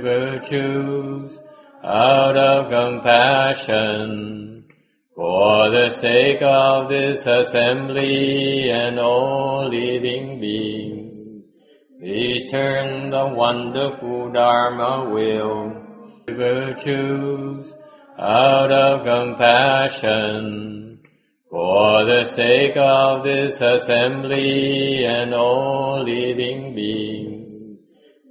virtues out of compassion for the sake of this assembly and all living beings. Please turn the wonderful Dharma wheel. Virtues out of compassion for the sake of this assembly and all living beings.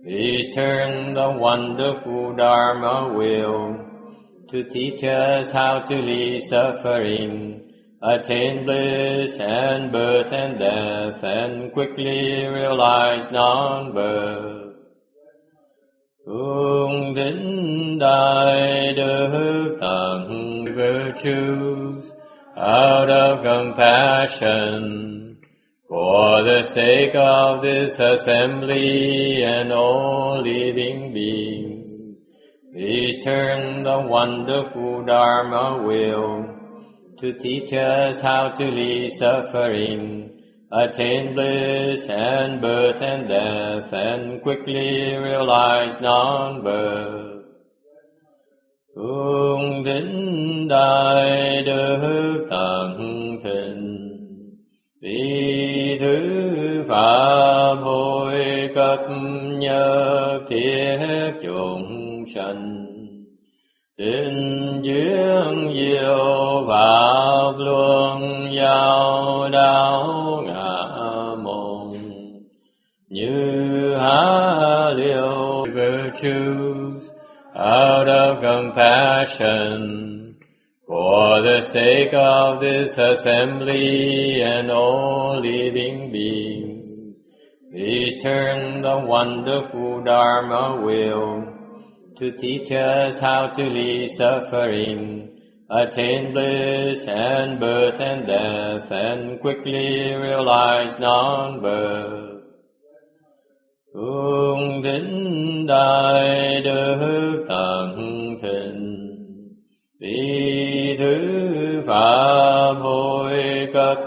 Please turn the wonderful Dharma wheel to teach us how to leave suffering, attain bliss and birth and death, and quickly realize non-birth. Cung kính đại đức tận virtues out of compassion for the sake of this assembly and all living beings. Please turn the wonderful Dharma wheel to teach us how to leave suffering, attain bliss and birth and death, and quickly realize non-birth. Cung kính đại đức tận thịnh, vì thứ pháp hội cấp nhất thiết chúng sanh. Tình duyên diệu pháp luân giao đạo ngã môn, như há liễu virtues out of compassion for the sake of this assembly and all living beings. Please turn the wonderful Dharma wheel to teach us how to leave suffering, attain bliss and birth and death, and quickly realize non-birth. Cung kính đại đức tận thịnh, vì thứ pháp hội cấp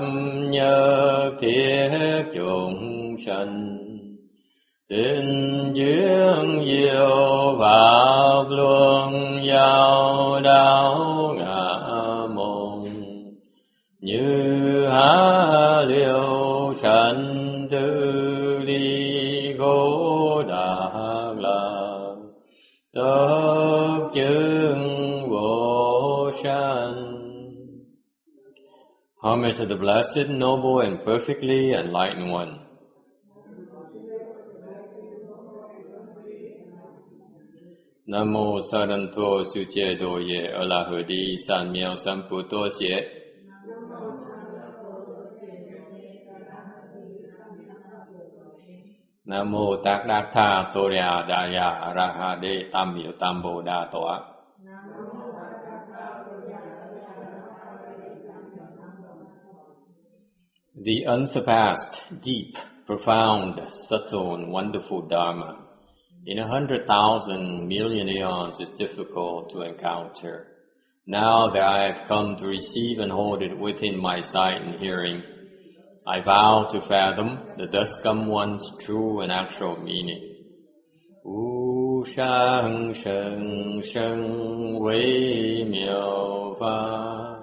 nhất thiết chúng sanh. Tình duyên diệu pháp luân giao đạo ngã môn, như há liễu sanh tử ly khổ đạc lạc, tất chứng vô sanh. Homage to the Blessed, Noble, and Perfectly Enlightened One. Nam mô Saranto Suche Doye Alahudi San Miao Samputo Xie. Nam mô Tát Đát Tha Tô Đà Đà Yà Ra Ha Đê Tam Miệu Tam Bồ Đà Tọa. The unsurpassed, deep, profound, subtle, and wonderful Dharma in 100,000 million eons is difficult to encounter. Now that I have come to receive and hold it within my sight and hearing, I vow to fathom the thus come one's true and actual meaning. Wu shang sheng sheng wei miao fa,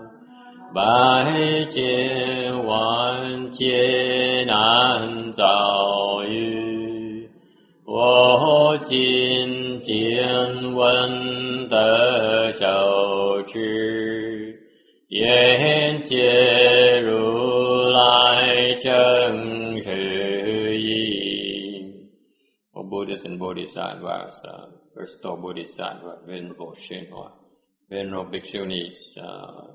bai jie wan jie nan zao yu. 我今见闻得受持，愿解如来真实义。O Buddhas and Bodhisattvas, Earth Store Bodhisattva, Venerable Shenhua, Venerable Bhikshunis,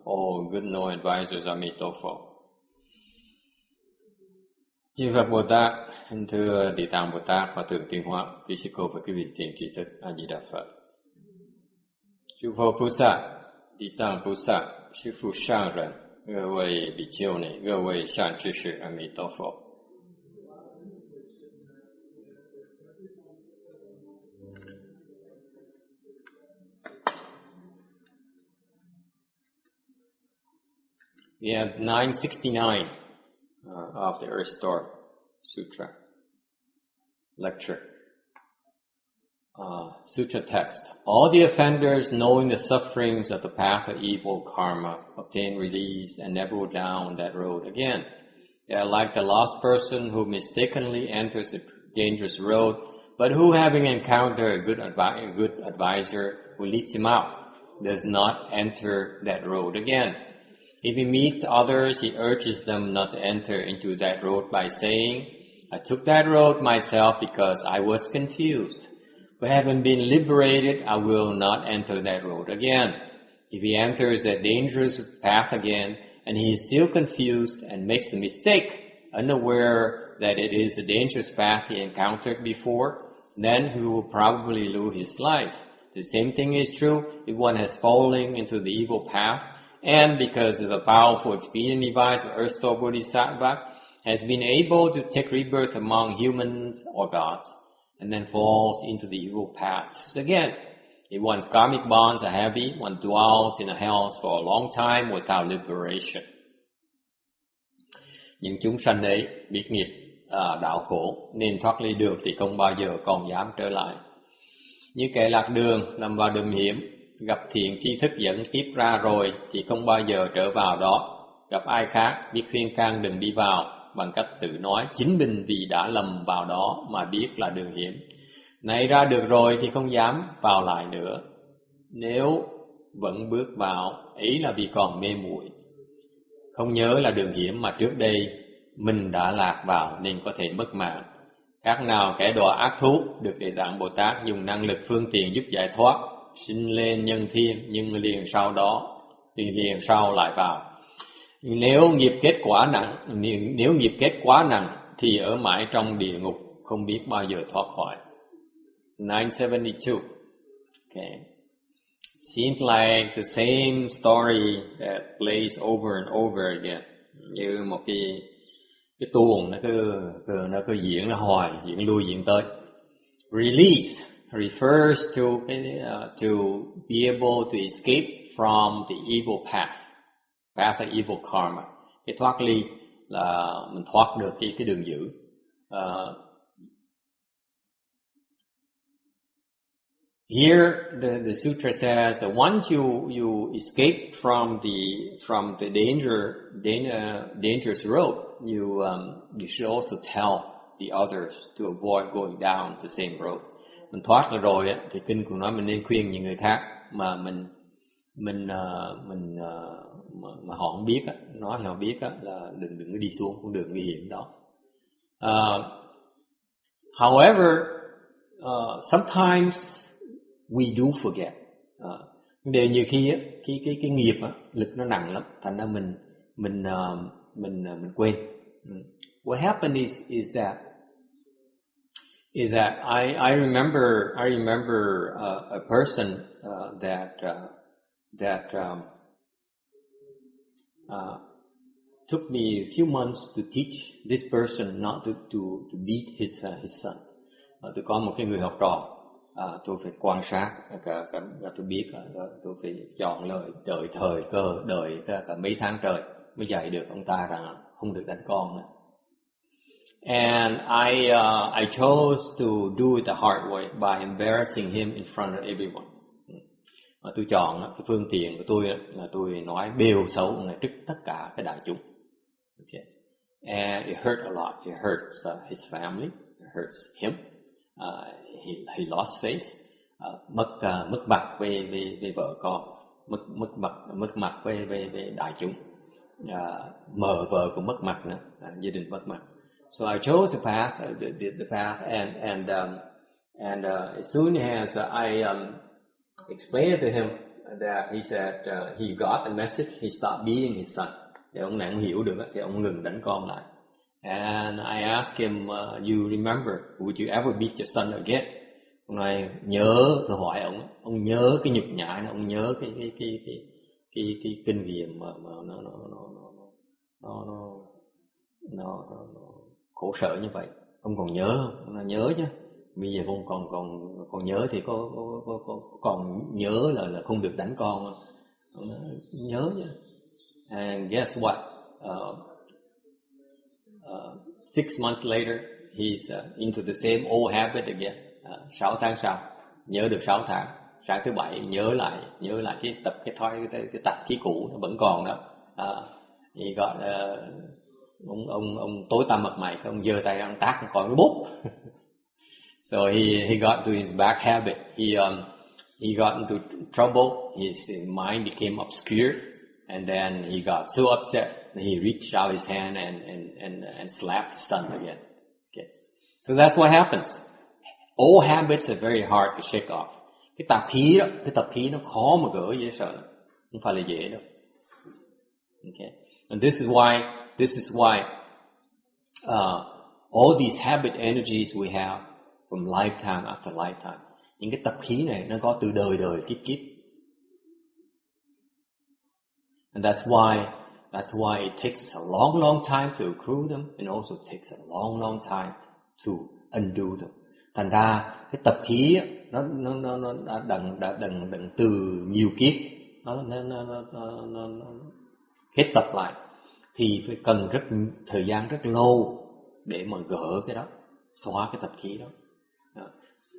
all good no advisors, Amitabha. Chư Phật Bồ Tát, thưa Địa Tạng Bồ Tát và Thượng Tiên Hóa, quý sư cô và quý vị thiện tri thức, A Di Đà Phật. Chư Phật Bồ Tát, Địa Tạng Bồ Tát, sư phụ sang人, 各位比丘尼，各位善知识，阿弥陀佛。We have 969 of the Earth Store Sutra lecture sutra text. All the offenders, knowing the sufferings of the path of evil karma, obtain release and never go down that road again. They are like the lost person who mistakenly enters a dangerous road, but who, having encountered a good advisor who leads him out, does not enter that road again. If he meets others, he urges them not to enter into that road by saying, I took that road myself because I was confused. But having been liberated, I will not enter that road again. If he enters that dangerous path again, and he is still confused and makes a mistake, unaware that it is a dangerous path he encountered before, then he will probably lose his life. The same thing is true if one has fallen into the evil path, and because of the powerful expedient device of Earth Store Bodhisattva, has been able to take rebirth among humans or gods, and then falls into the evil paths again. If one's karmic bonds are heavy, one dwells in a hell for a long time without liberation. Những chúng sanh ấy biết nghiệp đạo khổ nên thoát ly được thì không bao giờ còn dám trở lại. Như kẻ lạc đường nằm vào đầm hiểm, gặp thiện tri thức dẫn tiếp ra rồi thì không bao giờ trở vào đó. Gặp ai khác biết khuyên can đừng đi vào bằng cách tự nói chính mình vì đã lầm vào đó mà biết là đường hiểm. Này ra được rồi thì không dám vào lại nữa. Nếu vẫn bước vào, ý là vì còn mê muội, không nhớ là đường hiểm mà trước đây mình đã lạc vào nên có thể mất mạng. Các nào kẻ đọa ác thú được Địa Tạng Bồ Tát dùng năng lực phương tiện giúp giải thoát, sinh lên nhân thiên, nhưng liền sau lại vào. Nếu nghiệp kết quá nặng thì ở mãi trong địa ngục, không biết bao giờ thoát khỏi. 972. Okay. Seems like the same story that plays over and over again. Như một cái tuồng nó cứ diễn ra hoài, diễn lui diễn tới. Release refers to be able to escape from the evil path of evil karma. Cái thoát ly là mình thoát được cái đường dữ. Here the sutra says that once you escape from the dangerous road, you should also tell the others to avoid going down the same road. Mình thoát rồi thì kinh cũng nói mình nên khuyên những người khác mà mà họ không biết nói họ biết là đừng có đi xuống con đường nguy hiểm đó. However, sometimes we do forget. Vấn đề nhiều khi cái nghiệp lực nó nặng lắm, thành ra mình quên. What happened is that I remember a person that took me a few months to teach this person not to beat his son. Tôi có một cái người học trò. Tôi phải quan sát cả tôi biết tôi phải chọn lời đợi thời cơ đợi cả mấy tháng trời mới dạy được ông ta rằng không được đánh con nữa. And I chose to do it the hard way by embarrassing him in front of everyone. Tôi chọn cái phương tiện của tôi là tôi nói bêu xấu trước tất cả cái đại chúng. Okay. And it hurt a lot. It hurts his family. It hurts him. He lost face, mất mặt với vợ con, mất mặt với đại chúng, mờ vợ cũng mất mặt nữa, gia đình mất mặt. So I chose the path, and as soon as I explained to him that he said he got the message, he stopped beating his son. Thì ông này hiểu được thì ông ngừng đánh con lại. And I asked him, you remember, would you ever beat your son again? Ông này nhớ, tôi hỏi ông nhớ cái nhục nhã này, ông nhớ cái kinh nghiệm mà nó khổ sở như vậy. Ông còn nhớ không? Ông nói nhớ chứ. Bây giờ con còn nhớ thì còn nhớ là không được đánh con. Ông nói nhớ chứ. And guess what? 6 months later, he's into the same old habit again. 6 tháng sau, nhớ được 6 tháng. Sáng thứ 7 nhớ lại cái thói cái tạp chí cũ nó vẫn còn đó. Thì gọi ông tối tăm mặt mày, ông giơ tay ông tát con cái bút. So he got to his bad habit. He got into trouble. His mind became obscure, and then he got so upset that he reached out his hand and slapped the sun again. Okay, so that's what happens. Old habits are very hard to shake off. Cái tập khí nó khó mà gỡ dễ sợ, không phải là dễ đâu. Okay, and this is why all these habit energies we have from lifetime after lifetime. Những cái tập khí này nó có từ đời kiếp. And that's why it takes a long time to accrue them, and also takes a long time to undo them. Thành ra cái tập khí nó đã đằng từ nhiều kiếp nó kết tập lại thì phải cần thời gian rất lâu để mà gỡ cái đó, xóa cái tập khí đó.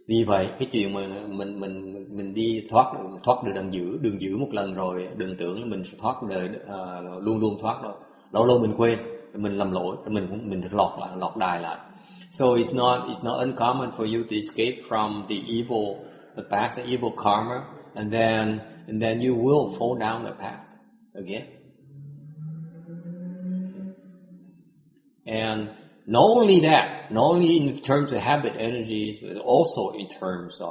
Vì vậy cái chuyện mà mình đi thoát được đường giữ một lần rồi, đừng tưởng là mình sẽ thoát đời luôn thoát đâu. Lâu mình quên, mình làm lỗi, mình lọt đài lại. So it's not uncommon for you to escape from the past, the evil karma, and then you will fall down the path again. And not only in terms of habit energies, but also in terms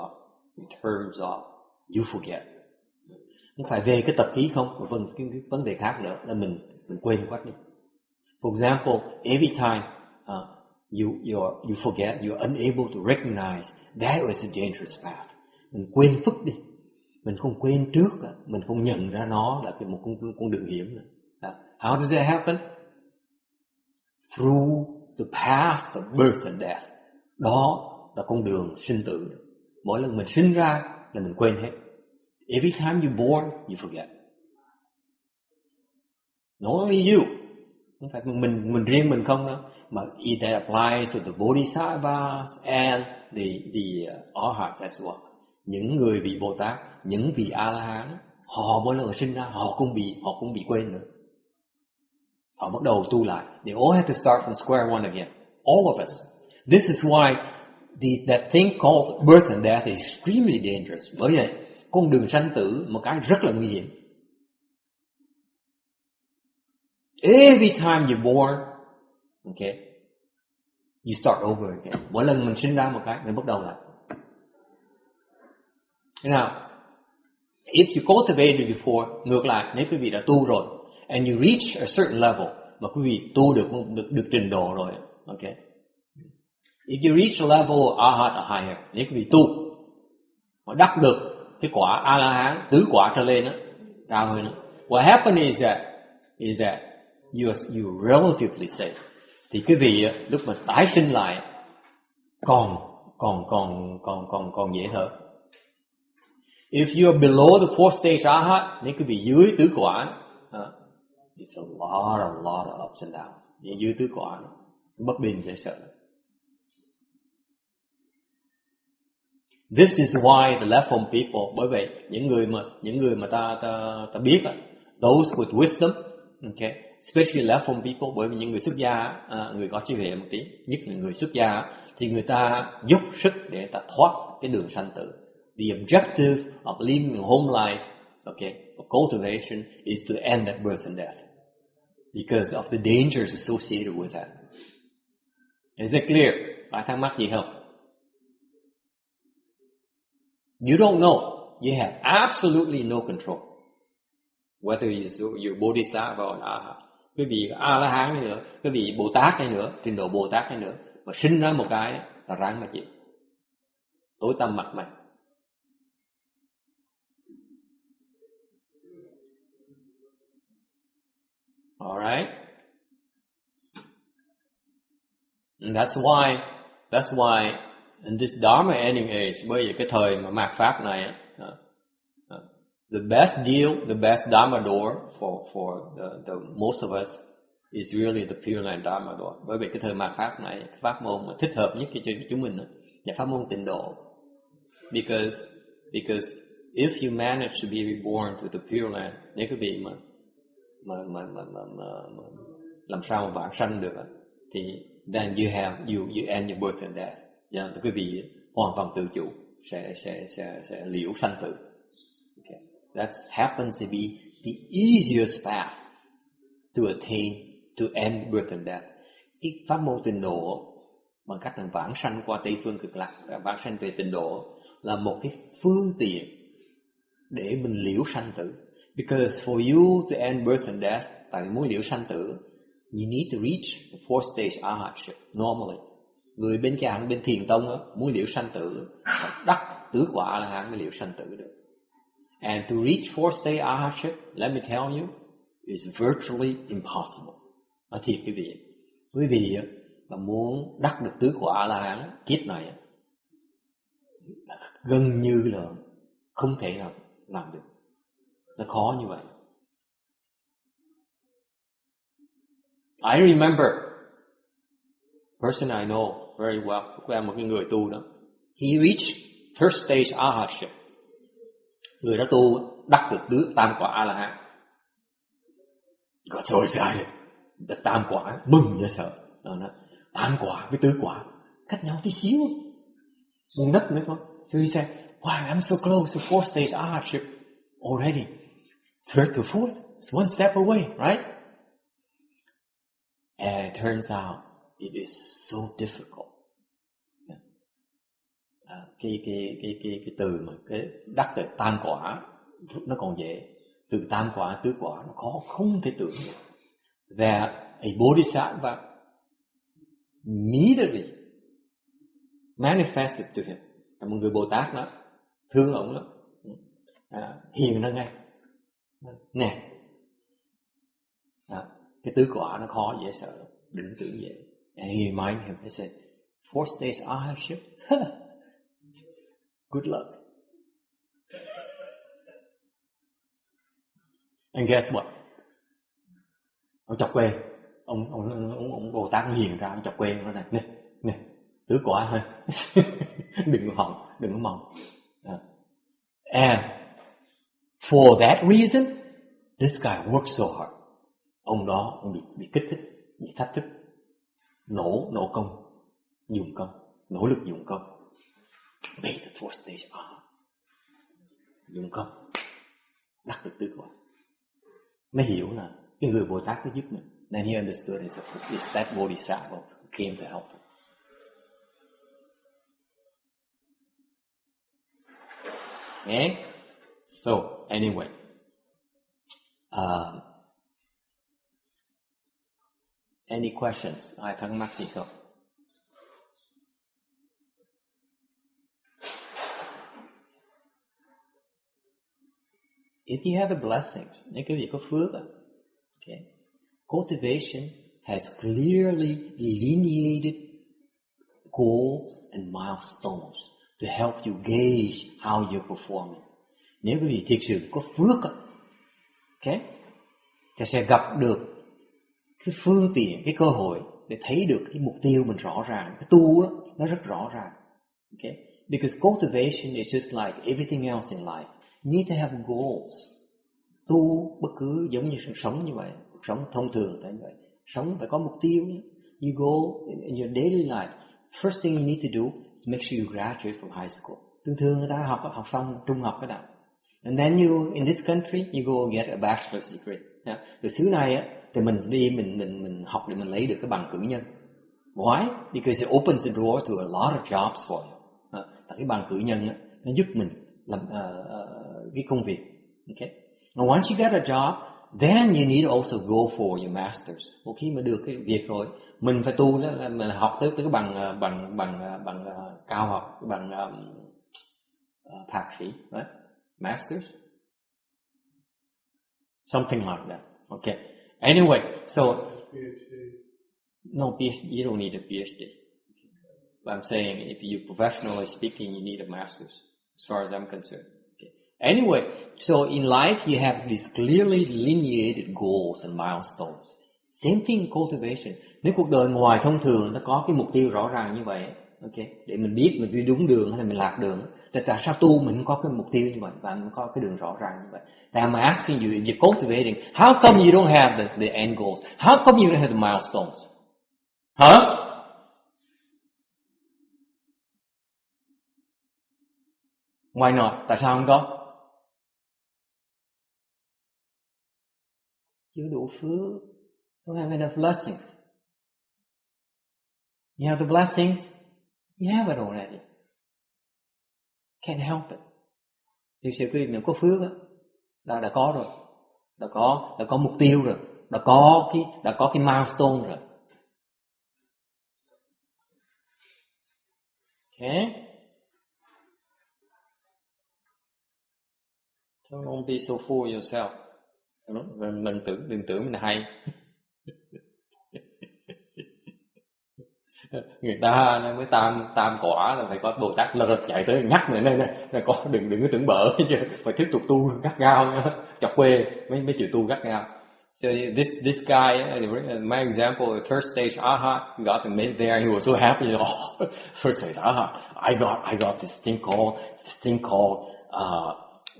of you forget. Không phải về cái tập khí không, mà cái vấn đề khác nữa là mình quên quát đi. For example, every time you forget, you're unable to recognize that was a dangerous path. Mình quên phức đi, mình không quên trước, mình không nhận ra nó là một con đường hiểm nữa. How does that happen? Through the path of birth and death. Đó là con đường sinh tử. Mỗi lần mình sinh ra là mình quên hết. Every time you're born, you forget. Not only you, không phải mình riêng mình không đâu, mà it applies to the bodhisattvas and the arhats as well. Những người vị Bồ Tát, những vị A-la-hán, họ mỗi lần sinh ra họ cũng bị quên nữa. Họ bắt đầu tu lại. They all have to start from square one again. All of us. This is why that thing called birth and death is extremely dangerous. Bởi vậy, con đường sanh tử một cái rất là nguy hiểm. Every time you're born, okay, you start over again. Mỗi lần mình sinh ra một cái, mình bắt đầu lại. Now, if you cultivated before, ngược lại, nếu quý vị đã tu rồi, and you reach a certain level, mà quý vị tu được trình độ rồi, okay. If you reach a level of arhat or higher, nếu quý vị tu mà đắc được cái quả A-la-hán, tứ quả trở lên đó, cao hơn đó, what happens is that you're relatively safe. Thì quý vị lúc mà tái sinh lại còn dễ hơn. If you are below the fourth stage arhat, nếu quý vị dưới tứ quả, it's a lot of ups and downs. Dưới tứ quả bất bình dễ sợ. This is why the left home people, bởi vậy những người mà ta biết, those with wisdom, okay, especially left home people, bởi vì những người xuất gia, người có trí huệ một tí, nhất là người xuất gia, thì người ta dốc sức để ta thoát cái đường sanh tử. The objective of living a home life, okay, of cultivation is to end that birth and death, because of the dangers associated with that. Is it clear? Bạn thắc mắc gì không? You don't know. You have absolutely no control. Whether you're bodhisattva or arhat. Cái vị A-la-hán hay nữa, cái vị Bồ Tát hay nữa, trình độ Bồ Tát hay nữa, mà sinh ra một cái là ráng mà chịu. Tối tăm mặt mày. All right? And that's why in this Dharma ending age, bởi vì cái thời mà mạt pháp này, the best deal, the best Dharma door for the most of us is really the Pure Land Dharma door. Bởi vì cái thời mạt pháp này, cái pháp môn mà thích hợp nhất cho chúng mình là pháp môn tịnh độ. because if you manage to be reborn to the Pure Land, nếu quý vị mà làm sao mà vãng sanh được, thì then you end your birth and death. Yeah, quý vị hoàn toàn tự chủ, sẽ liễu sanh tử. Okay. That happens to be the easiest path to attain, to end birth and death. Cái pháp môn tịnh độ bằng cách là vãng sanh qua Tây phương cực lạc, vãng sanh về tịnh độ là một cái phương tiện để mình liễu sanh tử. Because for you to end birth and death, tại muốn liễu sanh tử, you need to reach the fourth stage arhatship normally. Người bên Chạng, bên Thiền Tông á, muốn liễu sanh tử, đắc tứ quả A-la-hán mới liễu sanh tử được. And to reach fourth stage arhatship, let me tell you, is virtually impossible. Nói thiệt quý vị mà muốn đắc được tứ quả A-la-hán kiếp này, gần như là không thể nào làm được. Nó khó như vậy. I remember person I know very well, quen một cái người tu đó. He reached first stage arhatship. Người đó tu đắc được tam quả A-la-hán. Got so excited. Tam quả mừng dễ sợ. Tam quả với tứ quả cách nhau tí xíu, vùng đất nữa thôi. So he said, wow, I'm so close to fourth stage arhatship already. Third to fourth, it's one step away, right? And it turns out it is so difficult. Cái từ mà cái đắc từ tam quả nó còn dễ, từ tam quả tứ quả nó khó không thể tưởng được. That a bodhisattva immediately manifested to him. Một người Bồ Tát đó thương ông lắm, hiền nó ngay nè, cái tứ quả nó khó dễ sợ, đừng tưởng vậy. And he reminded him, he said, fourth stage arhatship, good luck. And guess what? Ông chọc quê, ông Bồ Tát hiền ra, ông chọc quê nó này, nè, tứ quả thôi, đừng có mong. And for that reason, this guy worked so hard. Ông đó, ông bị kích thích, bị thách thức, nỗ công, dùng công, nỗ lực dùng công. Made the fourth stage dùng công, đắc được tứ quả. Mới hiểu là cái người Bồ Tát có giúp mình. Then he understood it's that bodhisattva who came to help him. Okay? So, anyway, any questions? Ai thắc mắc gì không? If you have the blessings, nếu quý vị có phước, okay, cultivation has clearly delineated goals and milestones to help you gauge how you're performing. Nếu quý vị thực sự có phước, okay, thì sẽ gặp được cái phương tiện, cái cơ hội để thấy được cái mục tiêu mình rõ ràng. Cái tu đó, nó rất rõ ràng. Okay? Because cultivation is just like everything else in life. You need to have goals. Tu bất cứ giống như sống như vậy, sống thông thường như vậy. Sống phải có mục tiêu. You go in your daily life. First thing you need to do is make sure you graduate from high school. Thường người ta học xong trung học cái nào. And then you, in this country, you go get a bachelor's degree. Từ xứ này á, thì mình đi mình học để mình lấy được cái bằng cử nhân. Why? Because it opens the door to a lot of jobs for you. Tại cái bằng cử nhân á, nó giúp mình làm cái công việc. Okay. Now once you get a job, then you need to also go for your masters. Khi mà được cái việc rồi, mình phải tu đó là mình học tới cái bằng cao học, bằng thạc sĩ, right? Masters, something like that. Okay. Anyway, so no PhD. You don't need a PhD. But I'm saying if you professionally speaking, you need a master's, as far as I'm concerned. Okay. Anyway, so in life you have these clearly delineated goals and milestones. Same thing in cultivation. Nếu cuộc đời ngoài thông thường nó có cái mục tiêu rõ ràng như vậy, okay, để mình biết mình đi đúng đường hay là mình lạc đường, Tại sao tu mình có cái mục tiêu như vậy và mình có cái đường rõ ràng như vậy? I'm asking you, if you're cultivating, how come you don't have the end goals? How come you don't have the milestones? Hả? Why not? Tại sao không có? Chưa đủ phước. Don't have enough blessings. You have the blessings, you have it already. Can't help it. Thì sự quyết định có phước á, đã có rồi, đã có mục tiêu rồi, đã có cái milestone rồi. Okay? So don't be so full yourself. Đừng tưởng mình hay. Người ta mới tam quả là phải có Bồ Tát lật chạy tới nhắc này này có đừng có tưởng bở chứ, phải tiếp tục tu gắt gao nữa, chọc quê mới chịu tu gắt gao. So this guy, my example, the third stage Arhat, got him in there. He was so happy. Oh, first stage Arhat, I got this thing called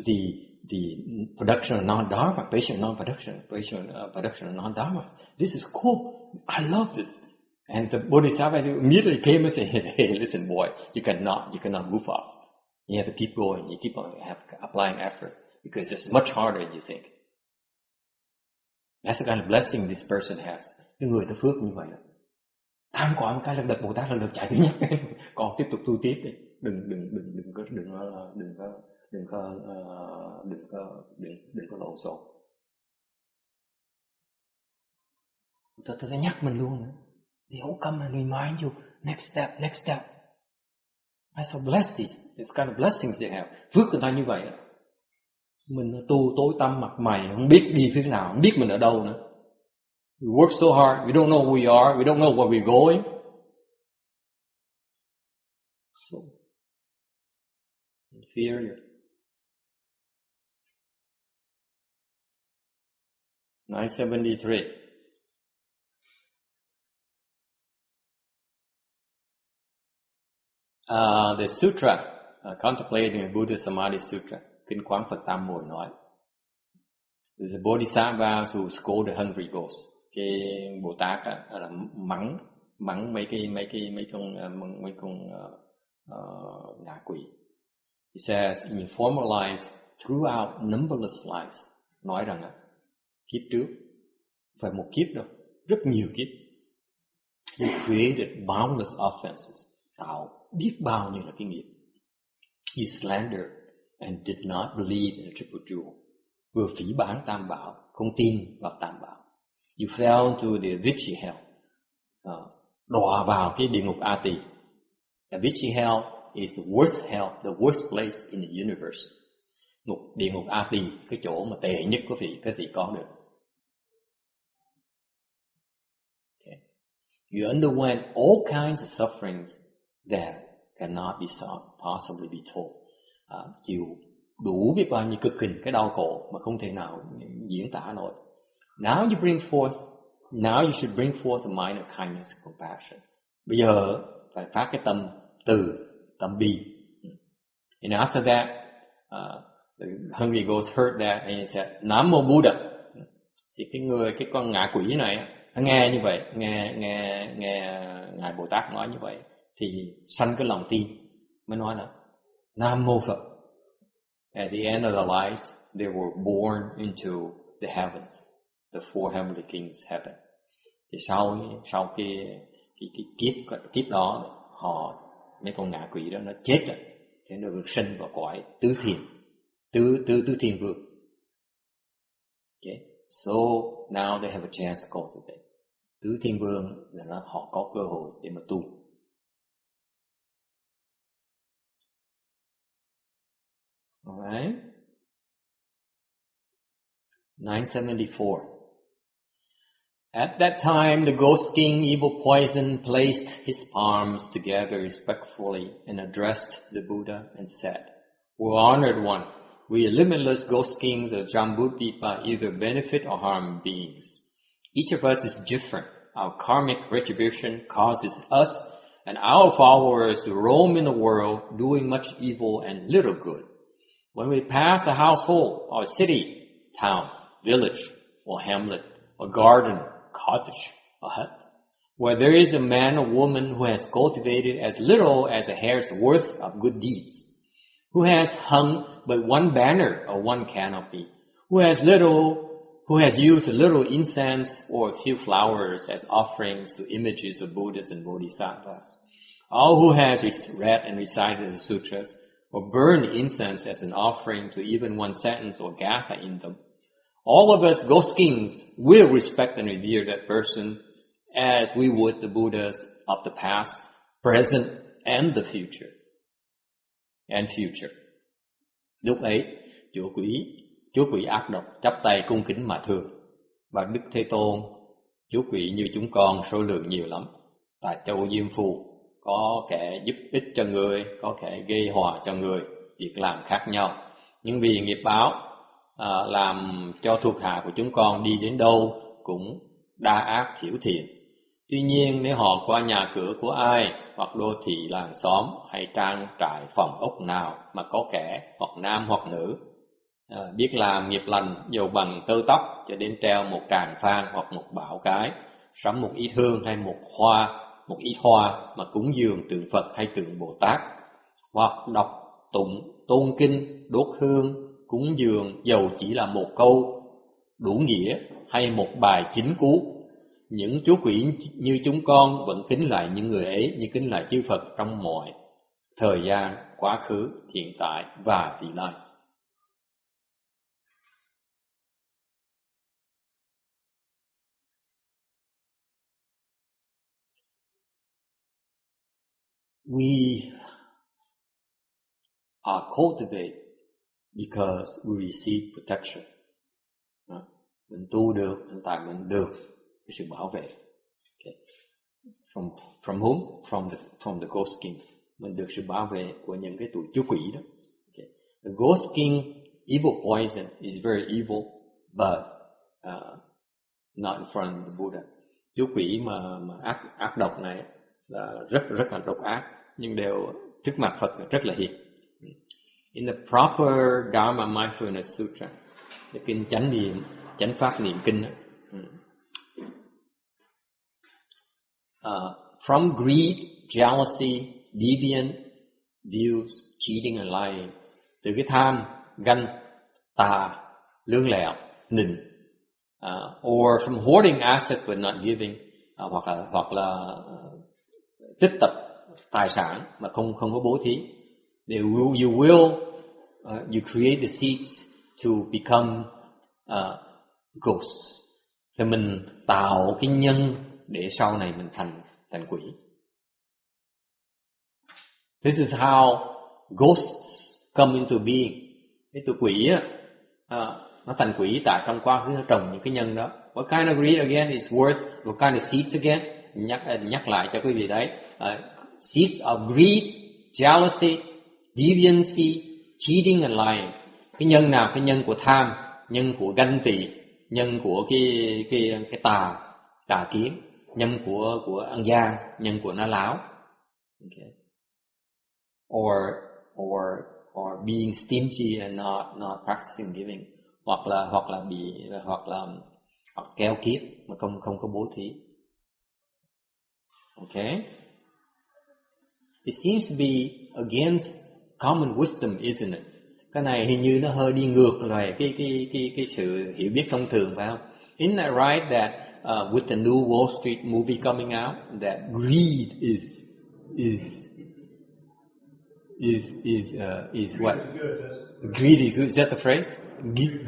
the production of non-dharma, patient non-production, production of non-dharma. This is cool. I love this. And the Bodhisattva immediately came and said, "Hey, listen, boy, you cannot goof off. You have to keep going. You keep on applying effort because it's much harder than you think." That's the kind of blessing this person has. Cái người ta phước như vậy đó. Tam quả một cái là đợt Bồ Tát là được chạy thứ nhất. Còn tiếp tục tu tiếp đi. Đừng có lộn xộn. Tôi nhắc mình luôn nữa. They all come and remind you, next step. I so bless this kind of blessings they have. Phước người ta như vậy. Mình tu tối tăm mặt mày, không biết đi phía nào, không biết mình ở đâu nữa. We work so hard, we don't know who we are, we don't know where we're going. So, inferior. 973. The sutra, contemplating the Buddha Samadhi Sutra, Kinh Quán Phật Tam Muội nói. There's a bodhisattva who scolded hungry ghosts. Cái Bồ Tát là mắng mấy con ngạ quỷ. He says, in your former lives, throughout numberless lives, nói rằng kiếp trước, phải một kiếp đâu, rất nhiều kiếp, you created boundless offenses, tạo biết bao nhiêu là cái nghiệp. You slandered and did not believe in the triple jewel. Vừa phỉ báng tam bảo, không tin vào tam bảo. You fell into the Vichy hell, đọa vào cái địa ngục A Tỳ. The Vichy hell is the worst hell, the worst place in the universe. Địa ngục A Tỳ, cái chỗ mà tệ nhất cái gì có được. Okay. You underwent all kinds of sufferings that cannot be possibly be told. Chịu đủ biết bao nhiêu cực hình, cái đau khổ mà không thể nào diễn tả nổi. Now you should bring forth a mind of kindness and compassion. Bây giờ phải phát cái tâm từ, tâm bi. And after that, the hungry ghost heard that and he said, Nam Mô Buddha. Thì cái con ngạ quỷ này, nó nghe như vậy, nghe Ngài Bồ Tát nói như vậy, thì sanh cái lòng tin, mới nói là Nam Mô Phật. At the end of their lives, they were born into the heavens, the four heavenly kings' heaven. Thì sau cái kiếp đó, mấy con ngạ quỷ đó nó chết rồi, thế nó được sinh vào cõi tứ thiên vương. Okay, so now they have a chance to cultivate. Tứ thiên vương là họ có cơ hội để mà tu. All right. 974. At that time, the ghost king, evil poison, placed his palms together respectfully and addressed the Buddha and said, "O honored one, we limitless ghost kings of Jambudvipa either benefit or harm beings. Each of us is different. Our karmic retribution causes us and our followers to roam in the world doing much evil and little good. When we pass a household or a city, town, village, or hamlet, a garden, cottage, a hut, where there is a man or woman who has cultivated as little as a hair's worth of good deeds, who has hung but one banner or one canopy, who has used a little incense or a few flowers as offerings to images of Buddhas and Bodhisattvas, or who has read and recited the sutras, or burned incense as an offering to even one sentence or gatha in them. All of us ghost kings will respect and revere that person as we would the Buddhas of the past, present, and the future. Lúc ấy, chúa quỷ ác độc chắp tay cung kính mà thưa: và Đức Thế Tôn, chúa quỷ như chúng con số lượng nhiều lắm. Tại châu Diêm Phù có kẻ giúp ích cho người, có kẻ gây hòa cho người, việc làm khác nhau. Nhưng vì nghiệp báo làm cho thuộc hạ của chúng con đi đến đâu cũng đa ác thiểu thiện. Tuy nhiên nếu họ qua nhà cửa của ai, hoặc đô thị làng xóm, hay trang trại phòng ốc nào mà có kẻ hoặc nam hoặc nữ biết làm nghiệp lành, dầu bằng tơ tóc cho đến treo một tràng phan hoặc một bảo cái, sắm một ít hương hay một ít hoa mà cúng dường tượng Phật hay tượng Bồ Tát, hoặc đọc tụng tôn kinh, đốt hương cúng dường dầu chỉ là một câu đủ nghĩa hay một bài chính cú, những chú quỷ như chúng con vẫn kính lại những người ấy như kính lại chư Phật trong mọi thời gian, quá khứ, hiện tại và vị lai. We are cultivated because we receive protection. Mình tu được, hiện tại mình được cái sự bảo vệ. Okay. From whom? From the ghost kings. Mình được sự bảo vệ của những cái tụi chú quỷ đó. Okay. The ghost king evil poison is very evil, but not in front of the Buddha. Chú quỷ mà ác độc này là rất là độc ác, nhưng đều trước mặt Phật rất là hiền. In the proper Dharma Mindfulness Sutra, cái kinh chánh pháp niệm kinh, from greed, jealousy, deviant views, cheating and lying, từ cái tham, ganh, tà, lương lẹo, nịnh, or from hoarding assets but not giving, hoặc là tích tập tài sản mà không có bố thí. You create the seeds to become ghosts. Thì mình tạo cái nhân để sau này mình thành quỷ. This is how ghosts come into being. Cái tụi quỷ nó thành quỷ tại trong quá khứ nó trồng những cái nhân đó. What kind of greed again is worth? What kind of seeds again? Nhắc lại cho quý vị đấy. Seeds of greed, jealousy, deviancy, cheating and lying. Cái nhân nào? Cái nhân của tham, nhân của ganh tị, nhân của cái tà kiến, nhân của ăn gian, nhân của nói láo. Okay. Or being stingy and not practicing giving, hoặc keo kiết mà không có bố thí. Okay? It seems to be against common wisdom, isn't it? Cái này hình như nó hơi đi ngược lại cái sự hiểu biết thông thường, phải không? Isn't that right that with the new Wall Street movie coming out, that greed is what? Greed is good. Is that the phrase?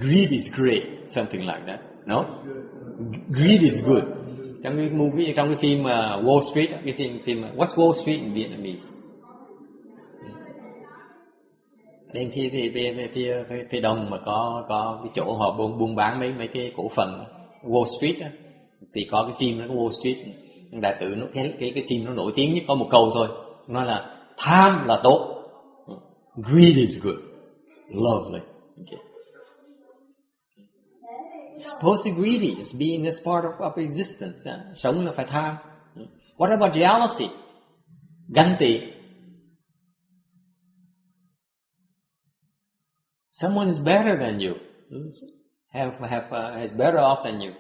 Greed is great, something like that. No? Greed is good. Trong cái movie, trong cái phim Wall Street, cái phim What's Wall Street in Vietnamese? Đến phía đông mà có cái chỗ họ buôn bán mấy cái cổ phần Wall Street á, thì có cái phim nó có Wall Street. Đại tử nó cái phim nó nổi tiếng nhất có một câu thôi, nói là tham là tốt, greed is good, lovely. Okay. Suppose greedy is being as part of existence. Sống là phải tham. What about jealousy? Ganh tị. Someone is better than you, has better off than you,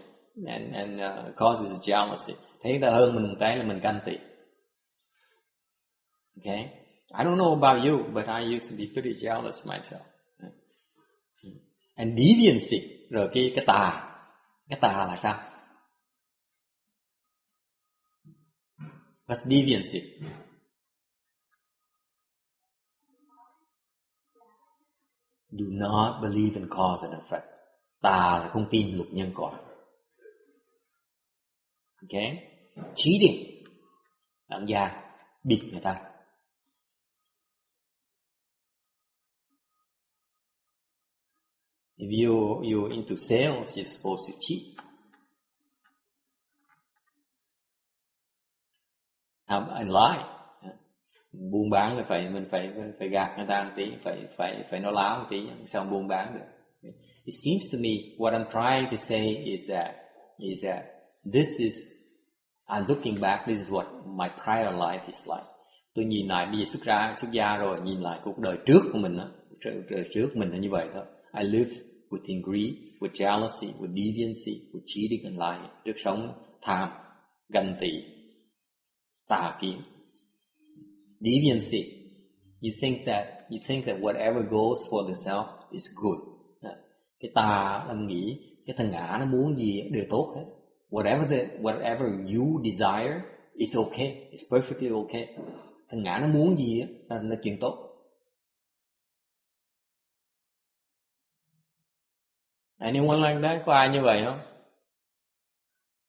and causes jealousy. Thấy người ta hơn mình một cái là mình ganh tị. Okay, I don't know about you, but I used to be pretty jealous myself. And deviancy, rồi cái tà là sao? What's deviancy? Do not believe in cause and effect. Tà là không tin luật nhân quả. Okay? Cheating, làm gia, bịt người ta. If you're into sales, you're supposed to cheat. And lie. Buôn bán là mình phải gạt người ta một tí, phải nói láo một tí, xong buôn bán được. It seems to me what I'm trying to say is that this is, I'm looking back, this is what my prior life is like. Tôi nhìn lại bây giờ xuất gia rồi, nhìn lại cuộc đời trước của mình đó, đời trước mình là như vậy thôi. I lived within greed, with jealousy, with deviancy, with cheating and lying. Trước sống tham, ganh tị, tà kiến. Deviancy. You think that whatever goes for the self is good. Cái tà là nghĩ cái thằng ngã nó muốn gì đều tốt hết. Whatever you desire is okay. It's perfectly okay. Thằng ngã nó muốn gì là chuyện tốt. Anyone like that? Có ai như vậy không?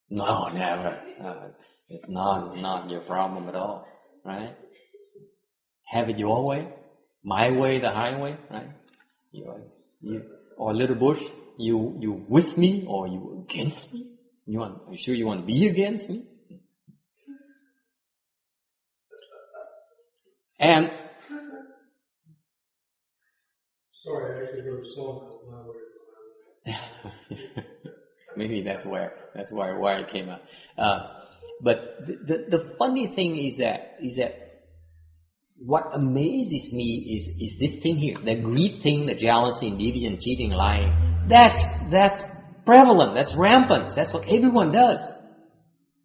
No, never. It's not your problem at all, right? Have it your way, my way, the highway, right? You or little bush, you with me or you against me? You sure you want to be against me? And sorry, I actually wrote a song called My Way or the Highway. Maybe that's why it came out. But the funny thing is that what amazes me is this thing here, the greed thing, the jealousy, and deviance, cheating, lying. That's prevalent, that's rampant, that's what everyone does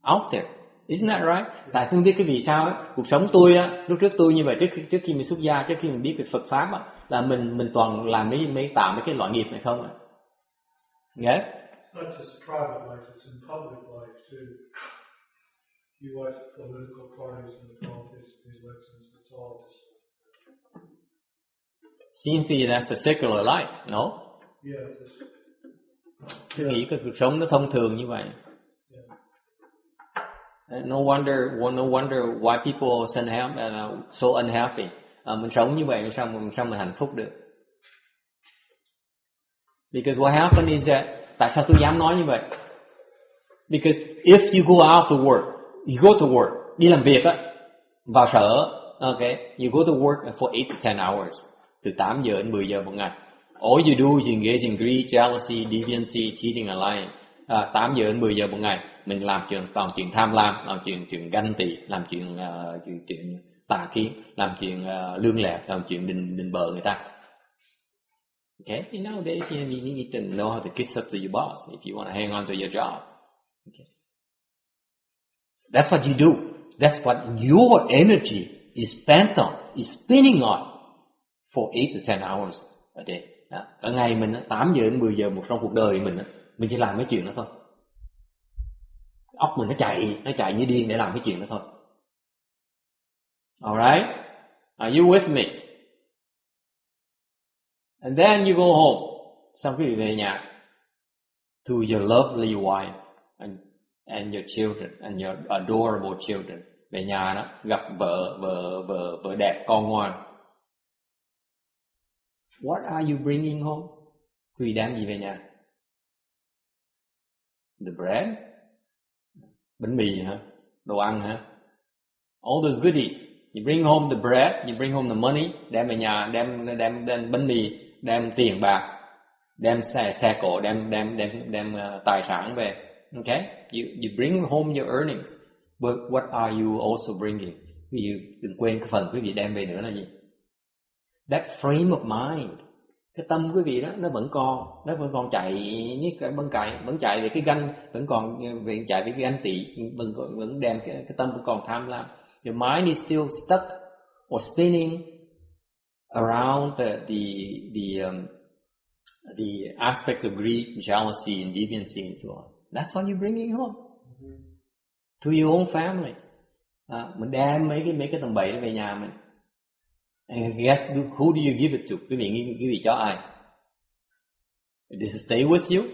out there. Isn't that right? Tại tôi không biết cái vì sao ấy, cuộc sống tôi á, lúc trước tôi như vậy, trước khi mình xuất gia, trước khi mình biết về Phật pháp á, là mình toàn làm mấy tạo mấy cái loại nghiệp này không ạ? Yes? It's not just private life, it's in public life too. You watch political parties and the politics of the elections, it's all just... Seems to you that's the secular life, no? Yeah, Tôi nghĩ cái cuộc sống nó thông thường như vậy. No wonder why people are so unhappy. Mình sống như vậy sao mình hạnh phúc được? Because what happened is that, tại sao tôi dám nói như vậy? Because if you go out to work, you go to work, đi làm việc á, vào sở, okay, you go to work for 8 to 10 hours, từ 8 giờ đến 10 giờ một ngày. All you do is engage in greed, jealousy, deviancy, cheating and lying. 8 giờ đến 10 giờ một ngày, mình làm toàn chuyện tham lam, làm chuyện ganh tị, làm chuyện tà kiến, làm chuyện lương lẹo, làm chuyện định bợ người ta. Okay, nowadays you need to know how to kiss up to your boss if you want to hang on to your job. Okay. That's what you do. That's what your energy is spent on, is spinning on for 8 to 10 hours a day. Cả ngày mình 8 giờ đến 10 giờ một trong cuộc đời mình chỉ làm mấy chuyện đó thôi. Óc mình nó chạy như điên để làm cái chuyện đó thôi. Alright? Are you with me? And then you go home. Xong quý vị về nhà to your lovely wife and your children and your adorable children. Về nhà đó gặp vợ đẹp, con ngoan. What are you bringing home? Quý vị đem gì về nhà? The bread? Bánh mì hả? Đồ ăn hả? All those goodies. You bring home the bread, you bring home the money, đem về nhà, đem bánh mì, đem tiền bạc, đem xe cộ, đem tài sản về. Okay? You bring home your earnings. But what are you also bringing? Quý vị đừng quên cái phần quý vị đem về nữa là gì? That frame of mind, cái tâm quý vị đó nó vẫn còn chạy như cái vẫn chạy về cái ganh, vẫn chạy về cái ganh tị, vẫn đem cái tâm vẫn còn tham lam. Your mind is still stuck or spinning around the aspects of greed, jealousy, and deviancy, and so on. That's what you're bringing home to your own family. Mình đem mấy cái tầm bậy đó về nhà mình. And guess who do you give it to? Quý vị cho ai? Does it stay with you?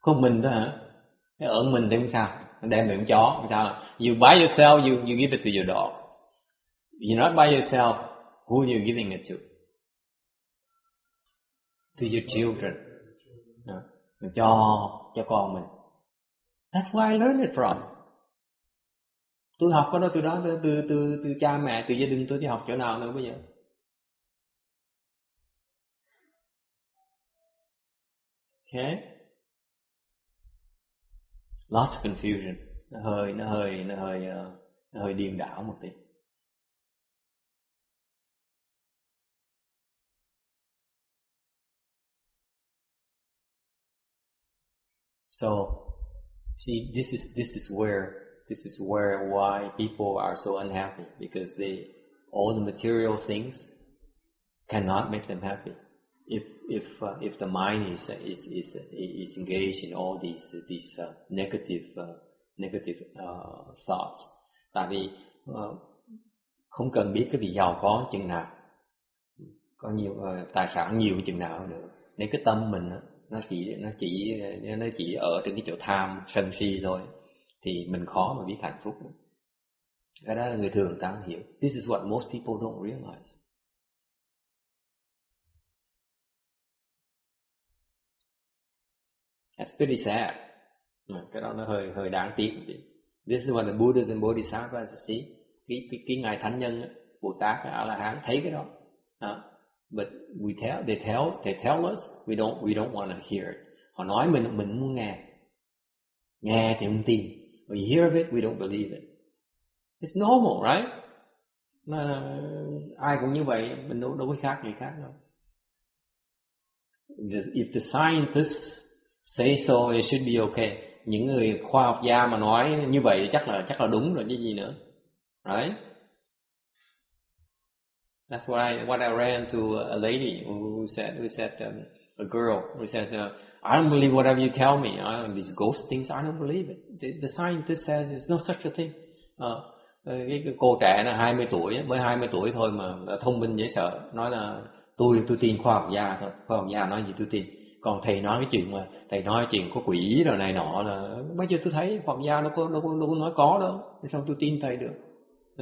Không mình đó hả? Cái ẩn mình thì không sao, đem về con chó không sao. You by yourself, you give it to your dog. You're not by yourself. Who are you giving it to? To your children. Mình cho con mình. That's where I learned it from. Tôi học cái đó từ cha mẹ, từ gia đình tôi, chứ học chỗ nào nữa bây giờ. Okay? Lots of confusion. Nó hơi điên đảo một tí. So, see, this is where why people are so unhappy, because all the material things cannot make them happy. If the mind is engaged in all these negative thoughts. Tại vì không cần biết cái vị giàu có chừng nào, có nhiều tài sản nhiều chừng nào nữa, nếu cái tâm mình nó chỉ ở trên cái chỗ tham sân si thôi, thì mình khó mà biết hạnh phúc. Cái đó là người thường ta không hiểu. This is what most people don't realize. That's pretty sad. Cái đó nó hơi đáng tiếc một tí. This is what the Buddhas and Bodhisattvas see. Cái ngài thánh nhân, Bồ Tát, A La Hán thấy cái đó. But they tell us we don't want to hear it. Họ nói mình muốn nghe thì không tin. We hear of it, we don't believe it. It's normal, right? Ai cũng như vậy, mình đâu có khác gì khác đâu. If the scientists say so, it should be okay. Những người khoa học gia mà nói như vậy chắc là đúng rồi chứ gì nữa, right? That's what I ran to a lady who said a girl who said I don't believe whatever you tell me. These ghost things, I don't believe it. The scientist says there's no such a thing. Cái cô trẻ là 20 tuổi, mới 20 tuổi thôi mà đã thông minh dễ sợ, nói là tôi tin khoa học gia thôi, khoa học gia nói gì tôi tin. Còn thầy nói cái chuyện có quỷ rồi này nọ là bây giờ tôi thấy khoa học gia đâu có nói có đâu, sao tôi tin thầy được?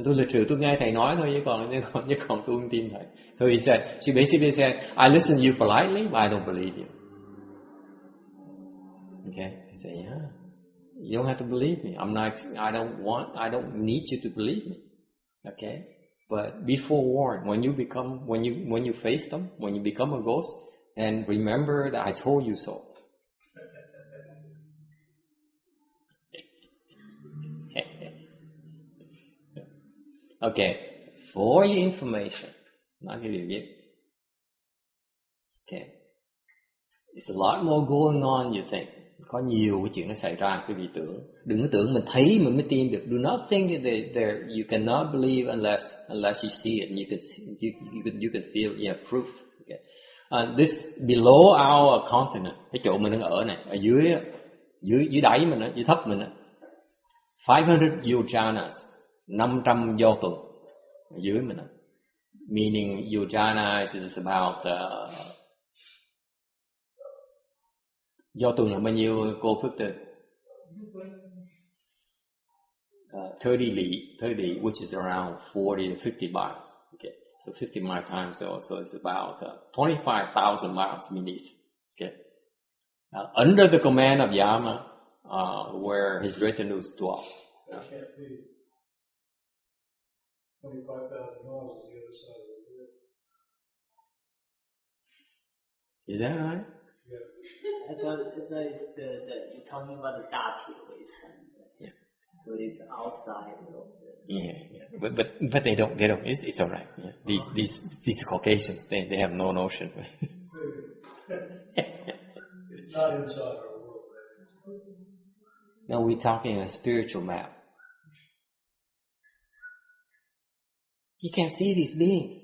Tôi lịch sử tôi nghe thầy nói thôi, chứ còn tôi không tin thầy. So she basically said, I listen to you politely, but I don't believe you. Okay, I say, yeah, you don't have to believe me. I don't need you to believe me. Okay, but be forewarned when you face them, when you become a ghost, and remember that I told you so. Okay, for your information, not give you. Okay, it's a lot more going on you think. Có nhiều cái chuyện nó xảy ra, quý vị đừng có tưởng mình thấy mình mới tin được. Do not think that you cannot believe unless you see it and you can feel, yeah, proof. Okay. This below our continent, cái chỗ mình đang ở này, ở dưới đáy mình á, dưới thấp mình á, 500 yojanas, 500 do tuần ở dưới mình á. Meaning yojana is about do tuần là bao nhiêu cô Phước Từ? 30 li, which is around 40 to 50 miles. Okay, so 50 mile times, so it's about 25,000 miles beneath. Okay, under the command of Yama, where his retinues dwell. That can't be 25,000 miles on the other side of the world. Is that right? Yeah. I thought you're talking about the 大铁为山. Yeah. So it's outside. Yeah. But they don't. It's all right. Yeah. These Caucasians, they have no notion. It's not inside our world. No, we're talking a spiritual map. You can't see these beings.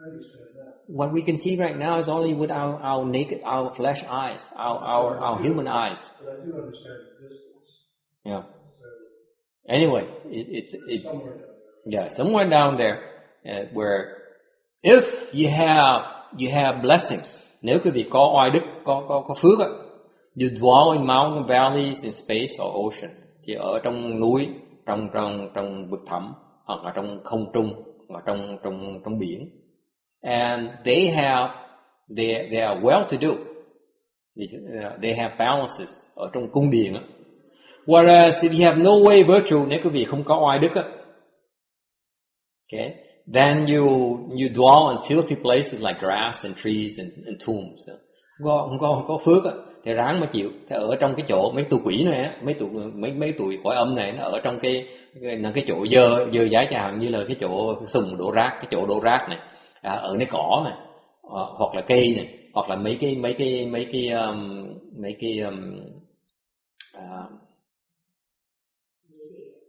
I understand that. What we can see right now is only with our naked, our flesh eyes, our human eyes. But I do understand the distance. Yeah. So Anyway, it's somewhere down there. yeah, somewhere down there where if you have blessings, nếu quý vị có oai đức, có phước á, you dwell in mountain valleys, in space or ocean, thì ở trong núi, trong vực thẳm, hoặc là trong không trung, hoặc trong biển, and they are well to do, they have palaces ở trong cung điện á. Whereas if you have no way virtue, nếu quý vị không có oai đức á, okay, then you dwell in filthy places like grass and trees and tombs. Không có phước á, thì ráng mà chịu. Thì ở trong cái chỗ mấy tụi quỷ này á, mấy tụi cõi âm này, nó ở trong cái chỗ dơ dái, chẳng hạn như là cái chỗ sùng đổ rác, cái chỗ đổ rác này, ở nơi cỏ này, hoặc là cây này, hoặc là mấy cái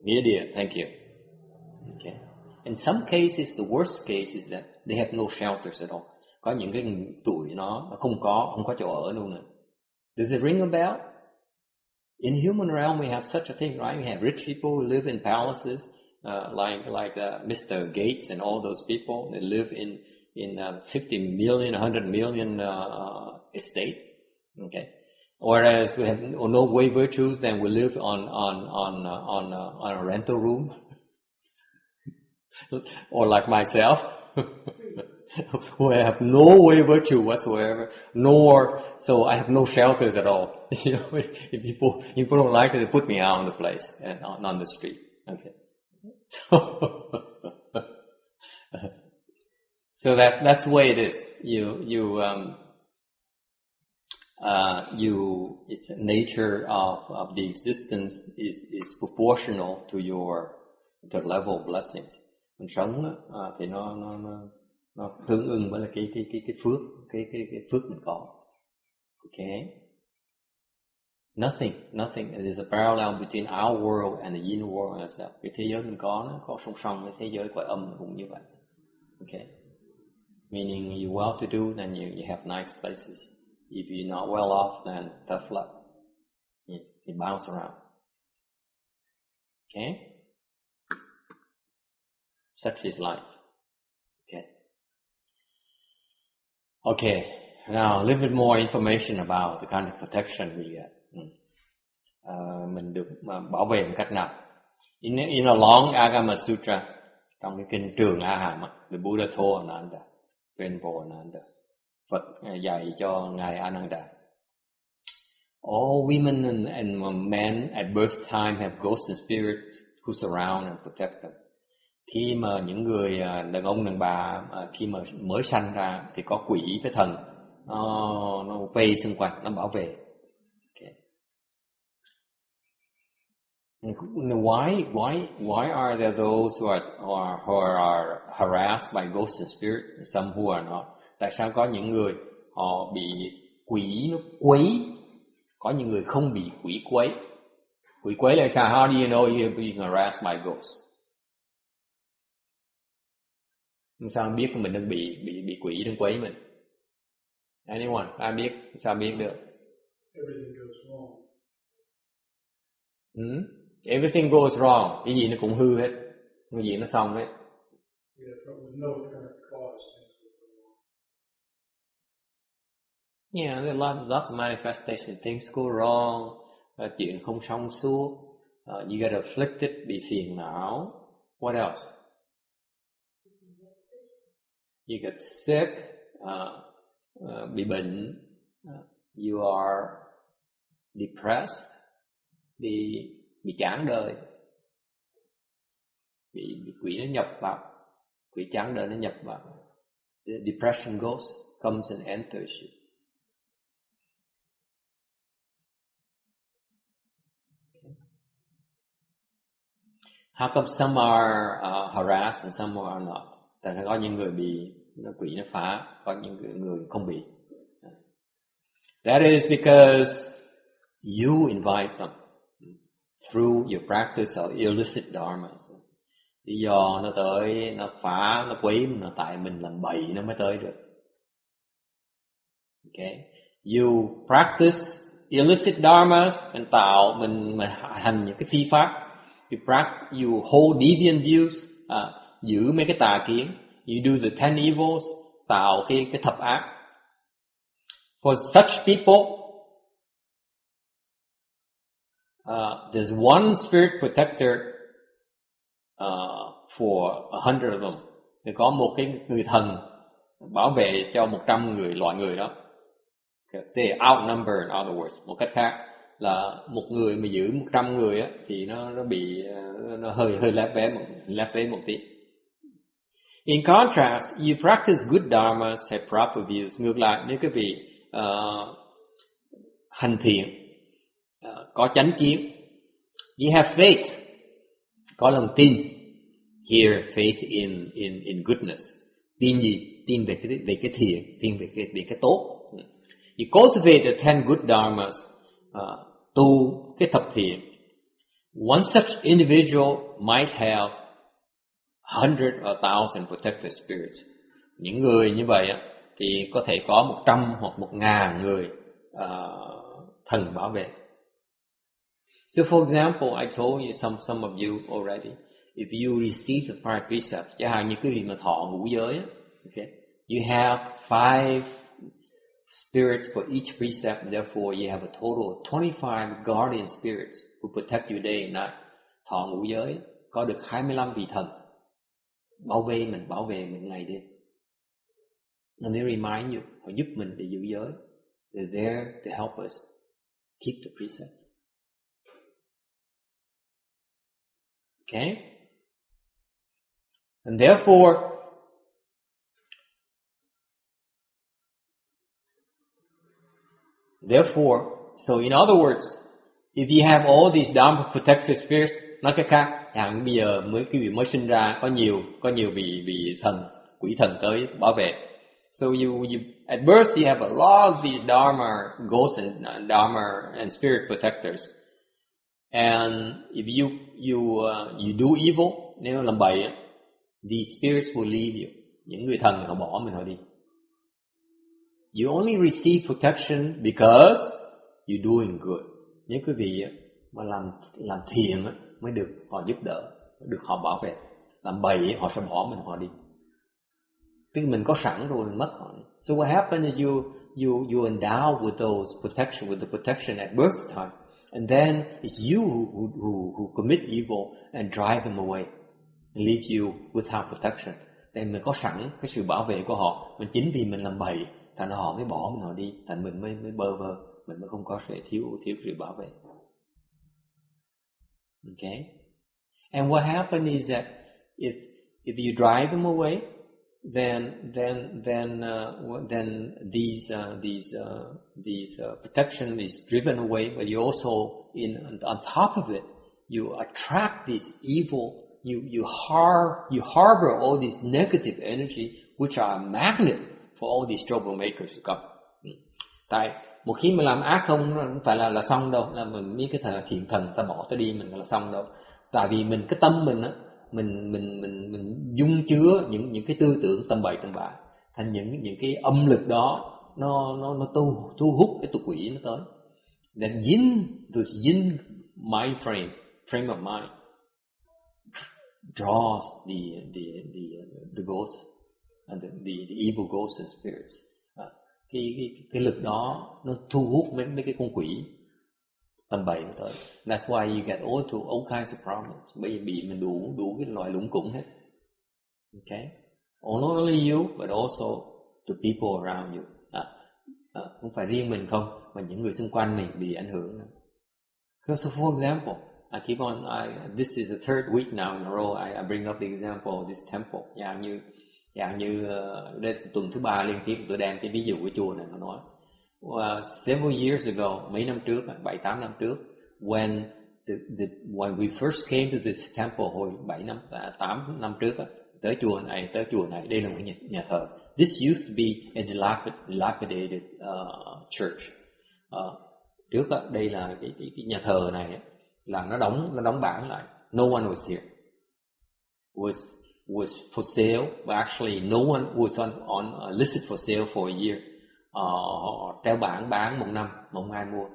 nghĩa địa. Thank you. Okay. In some cases, the worst case is that they have no shelters at all. Có những cái tụi nó không có chỗ ở luôn nè. Does it ring a bell? In human realm, we have such a thing, right? We have rich people who live in palaces, like Mr. Gates and all those people. They live in 50 million, 100 million estate. Okay. Whereas we have no way virtues, then we live on a rental room, or like myself, who have no way virtue whatsoever, so I have no shelters at all. You know, if people don't like it, they put me out on the place and on the street. Okay, so that's the way it is. It's nature of the existence is proportional to the level of blessings. Mình sống thì nó tương ưng với là cái phước, cái phước mình có. Okay. Nothing. There's a parallel between our world and the yin world itself. Cái thế giới mình nó có song song với thế giới cõi âm cũng như vậy. Okay. Meaning you well to do, then you have nice places. If you're not well off, then tough luck. You bounce around. Okay? Such is life. Okay, now a little bit more information about the kind of protection we get. Mình được bảo vệ một cách nào? In a long Agama Sutra, trong cái kinh Trường A Hàm, the Buddha told Ananda, Venerable Ananda, Phật dạy cho ngài Ananda. All women and men at birth time have ghosts and spirits who surround and protect them. Khi mà những người đàn ông đàn bà khi mà mới sanh ra thì có quỷ với thần nó vây xung quanh, nó bảo vệ. Okay. Why are there those who are harassed by ghosts and spirits and some who are not? Tại sao có những người họ bị quỷ nó quấy, có những người không bị quỷ quấy? Quỷ quấy là sao? How do you know you're being harassed by ghosts? Sao biết mình đang bị quỷ đang quấy mình? Anyone? Ai biết? Sao biết được? Everything goes wrong. Everything goes wrong. Cái gì nó cũng hư hết. Cái gì nó xong hết. Yeah, with no apparent cause, things will go wrong. Yeah, there are lots of manifestation. Things go wrong. Chuyện không xong suốt. You get afflicted, bị phiền não. What else? You get sick, bị bệnh, you are depressed, bị chán đời, bị quỷ nó nhập vào, quỷ chán đời nó nhập vào. The depression comes and enters you. How come some are harassed and some are not? Tại sao có những người bị quỷ nó phá, có những người không bị? That is because you invite them through your practice of illicit dharmas. Lý do nó tới, nó phá, nó quấy, nó tại mình làm bậy nó mới tới được. Okay, you practice illicit dharmas, mình tạo, mình hành những cái phi pháp. You hold deviant views, giữ mấy cái tà kiến. You do the 10 evils, tạo cái thập ác. For such people, there's one spirit protector for 100 of them. Thì có một cái người thần bảo vệ cho 100 loại người đó. They outnumber, in other words. Một cách khác là một người mà giữ 100 người á, thì nó bị nó hơi lép vế một tí. In contrast, you practice good dharmas, have proper views. Ngược lại, nếu quý vị hành thiện, có chánh kiến, you have faith, có lòng tin. Here, faith in goodness. Tin gì? Tin về cái thiện, tin về cái tốt. You cultivate the 10 good dharmas, tu cái thập thiện. One such individual might have 100 or 1,000 protective spirits. Những người như vậy thì có thể có 100 hoặc 1.000 người thần bảo vệ. So for example, I told you some of you already, if you receive the 5 precepts, chẳng hạn như quý vị mà thọ ngũ giới, okay, you have 5 spirits for each precept, and therefore you have a total of 25 guardian spirits who protect you day and night. Thọ ngũ giới có được 25 vị thần bảo vệ mình ngày đêm. And they remind you, họ giúp mình để giữ giới. They're there to help us keep the precepts. Okay? And therefore, so in other words, if you have all these Dharma protective spirits, nói cách khác, bây giờ quý vị mới sinh ra, có nhiều vị thần, quỷ thần tới bảo vệ. So you at birth you have a lot of these Dharma ghosts and Dharma and spirit protectors. And if you do evil, nếu làm bậy, these spirits will leave you. Những người thần họ bỏ mình họ đi. You only receive protection because you're doing good. Nếu quý vị mà làm thiện mới được họ giúp đỡ, được họ bảo vệ. Làm bậy họ sẽ bỏ mình họ đi. Tức mình có sẵn rồi mình mất họ. So what happens is you endow with the protection at birth time, and then it's you who commit evil and drive them away and leave you without protection. Nên mình có sẵn cái sự bảo vệ của họ, mình chính vì mình làm bậy, thành họ mới bỏ mình họ đi, thành mình mới bơ vơ, mình mới không có sự thiếu sự bảo vệ. Okay, and what happens is that if you drive them away, then these protection is driven away, but you also on top of it, you attract this evil. You harbor all this negative energy, which are a magnet for all these troublemakers to come. Tại một khi mình làm ác không phải là xong đâu, là mình biết cái thời thiện thần ta bỏ ta đi mình là xong đâu. Tại vì mình cái tâm mình á, mình dung chứa những cái tư tưởng tầm bậy tầm bạ, thành những cái âm lực đó nó thu hút cái tục quỷ nó tới. That this yin mind frame of mind draws the ghosts and the evil ghosts and spirits. Cái lực đó nó thu hút mấy cái con quỷ tầm bậy nó tới. That's why you get all kinds of problems. Bởi vì bị mình đủ cái loại lũng củng hết. Okay, not only you but also the people around you. Không phải riêng mình không, mà những người xung quanh mình bị ảnh hưởng. So for example, this is the third week now in a row I bring up the example of this temple. Dạng như đây tuần thứ 3 liên tiếp tôi đem cái ví dụ của chùa này mà nói. Several years ago, mấy năm trước, 7-8 năm trước, when when we first came to this temple hồi 8 năm trước á, tới chùa này, đây là một nhà thờ. This used to be a dilapidated church. Trước á, đây là cái nhà thờ này là nó đóng bảng lại. No one was here. Was for sale, but actually no one was on listed for sale for a year. Treo bảng bán một năm, không ai mua.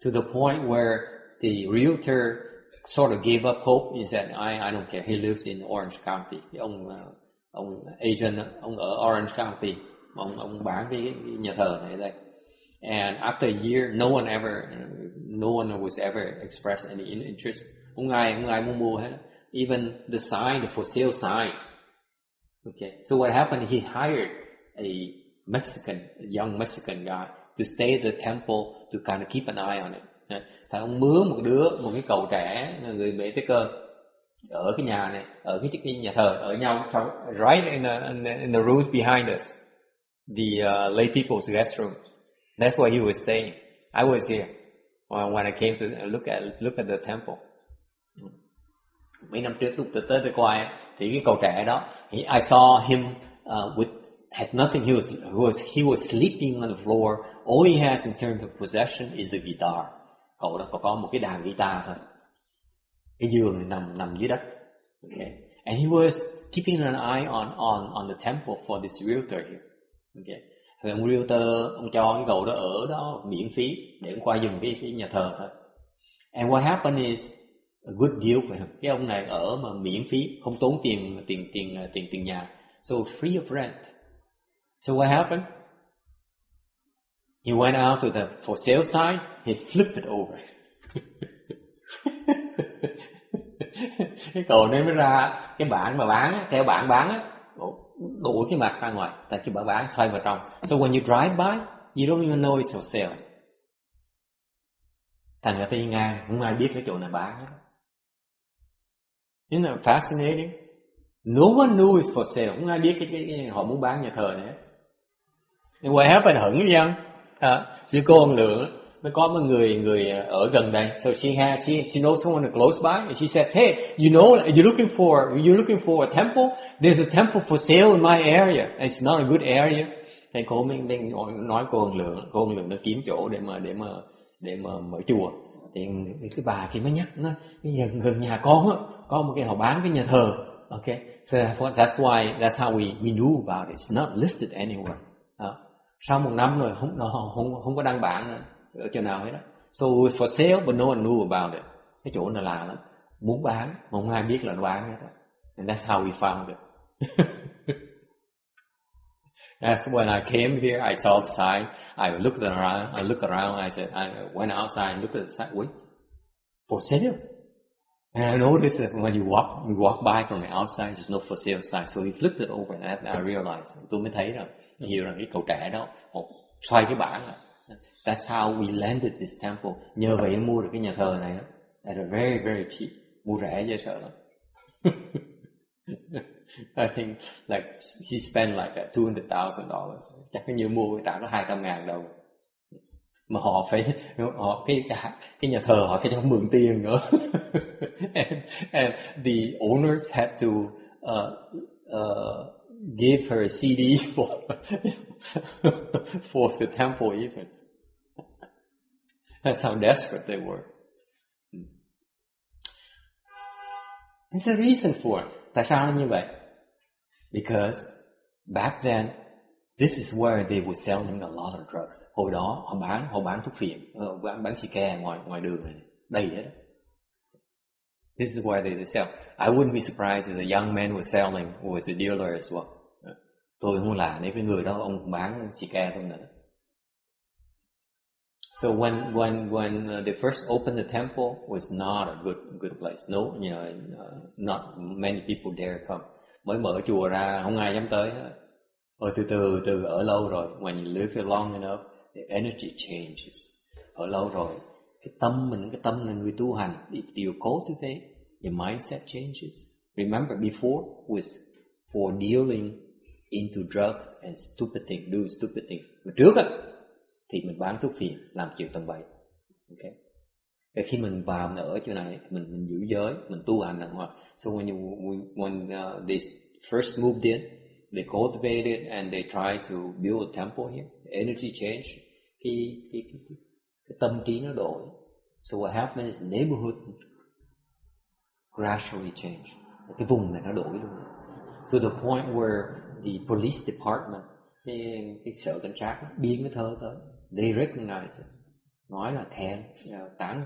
To the point where the realtor sort of gave up hope. He said, I don't care. He lives in Orange County. Ông agent, ông ở Orange County. Ông bán cái nhà thờ này đây. And after a year, no one was ever expressed any interest. Không ai muốn mua hết. Even the sign, the for sale sign. Okay. So what happened? He hired a young Mexican guy to stay at the temple to kind of keep an eye on it. Thằng ông mướn một cái cậu trẻ, người Mỹ Tây Cơ, ở cái nhà này, ở cái nhà thờ, ở nhau, right in the rooms behind us, the lay people's guest rooms. That's where he was staying. I was here when I came to look at the temple. Mấy năm trước lúc tới coi thì cái cậu trẻ đó, I saw him had nothing. He was sleeping on the floor. All he has in terms of possession is a guitar. Cậu đó có một cái đàn guitar thôi. Cái giường này nằm dưới đất. Okay. And he was keeping an eye on the temple for this realtor here. Okay. Thì ông realtor, ông cho cái cậu đó ở đó miễn phí để ông qua dùng cái nhà thờ thôi. And what happened is a good deal for him. Cái ông này ở mà miễn phí, không tốn tiền nhà. So free of rent. So what happened? He went out to the for sale sign. He flipped it over. Cái cậu này mới ra cái bảng mà bán, theo bảng bán á, đổ cái mặt ra ngoài, tại cái bảng bán xoay vào trong. So when you drive by, you don't even know it's for sale. Thành ra đi ngang, không ai biết cái chỗ này bán hết. Isn't that fascinating? No one knew it's for sale. Không ai biết cái họ muốn bán nhà thờ này. And what happened? Hững cái dân. Chỉ cô ông Lượng, nó có một người ở gần đây. So she knows someone close by, and she says, hey, you know, you're looking for a temple? There's a temple for sale in my area. It's not a good area. Thì cô mình nói cô ông Lượng nó kiếm chỗ để mà mở chùa. Thì cái bà kia mới nhắc nó, bây giờ gần nhà con á, có một cái họ bán cái nhà thờ. Okay, so that's how we knew about it. It's not listed anywhere. Sau một năm rồi không có đăng bản nữa ở chỗ nào hết đó. So it was for sale, but no one knew about it. Cái chỗ này lạ lắm, muốn bán mà không ai biết là nó bán hết đó. And that's how we found it. That's when I came here. I saw the sign. I looked around. I went outside and looked at the sign. Wait, for sale. And I noticed that when we walk by from the outside, there's no for sale sign. So he flipped it over, and I realized. Tôi mới thấy rồi, hiểu rằng cái cậu trẻ đó xoay cái bảng lại. That's how we landed this temple. Nhờ vậy mua được cái nhà thờ này at a very very cheap. Mua rẻ dễ sợ lắm. I think like she spent like $200,000. Chắc cái như mua trả có $200,000. Mà họ cái nhà thờ họ phải cho mượn tiền nữa. and the owners had to give her a CD for the temple even. That's how desperate they were. There's a reason for it. Tại sao nó như vậy? Because back then, this is where they were selling a lot of drugs. Hồi đó họ bán thuốc phiện, bán xì ke ngoài đường này, đầy hết. This is where they sell. I wouldn't be surprised if the young man was a dealer as well. Tôi không là nếu cái người đó ông bán xì ke thôi nữa. So when they first opened the temple, was not a good place. No, not many people dare come. Mới mở chùa ra không ai dám tới hết. Rồi từ ở lâu rồi, when you live here long enough, the energy changes. Ở lâu rồi, cái tâm là người tu hành. If you cultivate, your mindset changes. Remember, before was for dealing into drugs and doing stupid things. Mà trước á, thì mình bán thuốc phiện, làm chuyện tầm bậy. Okay. Khi mình vào mình ở chỗ này, mình giữ giới, mình tu hành đàng hoàng. So when they first moved in, they cultivated and they tried to build a temple here. Energy change, cái tâm trí nó đổi. So what happened is the neighborhood gradually changed. Cái vùng này nó đổi luôn. To the point where the police department, cái sở cảnh sát biến cái thơ tới, they recognize it. Nói là thèn, tán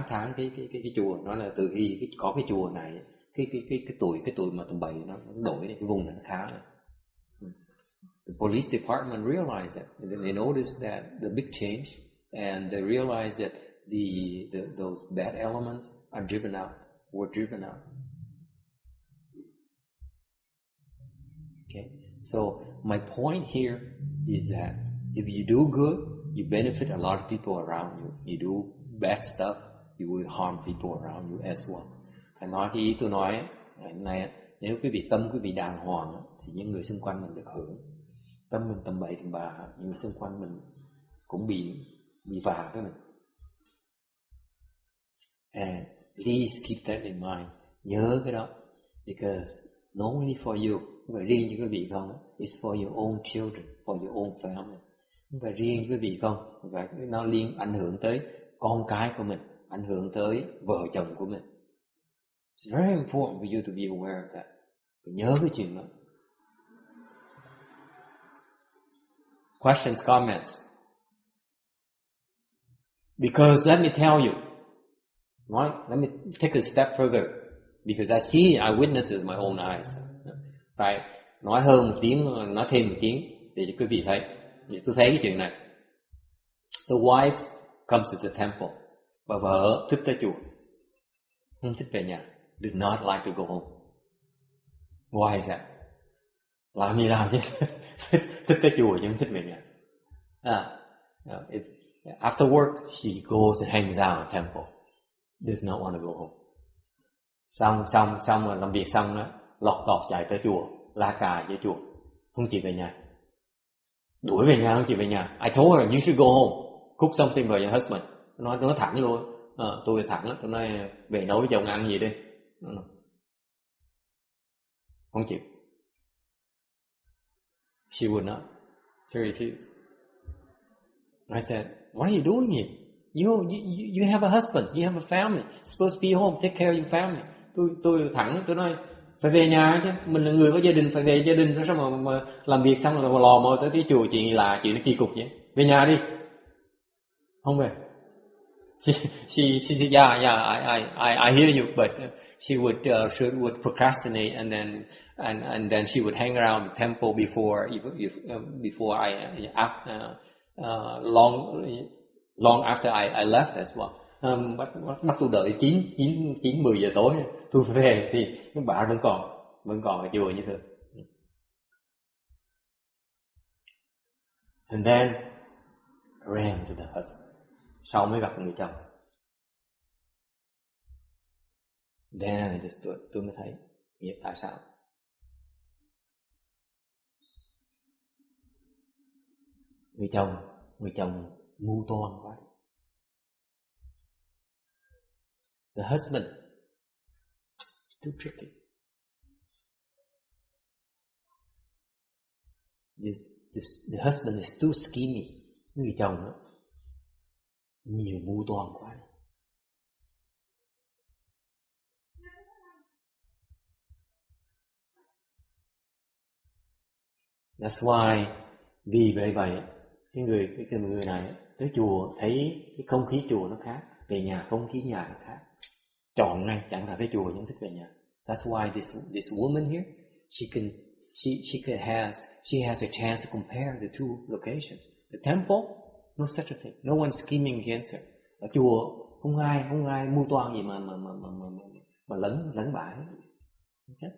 thán cái chùa. Nói là từ khi có cái chùa này, cái tuổi mà tầm 7 nó đổi, cái vùng này nó khá rồi. The police department realized that, and then they noticed that the big change, and they realized that those bad elements were driven out. Okay, so my point here is that if you do good, you benefit a lot of people around you. You do bad stuff, you will harm people around you as well. Phải nói cái ý tôi nói ngày hôm nay, nếu tâm quý vị đàng hoàng thì những người xung quanh mình được hưởng. Tâm mình tầm bậy tầm bạ, những người xung quanh mình cũng bị vạ với mình. And please keep that in mind. Nhớ cái đó. Because not only for you, không phải riêng cho quý vị không, it's for your own children, for your own family. Không phải riêng cho quý vị không, và nó ảnh hưởng tới con cái của mình, ảnh hưởng tới vợ chồng của mình. It's very important for you to be aware of that. Phải nhớ cái chuyện đó. Questions, comments? Because let me tell you, right? Let me take a step further. Because I witness it with my own eyes. Phải nói hơn một tiếng, nói thêm một tiếng để cho quý vị thấy. Để tôi thấy cái chuyện này. The wife comes to the temple. Và vợ thích tới chùa, không thích về nhà. Do not like to go home. Why is that? Làm gì làm chứ? Thích tới chùa chứ không thích về nhà. After work, she goes and hangs out in the temple. Does not want to go home. Xong rồi làm việc xong đó, lọt chạy tới chùa, la cà với chùa, không chịu về nhà. Đuổi về nhà, không chịu về nhà. I told her you should go home, cook something for your husband. Nói thẳng luôn. Tôi thẳng lắm, tôi nói về nấu với chồng ăn gì đi. Không chịu. She would not. She refused. I said, what are you doing here? You have a husband, you have a family. You're supposed to be home, take care of your family. Tôi thẳng, tôi nói phải về nhà chứ. Mình là người có gia đình, phải về gia đình. Sao mà làm việc xong rồi mà lò mò tới cái chùa, chuyện là chuyện nó kỳ cục vậy. Về nhà đi. Không về. She said, yeah, I hear you, but she would procrastinate, and then she would hang around the temple before long after I left as well. Bắt tôi đợi 9-10 giờ tối, tôi về thì các bạn vẫn còn ở chùa như thường. And then ran to the husband. Sau mới gặp người chồng. Then I understood. Tôi mới thấy tại sao. Người chồng mưu toan quá. The husband is too tricky. The husband is too schemy. Người chồng đó, nhiều mưu toan quá. That's why, vì vậy cái người này tới chùa thấy cái không khí chùa nó khác, về nhà không khí nhà nó khác, chọn ngay chẳng phải tới chùa nhưng thích về nhà. That's why this woman here, she has a chance to compare the two locations. The temple, no such a thing, no one scheming against her. Ở chùa không ai mưu toan gì mà lấn bại. Okay.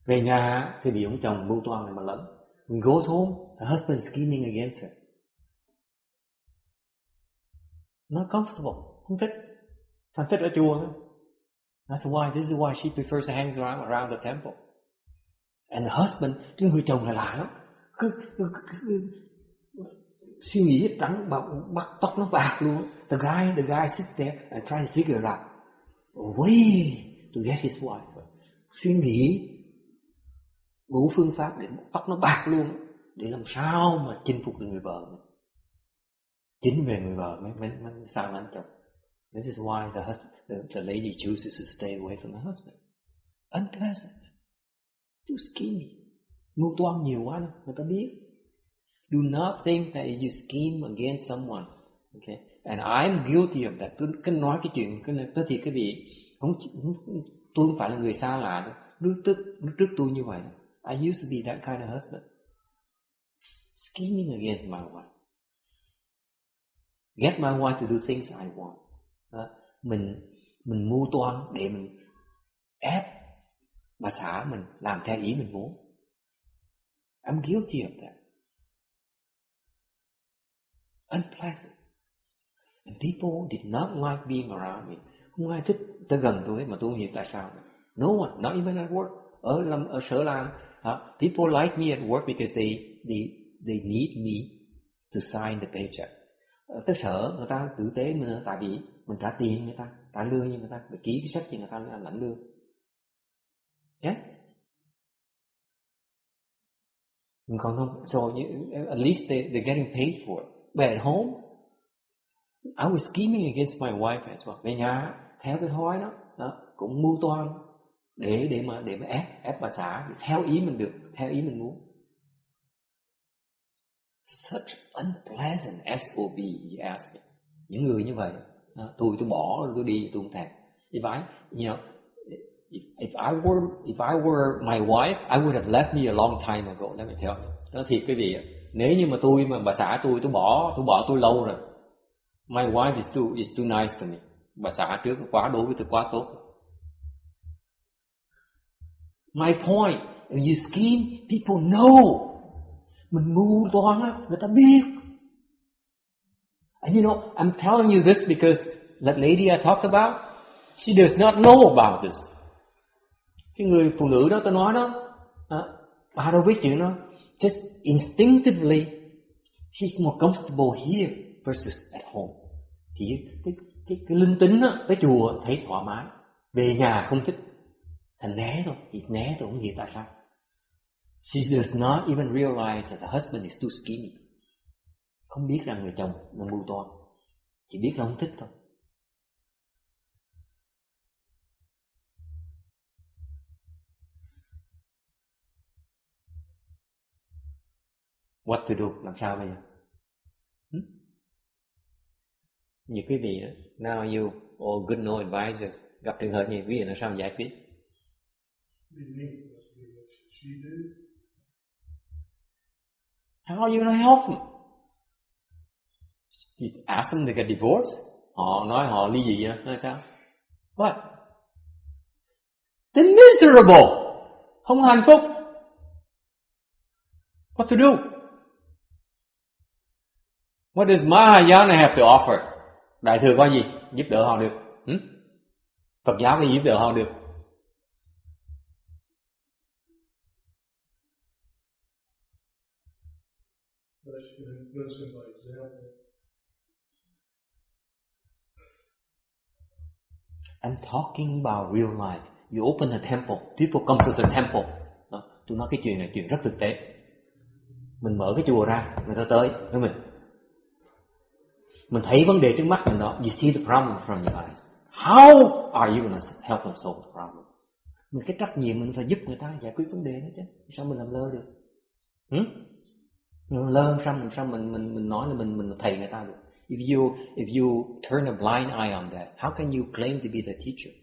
Về nhà thì bị ông chồng mưu toan này mà lấn. When goes home, the husband scheming against her. Not comfortable, không thích. Phải thích ở chùa thôi. This is why she prefers to hang around the temple. And the husband, cái người chồng là lạ lắm. suy nghĩ trắng bắt tóc nó bạc luôn. The guy sits there and tries to figure out a way to get his wife. Suy nghĩ đủ phương pháp để tóc nó bạc luôn, để làm sao mà chinh phục được người vợ mình. Chính về người vợ mới sang anh chồng. This is why the lady chooses to stay away from the husband. Unpleasant, too schemy, mưu toan nhiều quá đâu, người ta biết. Do not think that you scheme against someone, okay? And I'm guilty of that. Tôi nói cái chuyện, tôi thì cái vị, tôi không phải là người xa lạ đâu. Lúc trước tôi như vậy. I used to be that kind of husband, scheming against my wife. Get my wife to do things I want. Mình mưu toan để mình ép bà xã mình làm theo ý mình muốn. I'm guilty of that. Unpleasant. And people did not like being around me. Không ai thích tới gần tôi mà tôi không hiểu tại sao. No one, not even at work. Ở sở làm, people like me at work because they need me to sign the paycheck. Tới sở người ta tử tế mình, tại vì mình trả tiền người ta, trả lương cho người ta, để ký cái sách cho người ta lãnh lương. Yeah. Còn không, so at least they're getting paid for it. But at home, I was scheming against my wife as well. Về nhà theo cái thói đó, cũng mưu toan để mà ép bà xã theo ý mình được, theo ý mình muốn. Such unpleasant SOB, he asked me. Những người như vậy, tôi bỏ, tôi đi, tôi không thèm. If I were my wife, I would have left me a long time ago. Let me tell you. Đó thiệt quý vị, nếu như mà bà xã tôi bỏ tôi lâu rồi. My wife is too nice to me. Bà xã trước quá đối với tôi quá tốt. My point, when you scheme, people know. Mình mưu toan á, người ta biết. And you know, I'm telling you this because that lady I talked about, she does not know about this. Cái người phụ nữ đó tôi nói đó, bà đâu biết chuyện đó. Just instinctively, she's more comfortable here versus at home. Thì cái linh tính á, cái chùa thấy thoải mái, về nhà không thích, thành né thôi, thì né tôi không hiểu tại sao. She does not even realize that the husband is too schemy. Không biết rằng người chồng là mưu toan, chỉ biết là không thích thôi. What to do? Làm sao bây giờ? Như quý vị, now you all good no advisors, gặp trường hợp như quý vị làm sao giải quyết? How are you going to help them? You ask them to get divorced? Họ nói họ ly dị á, nói sao? What? They're miserable, không hạnh phúc. What to do? What does Mahayana have to offer? Đại thừa có gì giúp đỡ họ được? Phật giáo có gì giúp đỡ họ được? I'm talking about real life. You open a temple, people come to the temple. Tôi nói cái chuyện này chuyện rất thực tế. Mình mở cái chùa ra, người ta tới với mình. Mình thấy vấn đề trước mắt mình đó. You see the problem from your eyes. How are you going to help them solve the problem? Mình cái trách nhiệm mình phải giúp người ta giải quyết vấn đề đó chứ. Sao mình làm lơ được? Mình lơ sao mình nói là mình thầy người ta được. If you turn a blind eye on that, how can you claim to be the teacher?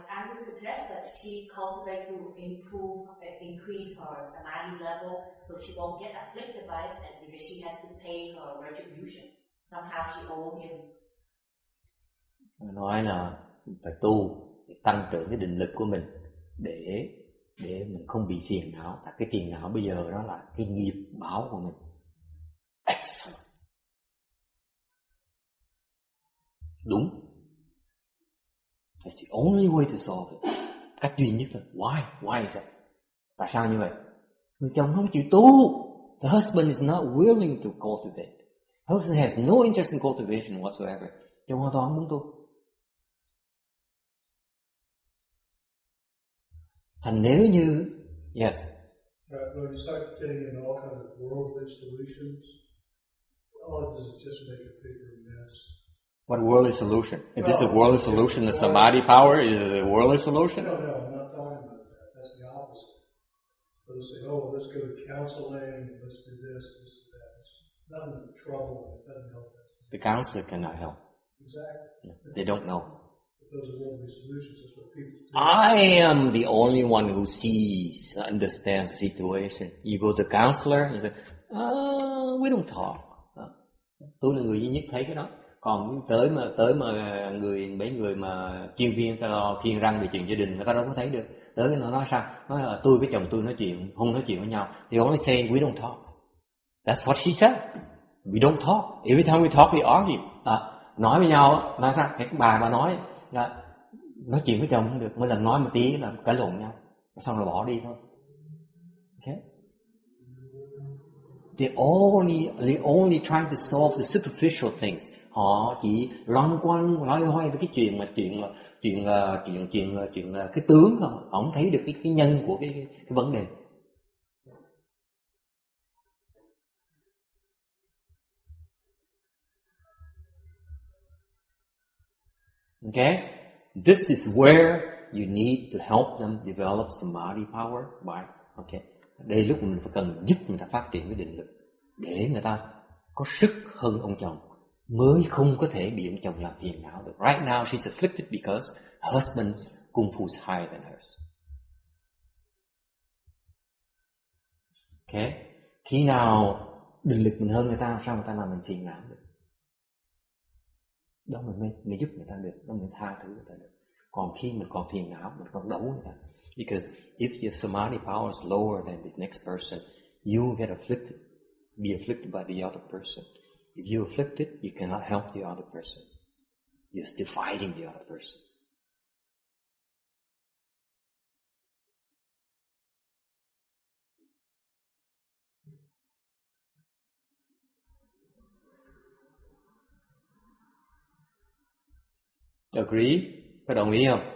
I would suggest that she cultivate to increase her samadhi level so she won't get afflicted by it, and because she has to pay her retribution. Somehow she owes him. Nói là phải tu, để tăng trưởng cái định lực của mình để mình không bị phiền não. Cái phiền não bây giờ đó là cái nghiệp báo của mình. Excellent. Đúng. That's the only way to solve it. Cách duy nhất là why is that? Tại sao như vậy? Người chồng không chịu tu. The husband is not willing to cultivate. The husband has no interest in cultivation whatsoever. Chồng hoàn toàn không muốn tu. Thành nếu như yes. When you start getting into all kind of worldly solutions, all it does is just make a bigger mess. What worldly solution? If this is a worldly solution, the samadhi power is a worldly solution? No, I'm not talking about that. That's the opposite. They'll say, oh, let's go to counseling, let's do this do that. It's nothing but trouble, it doesn't help us. The counselor cannot help. Exactly. Yeah, they don't know. But those are worldly solutions, that's what people do. I am the only one who sees, understands the situation. You go to the counselor and say, we don't talk. Tôi là người duy nhất thấy cái đó. Còn tới mà mấy người mà chuyên viên ta lo khiêng răng về chuyện gia đình, người ta đâu có thấy được. Tới cái nó nói sao? Nói là tôi với chồng tôi nói chuyện, không nói chuyện với nhau. They only say we don't talk. That's what she said. We don't talk. Every time we talk we argue. Nói với nhau, nói sao? Cái bà nói là nói chuyện với chồng không được, mỗi lần nói một tí là cãi lộn nhau, xong rồi bỏ đi thôi. Okay? They only trying to solve the superficial things. Họ chỉ loanh quanh loay hoay với cái chuyện cái tướng không, họ không thấy được cái nhân của cái vấn đề. Okay? This is where you need to help them develop samadhi power by. Okay. Đây lúc mình phải cần giúp người ta phát triển cái định lực để người ta có sức hơn ông chồng, mới không có thể bị ông chồng làm phiền não được. Right now she's afflicted because her husband's kung fu is higher than hers. Okay? Khi nào định lực mình hơn người ta, sao người ta làm mình phiền não được? Đó mình giúp người ta được, đó mình tha thứ người ta được. Còn khi mình còn phiền não, mình còn đấu người ta. Because if your samadhi power is lower than the next person, you will get afflicted, be afflicted by the other person. If you're afflicted, you cannot help the other person. You're still fighting the other person. Agree? Có đồng ý không?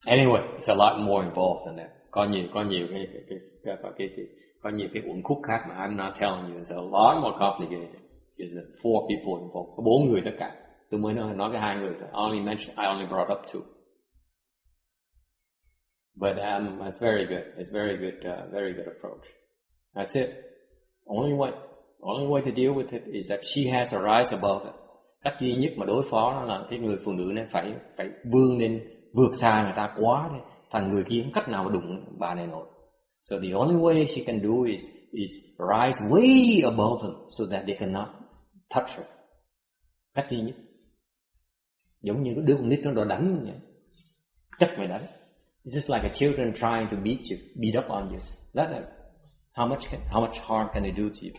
Anyway, it's a lot more involved than that. Có nhiều cái uẩn khúc khác mà I'm not telling you. It's a lot more complicated. There's 4 people involved. Có 4 người tất cả. Tôi mới nói cái 2 người. I only brought up 2. But it's very good. It's very good approach. That's it. Only way to deal with it is that she has to rise above it. Cách duy nhất mà đối phó nó là cái người phụ nữ này phải vượt xa người ta quá đi, thành người kia không cách nào mà đụng bà này nổi. So the only way she can do is rise way above them so that they cannot touch her. Cách duy nhất. Giống như cái đứa con nít nó đòi đánh vậy. Chắc mày đánh. It's just like a children trying to beat up on you. How much harm can they do to you?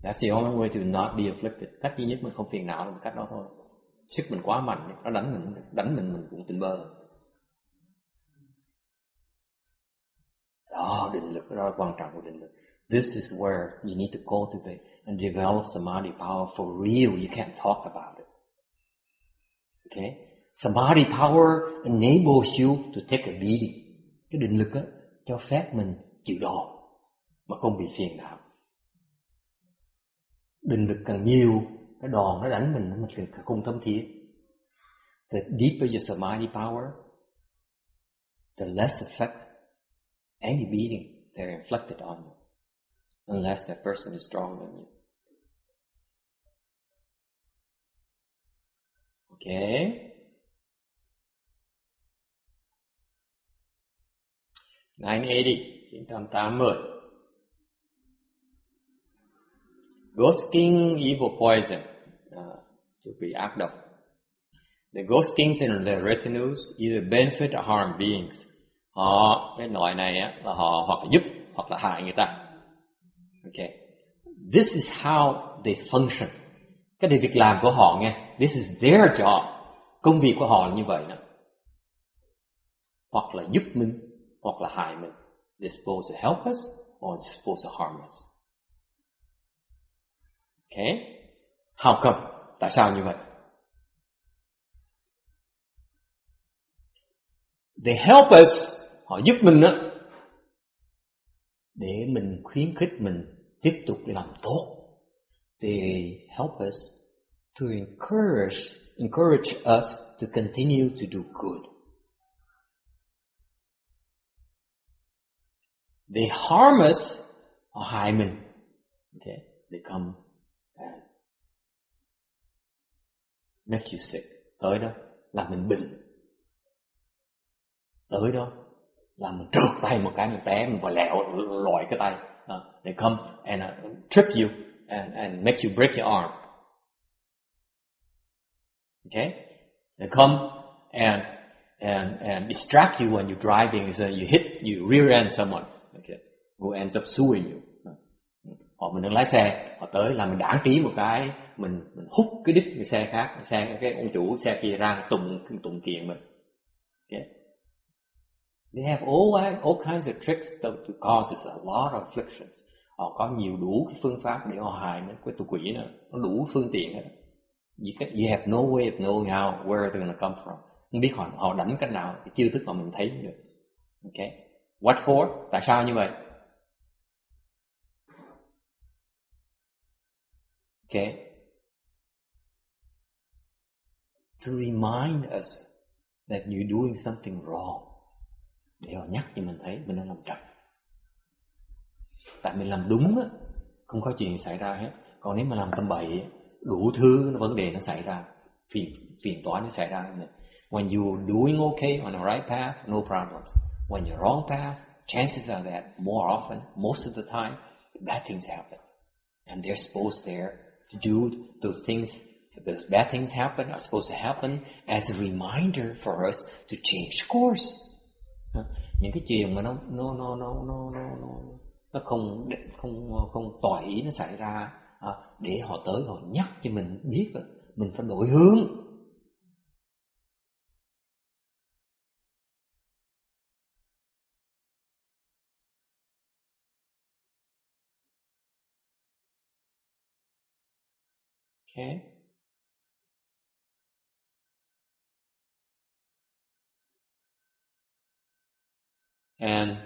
That's the only way to not be afflicted. Cách duy nhất mình không phiền não là cách đó thôi. Sức mình quá mạnh, nó đánh mình cũng tỉnh bơ. Đó, định lực, đó là quan trọng của định lực. This is where you need to cultivate and develop samadhi power for real. You can't talk about it. Okay? Samadhi power enables you to take a beating. Cái định lực á, cho phép mình chịu đòn mà không bị phiền não. Định lực càng nhiều, cái đòn nó đánh mình càng không thấm thía. The deeper your samadhi power, the less effect any beating they're inflicted on you, unless that person is stronger than you. Okay? 980. Ghosting evil poison. Chuẩn bị ác độc. The ghost kings and their retinues either benefit or harm beings. Họ, cái loại này á, là họ hoặc là giúp hoặc là hại người ta. Okay. This is how they function. Cái này việc làm của họ nghe. This is their job. Công việc của họ là như vậy đó. Hoặc là giúp mình, hoặc là hại mình. They're supposed to help us or they're supposed to harm us. Okay? How come? Tại sao như vậy? They help us. Họ giúp mình đó. Để mình khuyến khích mình tiếp tục làm tốt. They help us to encourage us to continue to do good. They harm us, họ hại mình. Okay, they come and make you sick. Tới đó làm mình bệnh. Tới đó làm mình trượt tay một cái, mình té, mình vò lẹo lòi cái tay. They come and trip you and make you break your arm. Okay? They come and distract you when you're driving, so you rear end someone. Okay? Who ends up suing you. Hoặc mình đang lái xe, họ tới làm mình đãng trí một cái, mình hút cái đít cái xe khác, cái ông chủ xe kia ra tụng kiện mình. Okay? They have all kinds of tricks to cause us a lot of afflictions. Họ có nhiều đủ cái phương pháp để họ hại cái tụi quỷ nó đủ phương tiện hết. You have no way of knowing where they're going to come from. Không biết họ đánh cách nào, cái chiêu thức mà mình thấy được. Okay? What for? Tại sao như vậy? Okay? To remind us that you're doing something wrong. Để họ nhắc cho mình thấy mình đang làm trật. Tại mình làm đúng á, không có chuyện xảy ra hết. Còn nếu mà làm tầm bậy, đủ thứ vấn đề nó xảy ra, phiền toái nó xảy ra. When you're doing okay on the right path, no problems. When you're wrong path, chances are that more often, most of the time, bad things happen. And they're supposed there to do those things. Those bad things happen are supposed to happen as a reminder for us to change course. Những cái chuyện mà nó không tùy ý nó xảy ra, để họ tới họ nhắc cho mình biết là mình phải đổi hướng. Okay. And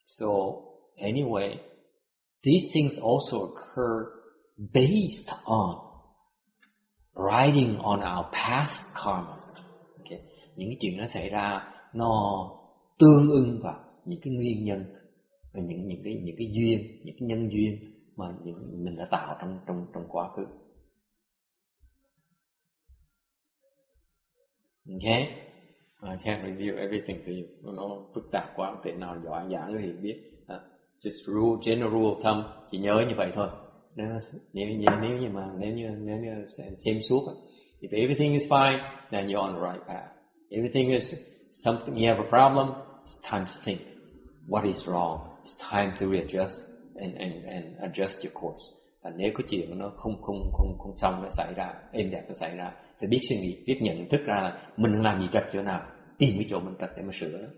so anyway, these things also occur based on riding on our past karmas. Okay. Những cái chuyện nó xảy ra nó tương ưng vào những cái nguyên nhân, những cái duyên, những cái nhân duyên mà mình đã tạo trong quá khứ. Okay. I can't review everything to you. Nó phức tạp quá, không thể nào giảng cho hiểu biết. Just general rule of thumb, chỉ nhớ như vậy thôi. Nếu như xem suốt, if everything is fine, then you're on the right path. Everything is something, you have a problem, it's time to think. What is wrong? It's time to readjust and adjust your course. Và nếu có chuyện nó không xong nó xảy ra, êm đẹp nó xảy ra, thì biết suy nghĩ, biết nhận thức ra là mình làm gì trật chỗ nào, tìm cái chỗ mình trật để mà sửa đó.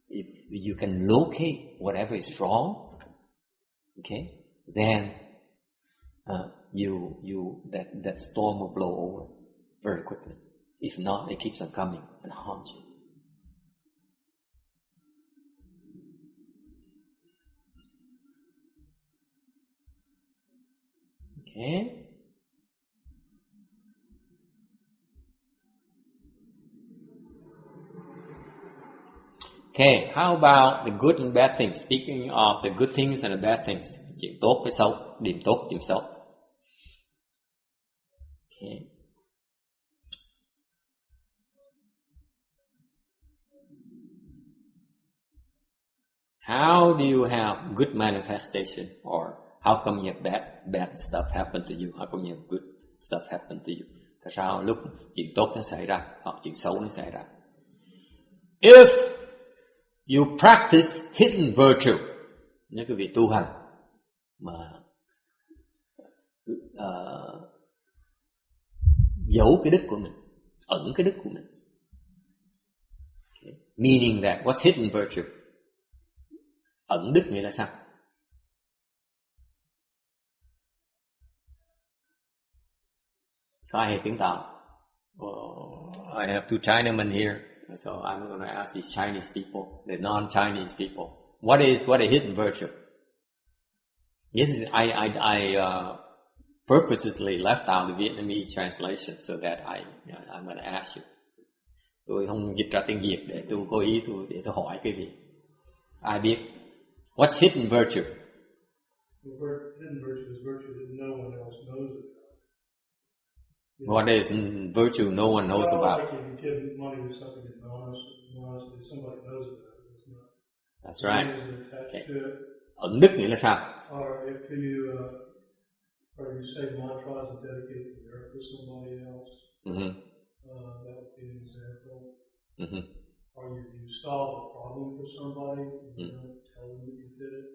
If you can locate whatever is wrong, okay, then that storm will blow over very quickly. If not, it keeps on coming and haunts you. Okay. Okay, how about the good and bad things? Speaking of the good things and the bad things. Chuyện tốt với xấu, điểm tốt, điểm xấu. Okay. How do you have good manifestation, or how come you have bad stuff happen to you? How come you have good stuff happen to you? Tại sao lúc chuyện tốt nó xảy ra hoặc chuyện xấu nó xảy ra? If you practice hidden virtue, nếu quý vị tu hành mà giấu cái đức của mình, ẩn cái đức của mình. Okay. Meaning that, what's hidden virtue? Ẩn đức nghĩa là sao? Có ai hiểu tiếng Tàu? I have two Chinamen here, so I'm going to ask these Chinese people, the non-Chinese people, what is hidden virtue? Yes, I purposely left out the Vietnamese translation so that I'm going to ask you. Tôi không dịch ra tiếng Việt để tôi cố ý để tôi hỏi cái gì. Ai biết? What's hidden virtue? Hidden virtue is virtue that no one else knows about. What is virtue no one knows about? Like if you give money to something anonymously, somebody knows about it. It's not. That's right. Okay. Ẩn đức nghĩa là sao? Or if you say mantras and dedicate the earth to somebody else, that would be an example. Or you solve a problem for somebody, and you don't tell them that you did it.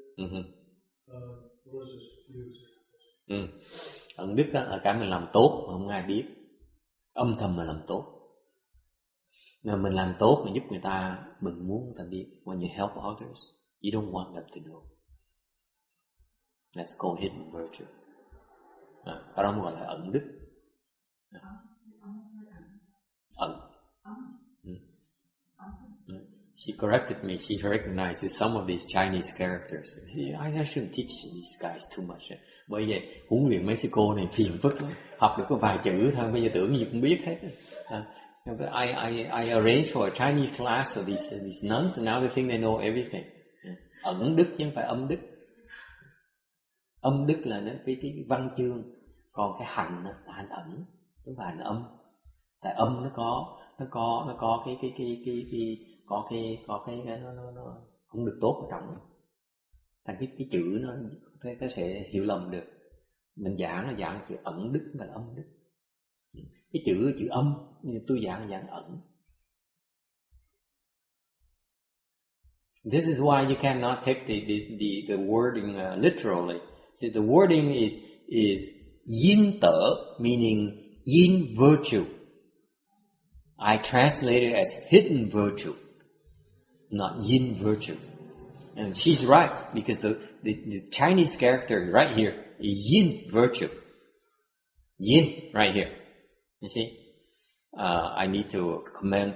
Those are just a few examples. Ẩn đức là cái mình làm tốt mà không ai biết, âm thầm mà làm tốt. Nếu mình làm tốt mà giúp người ta, mình muốn người ta biết. When you help others, you don't want them to know. That's called hidden virtue. Cái đó gọi là ẩn đức. Ẩn. She corrected me. She recognizes some of these Chinese characters. See, I shouldn't teach these guys too much. Bởi vậy huấn luyện Mexico này phiền phức lắm. Học được có vài chữ thôi, bây giờ tưởng gì cũng biết hết. I arranged for a Chinese class for these nuns, and now they think they know everything. Ẩn đức chứ không phải âm đức. Âm đức là cái văn chương, còn cái hành là hành ẩn, chứ không phải hành âm. Tại âm nó có cái nó không được tốt ở trong. Thành cái chữ nó sẽ hiểu lầm được. Mình giảng là giảng chữ ẩn đức và âm đức. Cái chữ âm tôi giảng ẩn. This is why you cannot take the wording literally. See, the wording is yin te, meaning yin virtue. I translate it as hidden virtue, not yin virtue. And she's right, because the Chinese character right here is yin virtue. Yin right here. You see? I need to commend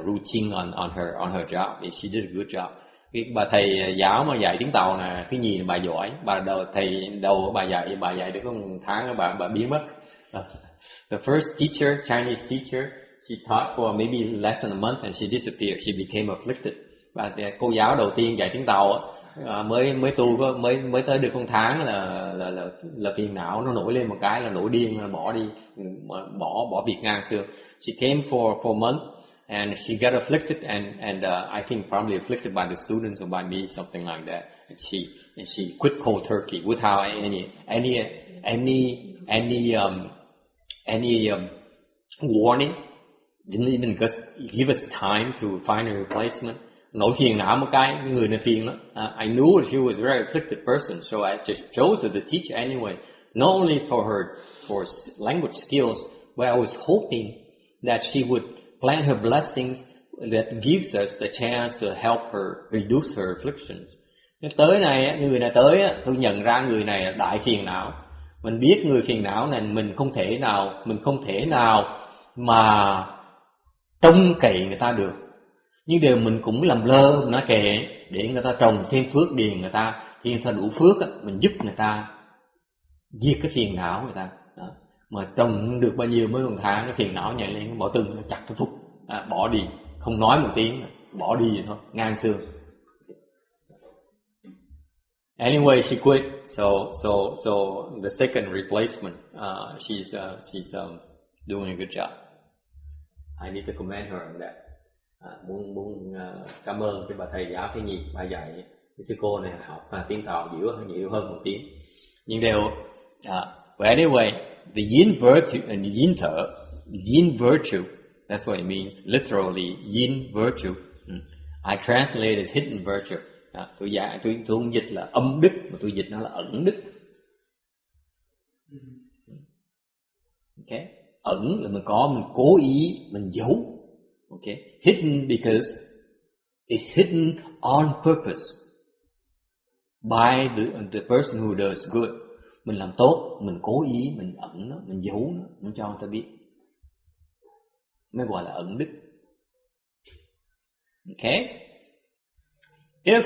Ru Ching on her job. She did a good job. Cái bà thầy giáo mà dạy tiếng Tàu nè, cái gì bà giỏi, bà dạy được có một tháng bà biến mất. The first teacher, Chinese teacher, she taught for maybe less than a month and she disappeared. She became afflicted. Và cô giáo đầu tiên dạy tiếng Tàu mới tới được một tháng là phiền não nó nổi lên một cái là nổi điên, là bỏ đi, bỏ việc ngang xương. She came for a month and she got afflicted and I think probably afflicted by the students or by me, something like that. And she quit cold turkey without any warning. Didn't even give us time to find a replacement. Nỗi phiền não một cái người này phiền lắm. I knew that she was a very afflicted person, so I just chose her to teach anyway. Not only for language skills, but I was hoping that she would plant her blessings that gives us the chance to help her reduce her afflictions. Người này tới, tôi nhận ra người này là đại phiền não. Mình biết người phiền não này mình không thể nào mà trông cậy người ta được. Nhưng điều mình cũng làm lơ, mình nói kệ để người ta trồng thêm phước điền người ta, khi người ta đủ phước mình giúp người ta diệt cái phiền não người ta. Đó. Mà trồng được bao nhiêu mới một tháng cái phiền não nhảy lên, bỏ từng nó chặt cái phút, bỏ đi, không nói một tiếng, bỏ đi vậy thôi, ngang xương. Anyway, she quit. So the second replacement, she's doing a good job. I need to commend her on that. Muốn cảm ơn cái bà thầy giáo cái gì bà dạy Mexico này học tiếng Tàu nhiều hơn một tiếng. Nhưng đều but anyway, the yin virtue and yin thở, yin virtue, that's what it means, literally yin virtue. I translate as hidden virtue. Tôi không dịch là âm đức, mà tôi dịch nó là ẩn đức. Okay, ẩn là mình cố ý mình giấu. Okay, hidden because it's hidden on purpose by the person who does good. Mình làm tốt, mình cố ý, mình ẩn nó, mình giấu nó, mình cho người ta biết, mới gọi là ẩn đức. Okay, if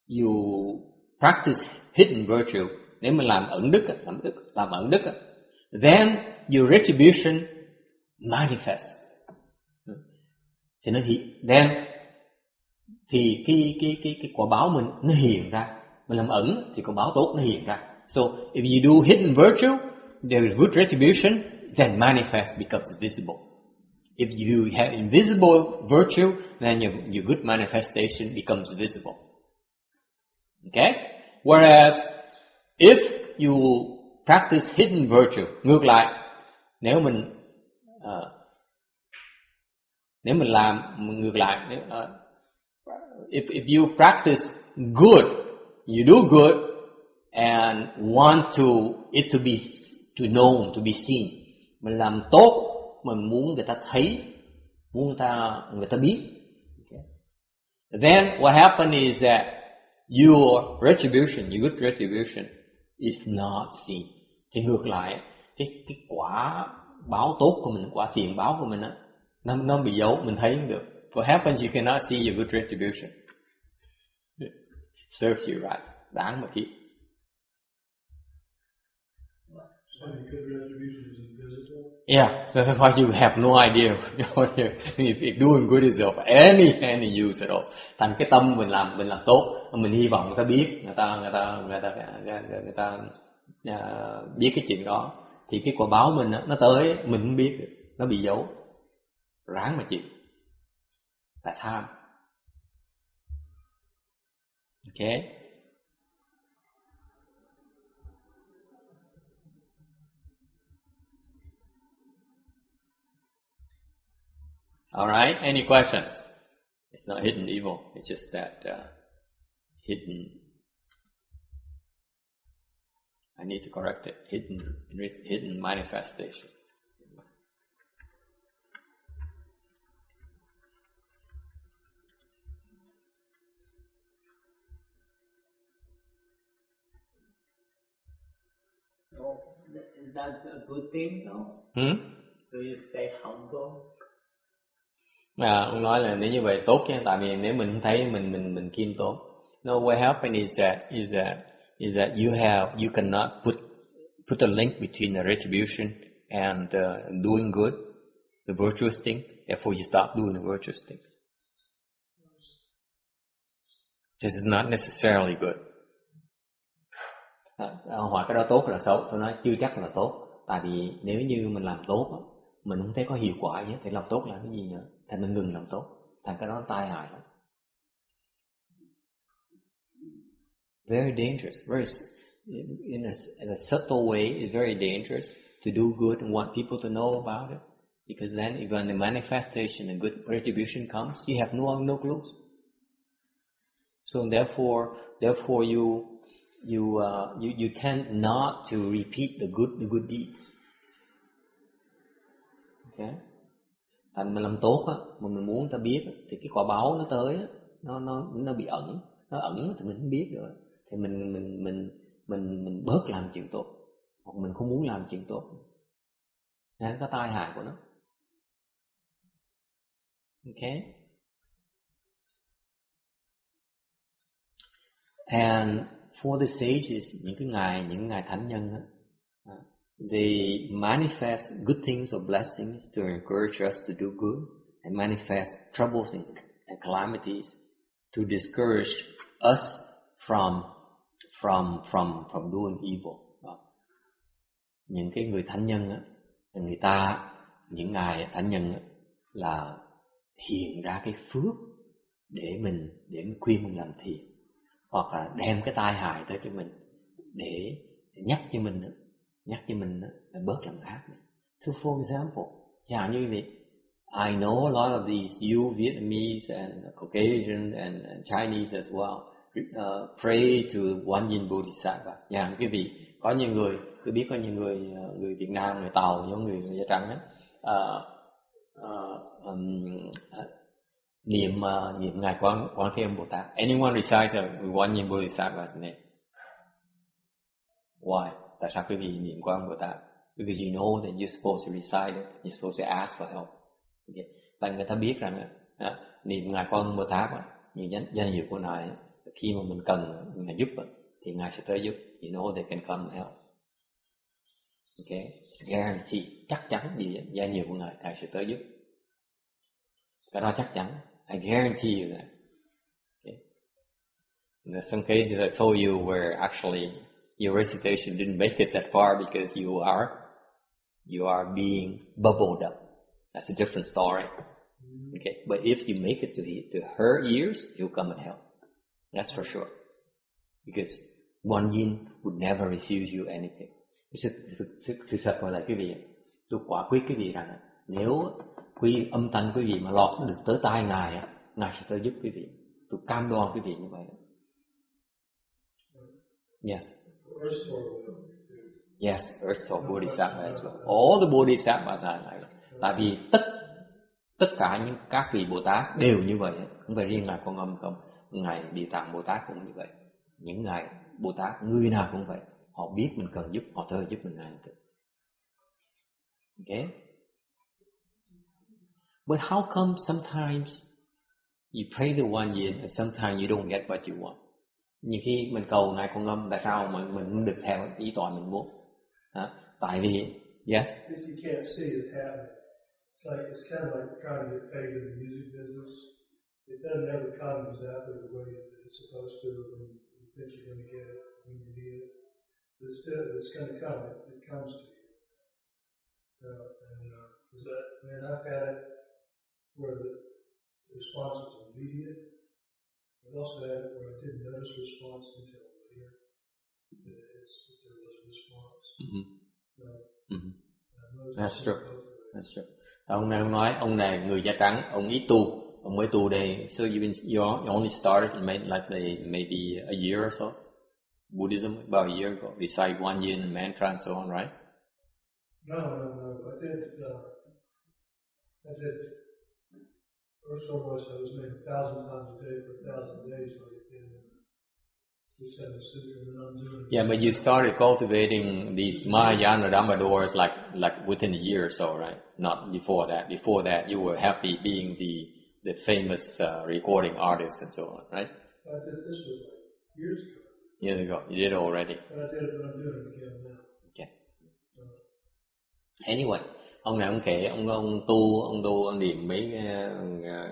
you practice hidden virtue, nếu mình làm ẩn đức, then your retribution manifests. Thì nó thì cái quả báo mình nó hiện ra. Mình làm ẩn thì quả báo tốt nó hiện ra. So if you do hidden virtue, there is good retribution, then manifest becomes visible. If you have invisible virtue, then your good manifestation becomes visible. Okay? Whereas if you practice hidden virtue, ngược lại, nếu mình làm ngược lại, if you practice good, you do good and want it to be known, to be seen. Mình làm tốt, mình muốn người ta thấy, muốn người ta biết. Okay. Then what happens is that your retribution, your good retribution is not seen. Thì ngược lại, cái quả báo tốt của mình, quả thiện báo của mình á, nó bị giấu, mình thấy không được. What happens, you cannot see your good retribution. Serves you right. Đáng mà kiếp. So your good retribution is invisible? Yeah, so that's why you have no idea if doing good is of any use at all. Thành cái tâm mình làm tốt, mình hy vọng người ta biết, người ta biết cái chuyện đó, thì cái quả báo mình nó tới, mình không biết được, nó bị giấu, ráng mà chịu. Là tham. Okay. All right, any questions? It's not hidden evil, it's just that I need to correct it, hidden manifestation. Oh, is that a good thing though? So you stay humble? Ông nói là nếu như vậy tốt chứ, tại vì nếu mình không thấy mình khiêm tốn. No, what happened is that you cannot put a link between the retribution and doing good, the virtuous thing. Therefore, you stop doing the virtuous thing. This is not necessarily good. Hoặc cái đó tốt là xấu, tôi nói chưa chắc là tốt. Tại vì nếu như mình làm tốt, mình không thấy có hiệu quả gì hết, thì làm tốt là cái gì nữa? Thành mình ngừng làm tốt, thành cái đó tai hại lắm. Very dangerous, in a subtle way, it's very dangerous to do good and want people to know about it, because then if when the manifestation and good retribution comes, you have no clues. So therefore you tend not to repeat the good deeds. Okay. Thành mình làm tốt á, mà mình muốn người ta biết á, thì cái quả báo nó tới á, nó bị ẩn, nó ẩn thì mình không biết được, thì mình bớt làm chuyện tốt, hoặc mình không muốn làm chuyện tốt, nên có tai hại của nó. Okay. And for the sages, những ngài thánh nhân á, they manifest good things or blessings to encourage us to do good, and manifest troubles and calamities to discourage us from doing evil. Những cái người thánh nhân á, những ngài thánh nhân á, là hiện ra cái phước để mình khuyên mình làm thiện, hoặc là đem cái tai hại tới cho mình để nhắc cho mình bớt làm ác. So for example, chẳng như vậy, I know a lot of these you Vietnamese and Caucasian and Chinese as well pray to One Yin Bodhisattva. Chẳng quý vị, có những người, tôi biết có những người Việt Nam, người Tàu, những người da trắng đó, niệm ngài Quán Thế Âm Bồ Tát. Anyone recites One Yin Bodhisattva's name? Why? Tại sao quý vị niệm Quán Bồ Tát? Because you know that you're supposed to recite it, you're supposed to ask for help. Okay. Tại người ta biết rằng niệm ngài Quán Bồ Tát, những danh hiệu của ngài, khi mà mình cần ngài giúp thì ngài sẽ tới giúp. You know they can come and help. Okay, it's guaranteed. Chắc chắn gì danh hiệu của ngài sẽ tới giúp. Cái đó chắc chắn. I guarantee you that. Okay. There's some cases I told you where actually your recitation didn't make it that far because you are being bubbled up. That's a different story. Okay, but if you make it to her ears, he'll come and help. That's for sure. Because One Yin would never refuse you anything. Sự thật là quý vị, tôi quả quyết quý vị rằng nếu âm thanh quý vị mà lọt được tới tai ngài, ngài sẽ tới giúp quý vị. Tôi cam đoan quý vị như vậy. Yes. Yes, Earth Store Bodhisattva as well. All the Bodhisattvas are like. Tại vì tất cả những các vị Bồ Tát đều như vậy, không phải riêng ngài Quan Âm không, ngài Địa Tạng Bồ Tát cũng như vậy. Những ngài Bồ Tát người nào cũng vậy, họ biết mình cần giúp, họ tới giúp mình ngay lập tức. Okay? But how come sometimes you pray the One Yin and sometimes you don't get what you want? Nhiều khi mình cầu ngài Quan Âm, tại sao mình không được theo ý toàn mình muốn? Tại vì yes. You can't see it happening. It's kind of like trying to get paid in the music business. It doesn't ever come exactly the way it's supposed to when you think you're going to get it when you need it. But it's going to come. It comes to you. And I've had it where the response was immediate. I've also had it where I didn't notice response until later. There was a response. That's true. That's true. Ông nói ông này người da trắng, ông ít tu, ông mới tu đây. So you only started maybe a year or so. Buddhism about a year ago. Recite One Yin and mantra and so on, right? No. I did. First I was maybe 1,000 times a day for 1,000 days, like it did in the Sept Sutra, and I'm doing it. Yeah, but you started cultivating these Mahayana Dhammadors like within a year or so, right? Not before that. Before that, you were happy being the famous recording artist and so on, right? I did this was like years ago. Years ago, you did it already. But I did it, but I'm doing it again now. Okay. Anyway, ông này ông kể ông niệm mấy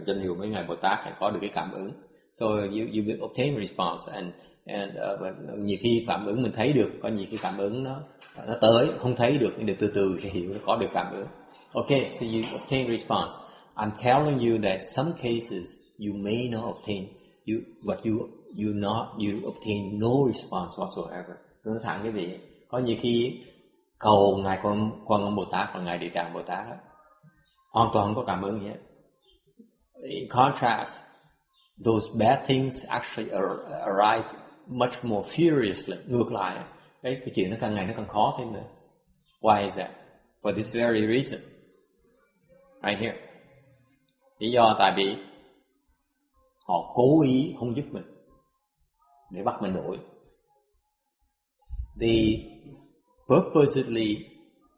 danh hiệu mấy ngài Bồ Tát để có được cái cảm ứng. So you will obtain response and nhiều khi cảm ứng mình thấy được, có nhiều khi cảm ứng nó tới không thấy được nhưng từ từ sẽ hiểu nó có được cảm ứng. Okay, so you obtain response. I'm telling you that some cases you may not obtain you obtain no response whatsoever. Nói thẳng cái vị, có nhiều khi cầu ngài Quan Âm Bồ Tát và ngài Địa Tạng Bồ Tát đó, hoàn toàn không có cảm ứng gì hết. In contrast, those bad things actually arrive much more furiously. Ngược lại, cái chuyện nó càng ngày nó càng khó thêm nữa. Why is that? For this very reason. Right here. Lý do tại vì họ cố ý không giúp mình để bắt mình đổi. They purposely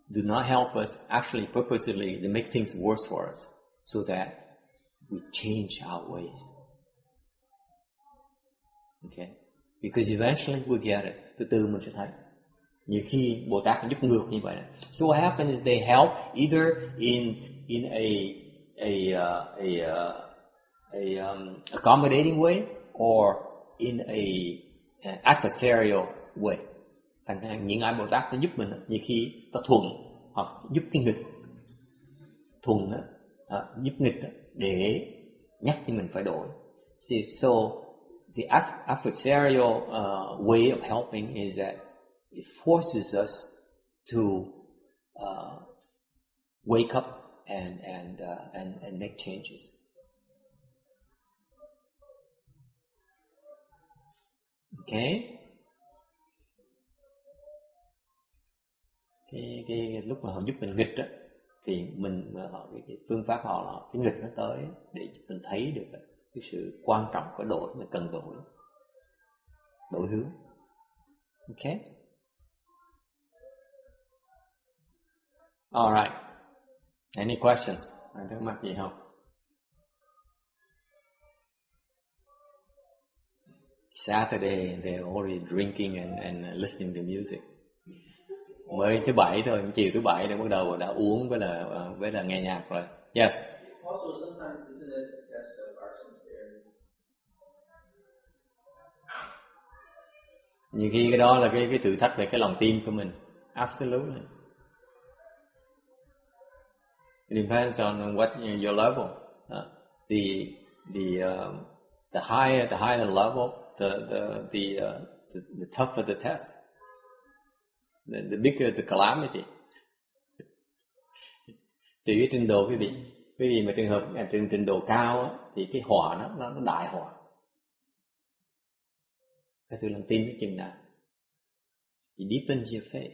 do not help us. Actually, purposely they make things worse for us so that we change our ways. Okay? Because eventually we get it. Từ từ mình sẽ thấy. Nhiều khi Bồ Tát giúp ngược như vậy. So what happens is they help either in a accommodating way or in a adversarial way. Thành ra những ai Bồ Tát nó giúp mình, nhiều khi ta thuần hoặc giúp cái nghịch, thuần giúp nghịch để nhắc cho mình phải đổi. So the adversarial way of helping is that it forces us to wake up and make changes. Okay. Cái lúc mà họ giúp mình nghịch đó, thì mình cái phương pháp họ là cái nghịch nó tới để mình thấy được cái sự quan trọng của đổi, mình cần đổi hướng. Okay. All right. Any questions? Anh thắc mắc gì không? Saturday they're already drinking and listening to music. Mới thứ bảy thôi, chiều thứ bảy đã bắt đầu đã uống với là nghe nhạc rồi. Yes. Also, sometimes isn't it a test of our sincerity? Nhiều khi cái đó là cái thử thách về cái lòng tin của mình. Absolutely. It depends on what your level. The higher the level, the tougher the test. The bigger the calamity. Tùy cái trình độ quý vị mà trường hợp trình độ cao á, thì cái họa nó đại họa. Cái sự lòng tin cái chừng nào, it deepens your faith.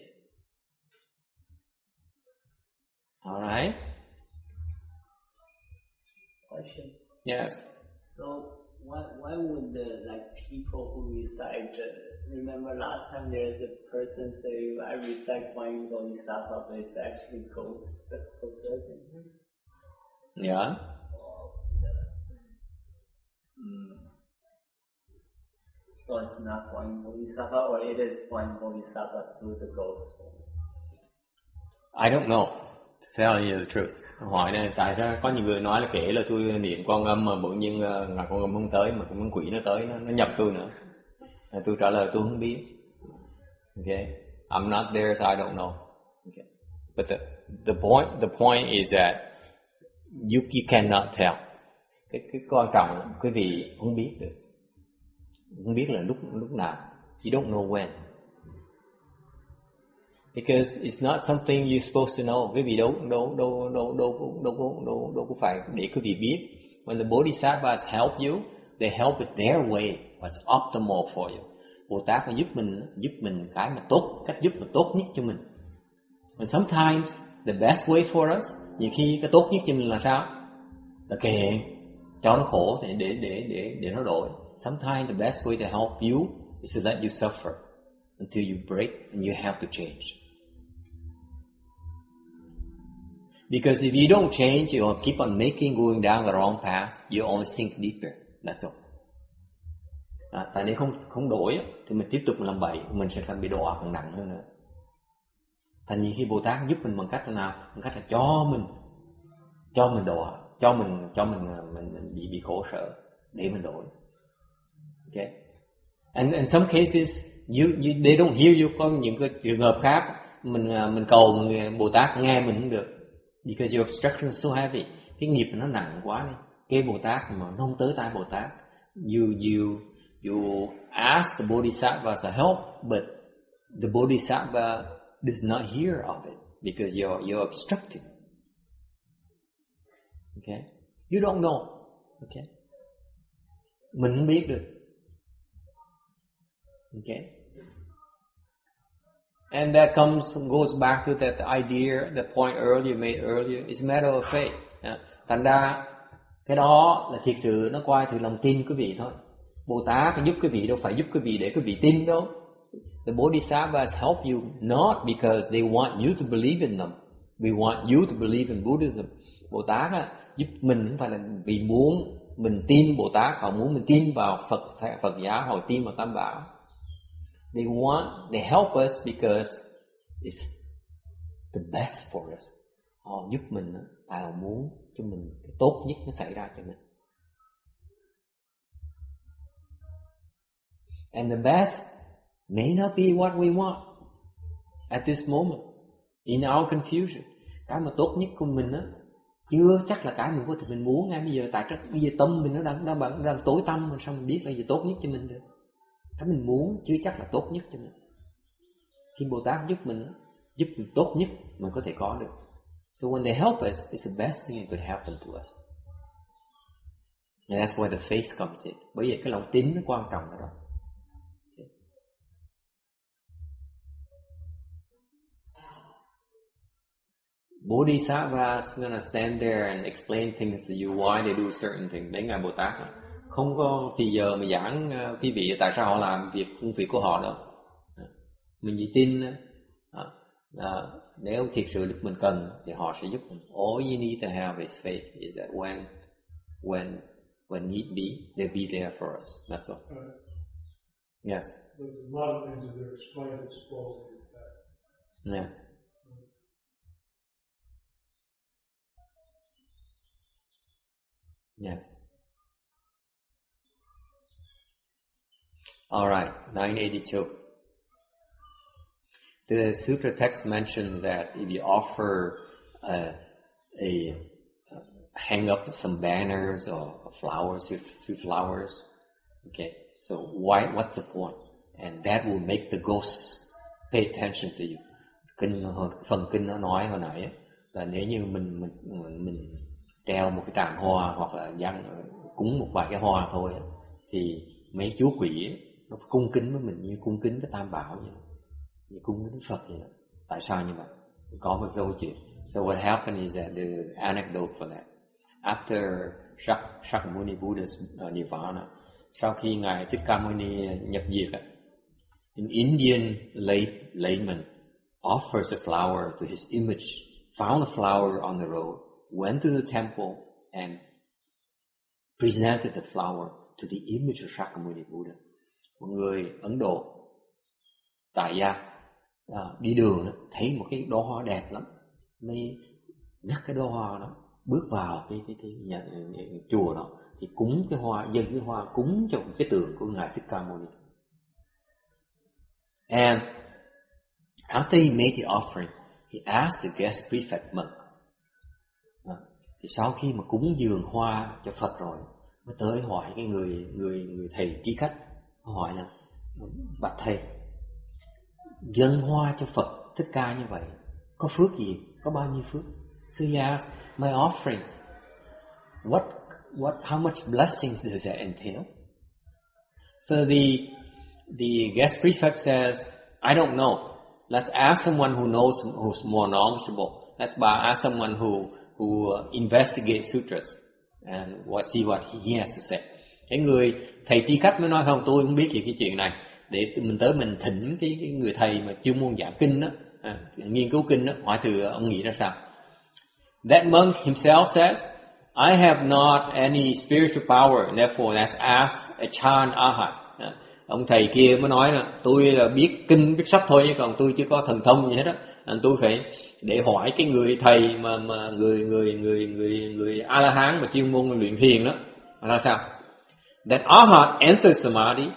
All right. Question. Yes. So why would the people who recite? Remember last time there's a person saying I recite Guanyin Bodhisattva, but it's actually ghosts that's possessing him. Yeah. So it's not Guanyin Bodhisattva, or it is Guanyin Bodhisattva through the ghost form? I don't know. To tell you the truth. Hỏi này tại sao có nhiều người nói là kể là tôi niệm Quan Âm mà bỗng nhiên là Quan Âm không tới mà cái con quỷ nó tới nó nhập tôi nữa. Tôi trả lời tôi không biết. Okay, I'm not there, so I don't know. Okay, but the point is that you cannot tell. Cái quan trọng là quý vị không biết được, không biết là lúc nào. You don't know when. Because it's not something you're supposed to know. Quý vị đâu có phải để quý vị biết. When the Bodhisattvas help you, they help it their way, what's optimal for you. Bồ Tát phải giúp mình cái mà tốt, cách giúp mà tốt nhất cho mình. And sometimes the best way for us, nhiều khi cái tốt nhất cho mình là sao? Là kệ cho nó khổ để nó đổi. Sometimes the best way to help you is to let you suffer until you break and you have to change. Because if you don't change, you will keep on going down the wrong path. You only sink deeper. That's all. Tại nếu không đổi thì mình tiếp tục làm bậy, mình sẽ càng bị đọa càng nặng hơn nữa. Thành như khi Bồ Tát giúp mình bằng cách nào? Bằng cách là cho mình đọa, cho mình bị khổ sở để mình đổi. Okay. And some cases they don't hear you. Có những cái trường hợp khác mình cầu Bồ Tát nghe mình không được. Because your obstruction is so heavy. Cái nghiệp nó nặng quá đi. Cái Bồ Tát mà nó không tới tai Bồ Tát. You ask the Bodhisattva to help, but the Bodhisattva does not hear of it because you're obstructing. Okay? You don't know. Okay? Mình không biết được. Okay? And that goes back to that idea, the point made earlier. It's a matter of faith. Thành ra cái đó là thiệt sự nó qua từ lòng tin quý vị thôi. Bồ Tát giúp quý vị đâu phải giúp quý vị để quý vị tin đâu. The Bodhisattvas help you not because they want you to believe in them. We want you to believe in Buddhism. Bồ Tát giúp mình không phải là vì muốn mình tin Bồ Tát, họ muốn mình tin vào Phật giáo, họ tin vào Tam Bảo. They help us because it's the best for us. Họ giúp mình tại họ muốn cho mình cái tốt nhất nó xảy ra cho mình. And the best may not be what we want at this moment in our confusion. Cái mà tốt nhất của mình Chưa chắc là cái mình có thể mình muốn ngay bây giờ. Tại bây giờ tâm mình nó đang tối tăm, mà sao mình biết là gì tốt nhất cho mình được. Cái mình muốn chưa chắc là tốt nhất cho mình. Khi Bồ Tát giúp mình tốt nhất mình có thể có được. So when they help us, it's the best thing that could happen to us. And that's where the faith comes in. Bởi vì cái lòng tín nó quan trọng ở đó. Bodhisattva is gonna stand there and explain things to you, why they do certain things. Đấy Ngài Bồ Tát không có thì giờ mà giảng quý vị tại sao họ làm công việc của họ đâu. Mình chỉ tin nếu thiệt sự được mình cần thì họ sẽ giúp mình. All you need to have is faith. Is that when need be, they'll be there for us. That's all. Yes. But a lot of things that they're explaining is supposedly that. Yes. Yes. All right, 982. The sutra text mentions that if you offer hang up some banners or flowers, few flowers, okay, so what's the point? And that will make the ghosts pay attention to you. Phần kinh nó nói hồi nãy là nếu như mình treo một cái tràng hoa hoặc là cúng một vài cái hoa thôi thì mấy chú quỷ nó cung kính với mình như cung kính cái Tam Bảo vậy, như cung kính Phật vậy. Tại sao như vậy? Có một câu chuyện. So what happened is that the anecdote for that. After Shakyamuni Buddha's nirvana, sau khi ngài Thích Ca Mâu Ni nhập diệt, an Indian layman offers a flower to his image, found a flower on the road, went to the temple and presented the flower to the image of Shakyamuni Buddha. Một người Ấn Độ tại gia đi đường thấy một cái đóa hoa đẹp lắm, mới nhắc cái đóa hoa đó, bước vào cái nhà chùa đó thì cúng cái hoa, dâng cái hoa cúng cho cái tượng của ngài Thích Ca Mâu Ni. And after he made the offering, he asked the guest prefect monk. Thì sau khi mà cúng dường hoa cho Phật rồi, mới tới hỏi cái người thầy trí khách, hỏi là bạch thầy, dâng hoa cho Phật Thích Ca như vậy có phước gì, có bao nhiêu phước? So he asked, my offerings, how much blessings does that entail? So the guest prefect says, I don't know. Let's ask someone who knows, who's more knowledgeable. Let's ask someone who investigates sutras and see what he has to say. Cái người thầy trí khách mới nói không, tôi không biết gì cái chuyện này, để mình tới mình thỉnh cái người thầy mà chuyên môn giảng kinh đó, nghiên cứu kinh đó, hỏi thử ông nghĩ ra sao. That monk himself says, I have not any spiritual power, and therefore let's ask a Chan Ahat. Ông thầy kia mới nói là tôi là biết kinh biết sách thôi, chứ còn tôi chưa có thần thông gì hết á. Tôi phải để hỏi cái người thầy mà người A La Hán mà chuyên môn luyện thiền đó là sao. That Ahat enters samadhi,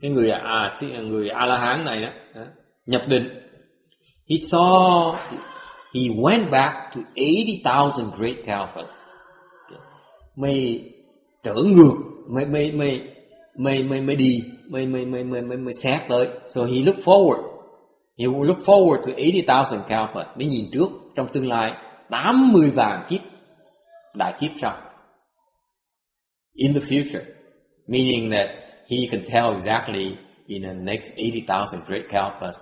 cái người A La Hán này đó nhập định. He went back to 80,000 great kalpas. Mày trở ngược, mày đi, mày xét tới. So he looked forward to 80,000 kalpas. Mới nhìn trước trong tương lai 80 vạn kiếp, đại kiếp sau. In the future, meaning that he can tell exactly in the next 80,000 great kalpas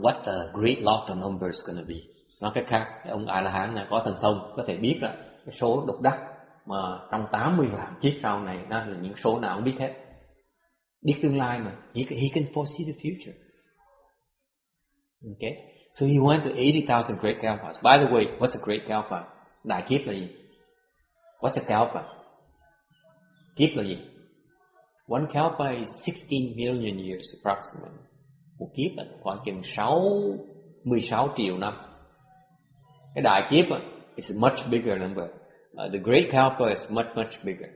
what the great lotto number is going to be. Nói cách khác, ông A La Hán này có thần thông, có thể biết là cái số độc đắc mà trong 80 vạn kiếp sau này đó là những số nào không biết hết. Biết tương lai mà, he can foresee the future. Okay, so he went to 80,000 great kalpas. By the way, what's a great kalpa? Đại kiếp là gì? What's a kalpa? Kiếp là gì? One kalpa is 16 million years approximately. Một kiếp là khoảng chừng 16 triệu năm. Cái đại kiếp is a much bigger number. The great kalpa is much bigger.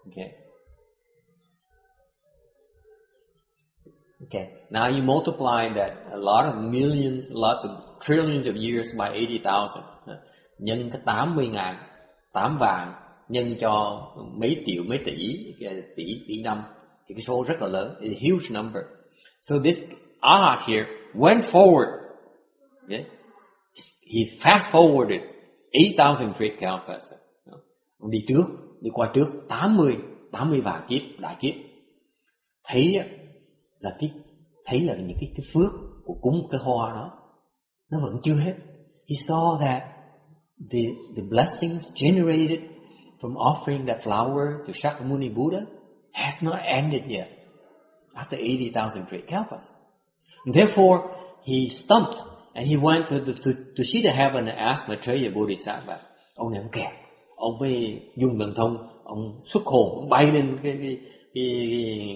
Okay. Okay, now you multiply that a lot of millions, lots of trillions of years by 80,000. Nhân cái 80.000, 8 vạn nhân cho mấy triệu, mấy tỷ năm thì cái số rất là lớn, it's a huge number. So this Arhat here went forward. Okay? He fast forwarded 8,000 great kalpas. Ông đi qua trước 80 vạn kiếp, đại kiếp. Thấy là những cái phước của cúng cái hoa đó nó vẫn chưa hết. He saw that the blessings generated from offering that flower to Shakyamuni Buddha has not ended yet after 80,000 great kalpas. And therefore, he stumped and he went to Siddha heaven and asked Maitreya Bodhisattva. Ông này ông kẹt, ông mới dùng thần thông, ông xuất hồn, ông bay lên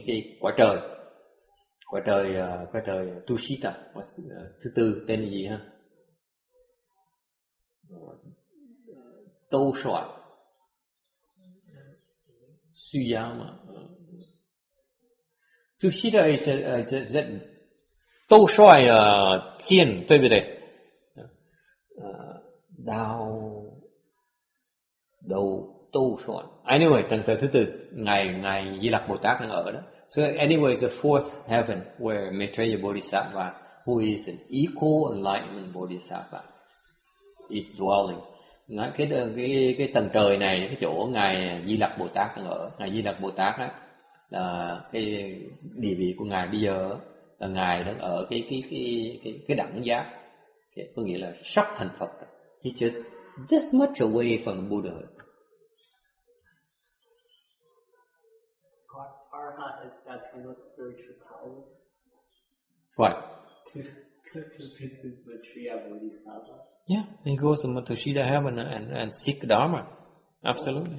cái quả trời Tushita, thứ tư tên là gì ha? Tô Soạn, suy giáo mà. Tushita is Tô Soạn thiên, 对不对？Tô Soạn. Anyway, tầng thứ tư, ngài Di Lặc Bồ Tát đang ở đó. So anyway, it's the fourth heaven where Maitreya Bodhisattva, who is an equal enlightenment Bodhisattva, is dwelling. Cái tầng trời này, cái chỗ ngài Di Lặc Bồ Tát đang ở. Ngài Di Lặc Bồ Tát á, là cái địa vị của ngài bây giờ là ngài đang ở cái đẳng giác, có nghĩa là sắp thành Phật. He just this much away from Buddhahood. Arhat is that kind of spiritual power. What? To visit Maitreya Bodhisattva. Yeah, he goes to Siddha heaven and seek Dharma. Absolutely.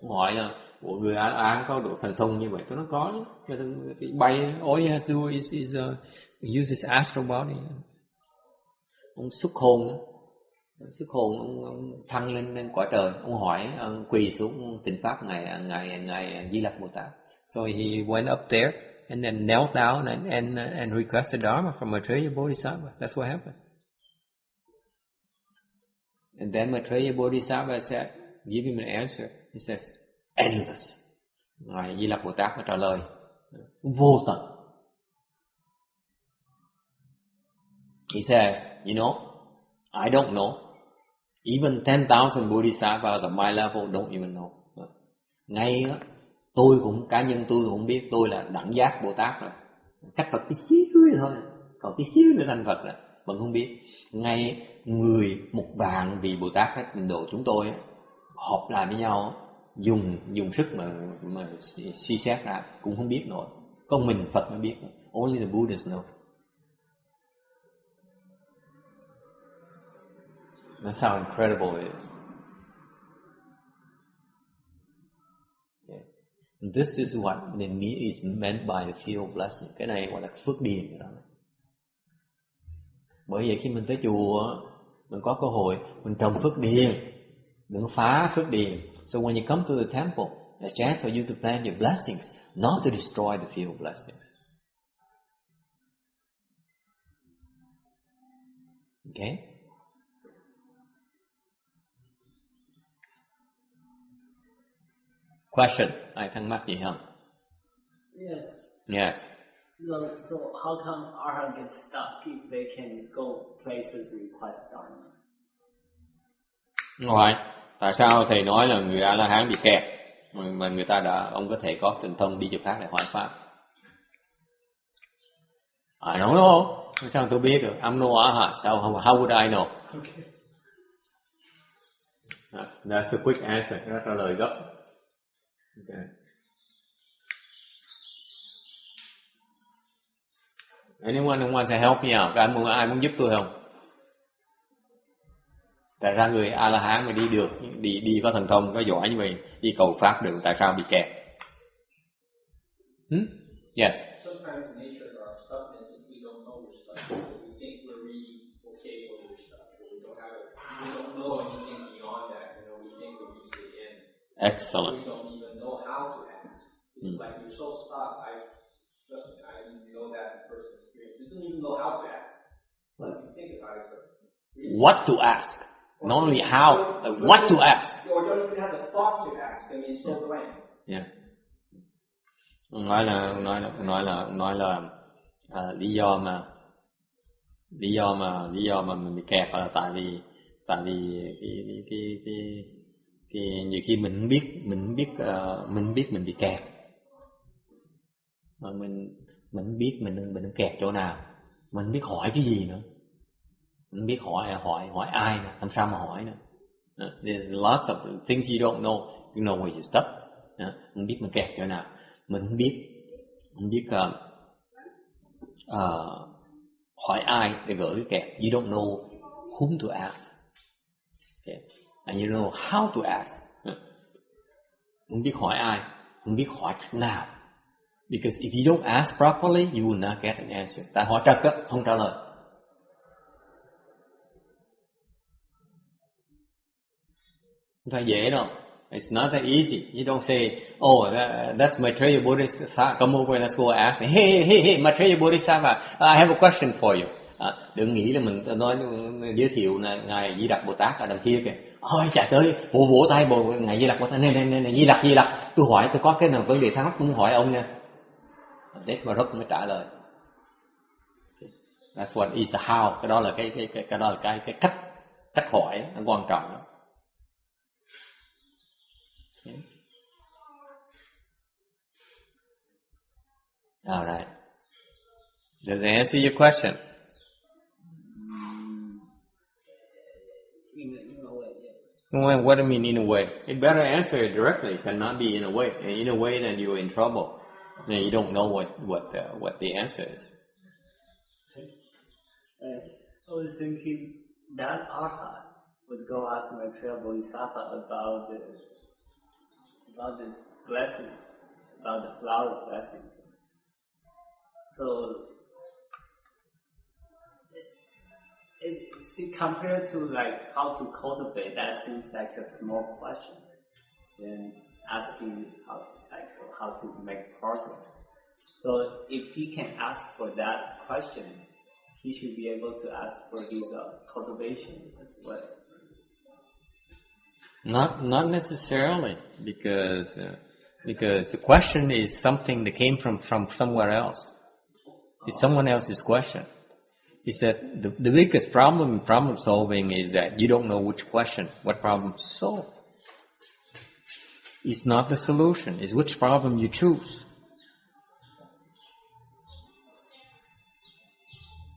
Hỏi là của người An có độ thần thông như vậy, tôi nói có chứ. Bay, all he has to do is use his astral body. Ông xuất hồn, ông thăng lên cõi trời. Ông hỏi, ông quỳ xuống tịnh pháp ngài Di Lặc Bồ Tát. So he went up there and then knelt down and requested Dharma from Maitreya Bodhisattva. That's what happened. And then Maitreya Bodhisattva said, give him an answer. He says, endless. Ngài Di Lặc Bồ Tát mới trả lời, vô tận. He says, you know, I don't know. Even 10,000 Bodhisattvas at my level don't even know. Ngay cá nhân tôi cũng biết, tôi là đẳng giác Bồ Tát rồi. Cách Phật tí xíu nữa thôi, còn tí xíu nữa thành Phật rồi, vẫn không biết. Ngay người 1,000,000 vị Bồ Tát các trình độ chúng tôi họp lại với nhau, dùng sức mà suy xét ra cũng không biết nổi. Có mình Phật mới biết. Only the Buddhas know. That's how incredible it is. Okay. This is what is meant by the field blessing. Cái này gọi là phước điền đó. Bởi vậy khi mình tới chùa, mình có cơ hội mình trồng phước điền, đừng phá phước điền. So when you come to the temple, there's a chance for you to plant your blessings, not to destroy the field blessings. Okay? Questions? Ai thắc mắc gì không? Yes. Yes. So how come Arhat gets stuck if they can go places request Dharma? Rồi, tại sao thầy nói là người A-la-hán bị kẹt mà người ta ông có thể có thần thông đi chỗ khác để hỏi pháp? I don't know. Sao tôi biết được? I'm no Arhat. How would I know? Okay. That's a quick answer. Đó trả lời gấp. Okay. Anyone who wants to help me out? Ai muốn giúp tôi không? Tại sao người A-la-hán mà đi có thần thông, có giỏi như vậy, đi cầu pháp được, tại sao bị kẹt? Yes. Sometimes the nature of our stuckness is we don't know we're stuck. We think we're really okay when we're stuck. We don't know anything beyond that. We think we're reached the end. Excellent. We don't even know how to ask. It's like you're so stuck. Trust me, I know that in personal experience. You don't even know how to ask. So if you think about it, what to ask, not only how, what to ask. Or don't even have the thought to ask. I mean, it's so blank. Yeah. Nói là lý do mà mình bị kẹt là tại vì cái nhiều khi mình biết mình bị kẹt, mà mình biết mình đang kẹt chỗ nào, mình biết hỏi cái gì nữa, mình biết hỏi ai nữa, làm sao mà hỏi nữa. There's lots of things you don't know, you know where you stuck. Mình biết mình kẹt chỗ nào, mình không biết hỏi ai để gỡ cái kẹt. You don't know whom to ask, okay? And you know how to ask. Không biết hỏi ai, không biết hỏi cách nào. Because if you don't ask properly, you will not get an answer. Tại hỏi trật á, không trả lời. Không phải dễ đâu. It's not that easy. You don't say, oh, that's Maitreya Bodhisattva. Come over and let's go ask. Hey, Maitreya Bodhisattva, I have a question for you. Đừng nghĩ là mình nói giới thiệu là ngài Di Lặc Bồ Tát ở đằng kia kìa. Ôi chạy tới vỗ tay ngài Di Lặc Bồ Tát, này Di Lặc, tôi hỏi, tôi có cái nào vấn đề thắc mắc tôi muốn hỏi ông nha. Đấy mà rất mới trả lời. That's what is the how. Cái đó là cái cách hỏi nó quan trọng đó. Okay. All right. Does it answer your question? In a way, yes. Well, what do you mean in a way? It better answer it directly. It cannot be in a way. In a way, then you're in trouble. Then you don't know what the answer is. I was thinking that Arhat would go ask Maitreya Bodhisattva about this blessing, about the flower blessing. So, compared to like how to cultivate, that seems like a small question. Then asking how to make progress. So, if he can ask for that question, he should be able to ask for his cultivation as well. Not necessarily, because the question is something that came from somewhere else. It's someone else's question. He said the biggest problem in problem solving is that you don't know what problem to solve. It's not the solution, it's which problem you choose.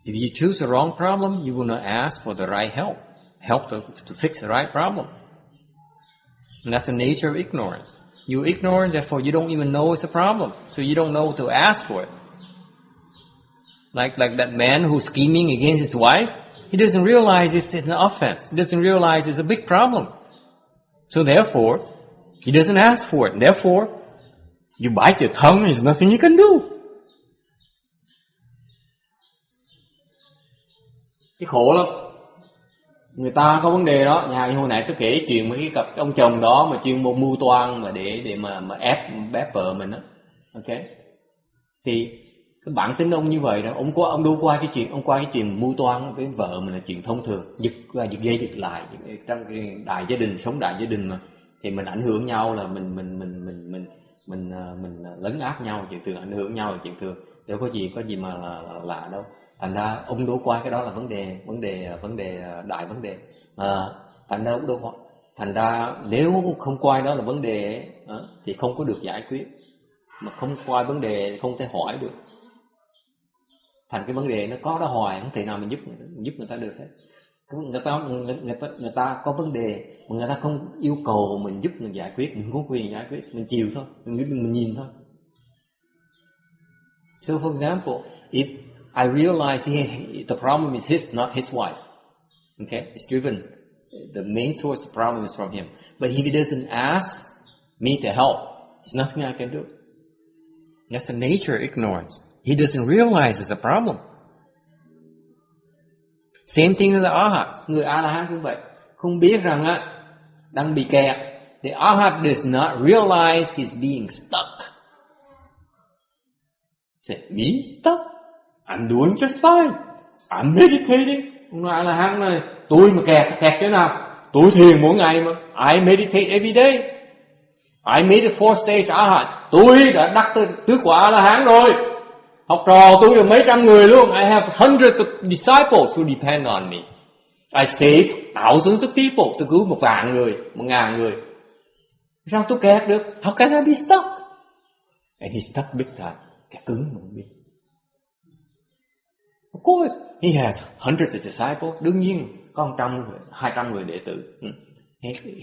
If you choose the wrong problem, you will not ask for the right help to fix the right problem. And that's the nature of ignorance. You're ignorant, therefore you don't even know it's a problem. So you don't know to ask for it. Like that man who's scheming against his wife, he doesn't realize it's an offense. He doesn't realize it's a big problem. So therefore, he doesn't ask for it. Therefore, you bite your tongue, there's nothing you can do. Cái khổ lắm. Người ta có vấn đề đó, nhà hồi nãy tôi kể chuyện với cái cặp ông chồng đó mà chuyên mưu toan mà để mà ép vợ mình đó. Ok. Thì cái bản tính ông như vậy đó, ông đâu qua cái chuyện mưu toan với vợ mình là chuyện thông thường, giật dây giật lại trong cái đại gia đình mà, thì mình ảnh hưởng nhau là mình lấn áp nhau, chuyện thường ảnh hưởng nhau là chuyện thường, đâu có gì mà lạ đâu. Thành ra ông đổ qua cái đó là vấn đề đại vấn đề. Thành ra ông đổ qua. Thành ra nếu không coi đó là vấn đề thì không có được giải quyết, mà không coi vấn đề không thể hỏi được. Thành cái vấn đề nó có đó hoài, không thể nào mình giúp người ta được hết. Người ta có vấn đề mà người ta không yêu cầu mình giúp mình giải quyết, mình có quyền giải quyết, mình chịu thôi, mình nhìn thôi. So for example, if I realize the problem is not his wife, okay, it's driven. The main source of the problem is from him. But if he doesn't ask me to help, there's nothing I can do. That's the nature of ignorance. He doesn't realize it's a problem. Same thing with the Arhat. Người A-la-hán cũng vậy. Không biết rằng đang bị kẹt. The Arhat does not realize he's being stuck. Say, me stop. I'm doing just fine. I'm meditating. Ông nói A-la-hán này, tôi mà kẹt thế nào? Tôi thiền mỗi ngày mà. I meditate every day. I made the 4 stage A-la-hán. Tôi đã đắc tứ quả A-la-hán rồi. Học trò tôi là mấy trăm người luôn. I have hundreds of disciples who depend on me. I save thousands of people. Tôi cứu 1,000 người, 1,000 người. Sao tôi kẹt được? How can I be stuck? And he stuck big time. Kẹt cứng mà không biết. Of course, he has hundreds of disciples. Đương nhiên, có 100 người, 200 người đệ tử.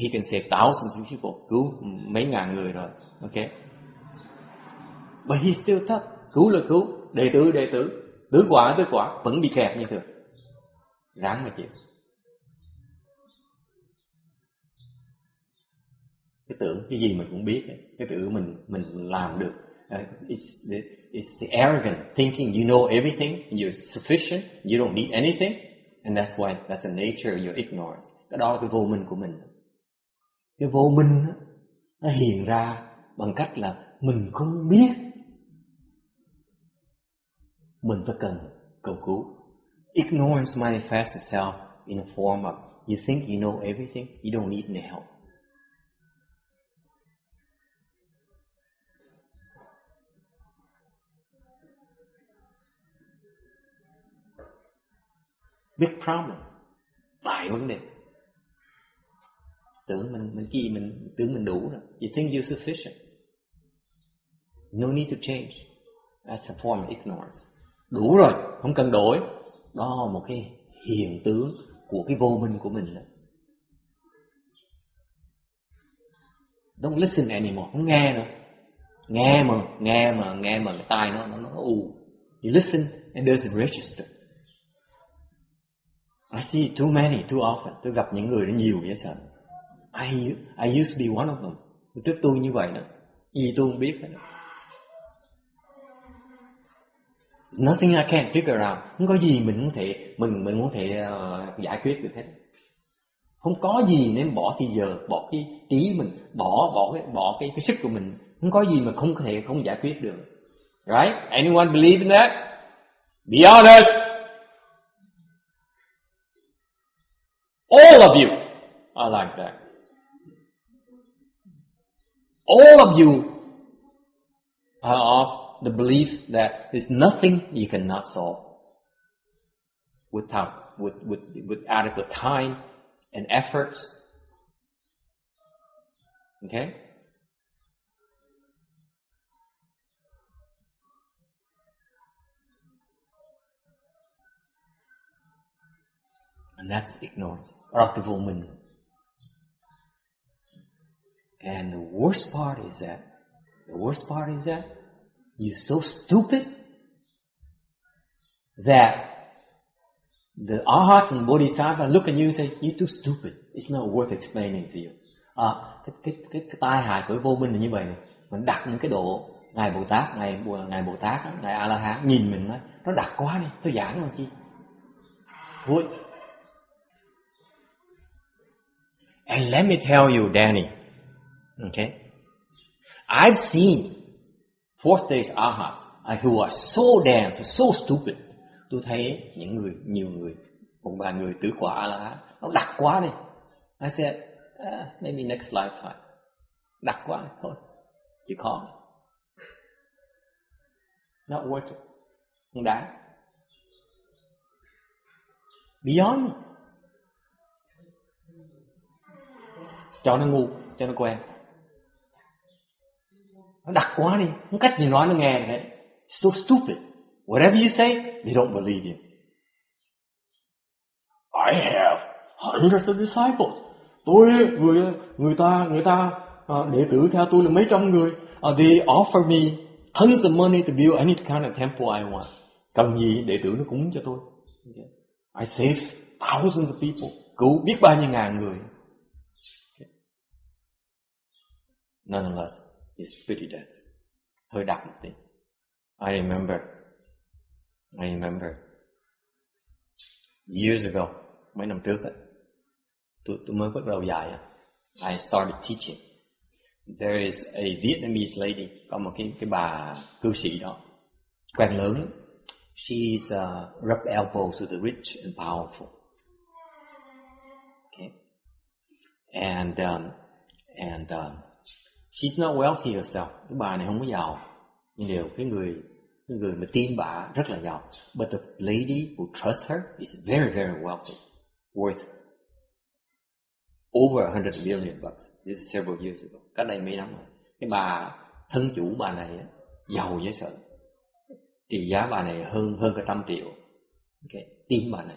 He can save thousands of people. Cứu mấy ngàn người rồi. Okay. But he's still tough. Cứu là cứu. Đệ tử. Tứ quả. Vẫn bị kẹt như thường. Ráng mà chịu. Cái tưởng cái gì mình cũng biết. Cái tưởng mình làm được. It's the arrogant thinking you know everything, you're sufficient, you don't need anything, and that's the nature of your ignorance. Cái đó là cái vô minh của mình. Cái vô minh nó hiện ra bằng cách là mình không biết. Mình phải cần cầu cứu. Ignorance manifests itself in a form of you think you know everything, you don't need any help. Big problem. Đại vấn đề. Tưởng mình đủ rồi. You think you're sufficient. No need to change. That's a form of ignorance. Đủ rồi, không cần đổi. Đó là một cái hiện tướng của cái vô minh của mình. Don't listen anymore. Không nghe nữa. Nghe mà cái tai nó ù. You listen and there's a register. I see too many, too often. Tôi gặp những người đó nhiều vậy sao? I used to be one of them. Trước tôi như vậy đó. Gì tôi không biết hết. There's nothing I can't figure out. Không có gì mình không thể giải quyết được hết. Không có gì nên bỏ thì giờ, bỏ cái trí mình, bỏ cái sức của mình. Không có gì mà không giải quyết được. Right? Anyone believe in that? Be honest. All of you are like that. All of you are of the belief that there's nothing you cannot solve with adequate time and efforts. Okay? And that's ignorance. Or the woman. And the worst part is that you're so stupid that the arhats and bodhisattvas look at you and say, you're too stupid. It's not worth explaining to you. Cái tai hại của vô minh là như vậy này. Mình đặt những cái độ ngài Bồ Tát, ngài A La Hán nhìn mình nói, nó đặt quá đi, tôi giảng làm chi? Thôi. And let me tell you, Danny, okay, I've seen fourth days arhats who are so dense, so stupid. Tôi thấy nhiều người, một vài người tứ quả A-la-hán, nó đặc quá đi. I said, maybe next lifetime. Đặc quá thôi, chỉ khó. Not worth it. Không đáng. Beyond. Cho nó ngu, cho nó quen. Nó đặc quá đi, không cách gì nói nó nghe được hết. So stupid. Whatever you say, they don't believe you. I have hundreds of disciples. Người ta đệ tử theo tôi là mấy trăm người. They offer me tons of money to build any kind of temple I want. Cần gì đệ tử nó cúng cho tôi. Okay. I save thousands of people. Cứu biết bao nhiêu ngàn người. Okay. Nonetheless, it's pretty dense. Hơi đặc một tí. I remember years ago, mấy năm trước ấy, tôi mới bắt đầu dạy. I started teaching. There is a Vietnamese lady, có một cái bà cư sĩ đó. Quan lớn. She's rub elbows with the rich and powerful. Okay. And she's not wealthy herself. Cái bà này không có giàu, nhưng điều cái người mà tin bà rất là giàu. But the lady who trusts her is very, very wealthy, worth over $100 million. This is several years ago. Cách đây mấy năm rồi. Cái bà thân chủ bà này giàu dễ sợ. Trị giá bà này hơn cả 100 triệu. Okay, tin bà này.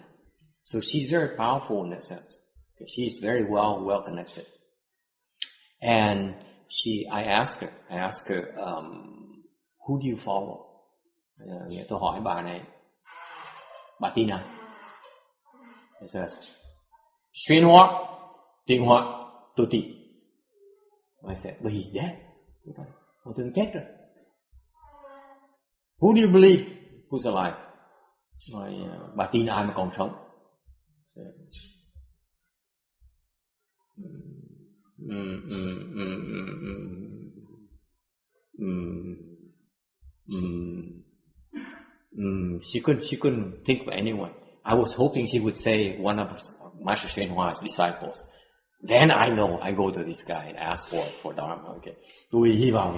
So she's very powerful in that sense. Okay, she is very well connected. And I asked her, who do you follow? Tôi hỏi bà này, bà tin ai? She says, Xuyên Hoa, Tiên Hoa, tôi tin. I said, but he's dead. Tôi chết rồi. Who do you believe? Who's alive? Bà tin ai mà còn sống? She couldn't think of anyone. I was hoping she would say one of Master Hsuan Hua's disciples. Then I know I go to this guy and ask for Dharma. Okay. Tôi hy vọng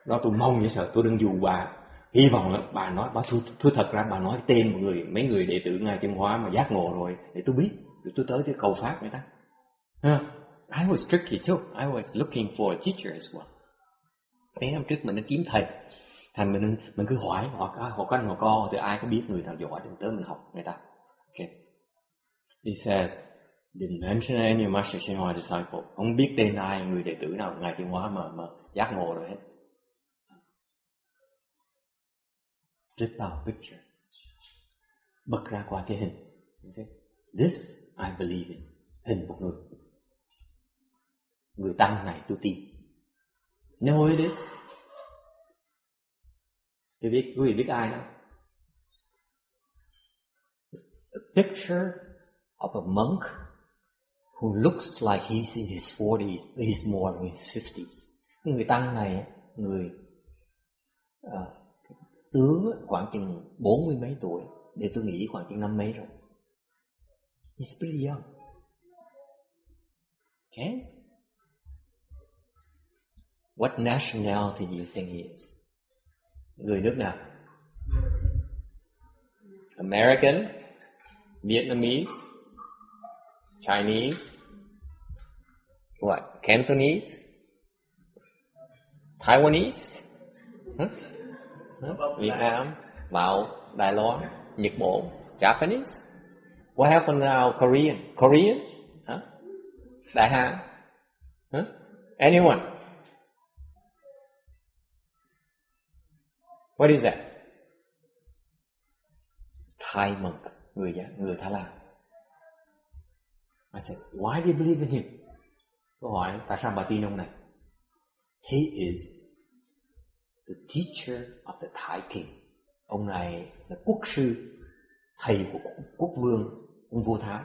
đó, tôi mong như sợ tôi đừng dụ bà. Hy vọng là bà nói, bà thưa thật ra bà nói tên mấy người đệ tử Ngài Tiên Hóa mà giác ngộ rồi để tôi biết, để tôi tới để cầu pháp người ta. I was tricky too. I was looking for a teacher as well. Mấy năm trước mình đã kiếm thầy, thành mình cứ hỏi họ canh họ co, thì ai có biết người nào giỏi thì tới mình học người ta. Okay. He said, didn't mention any Master Hsuan Hua disciple. Không biết tên ai người đệ tử nào Ngài Tiên Hóa mà giác ngộ rồi hết. Rip out picture. Bật ra qua cái hình. Okay. This I believe in. Hình một người. Người tăng này tôi tin. You know who it is? Quý vị biết ai đâu? A picture of a monk who looks like he's in his 40s, he's more in his 50s. Người tăng này, người tướng khoảng chừng 40 mấy tuổi, để tôi nghĩ khoảng chừng 50 mấy rồi. He's pretty young. Okay? What nationality do you think he is? Người nước nào? American, Vietnamese, Chinese, what? Cantonese, Taiwanese, Vietnam, Laos, Đài Loan, Nhật Bản, Japanese. What happened now? Korean? Huh? Đại Hàn? Huh? Anyone? What is that? Thai monk, người Thái Lan. I said, why do you believe in him? Tôi hỏi, tại sao bà tin ông này? He is the teacher of the Thai king. Ông này là quốc sư, thầy của quốc vương, ông vua Thái.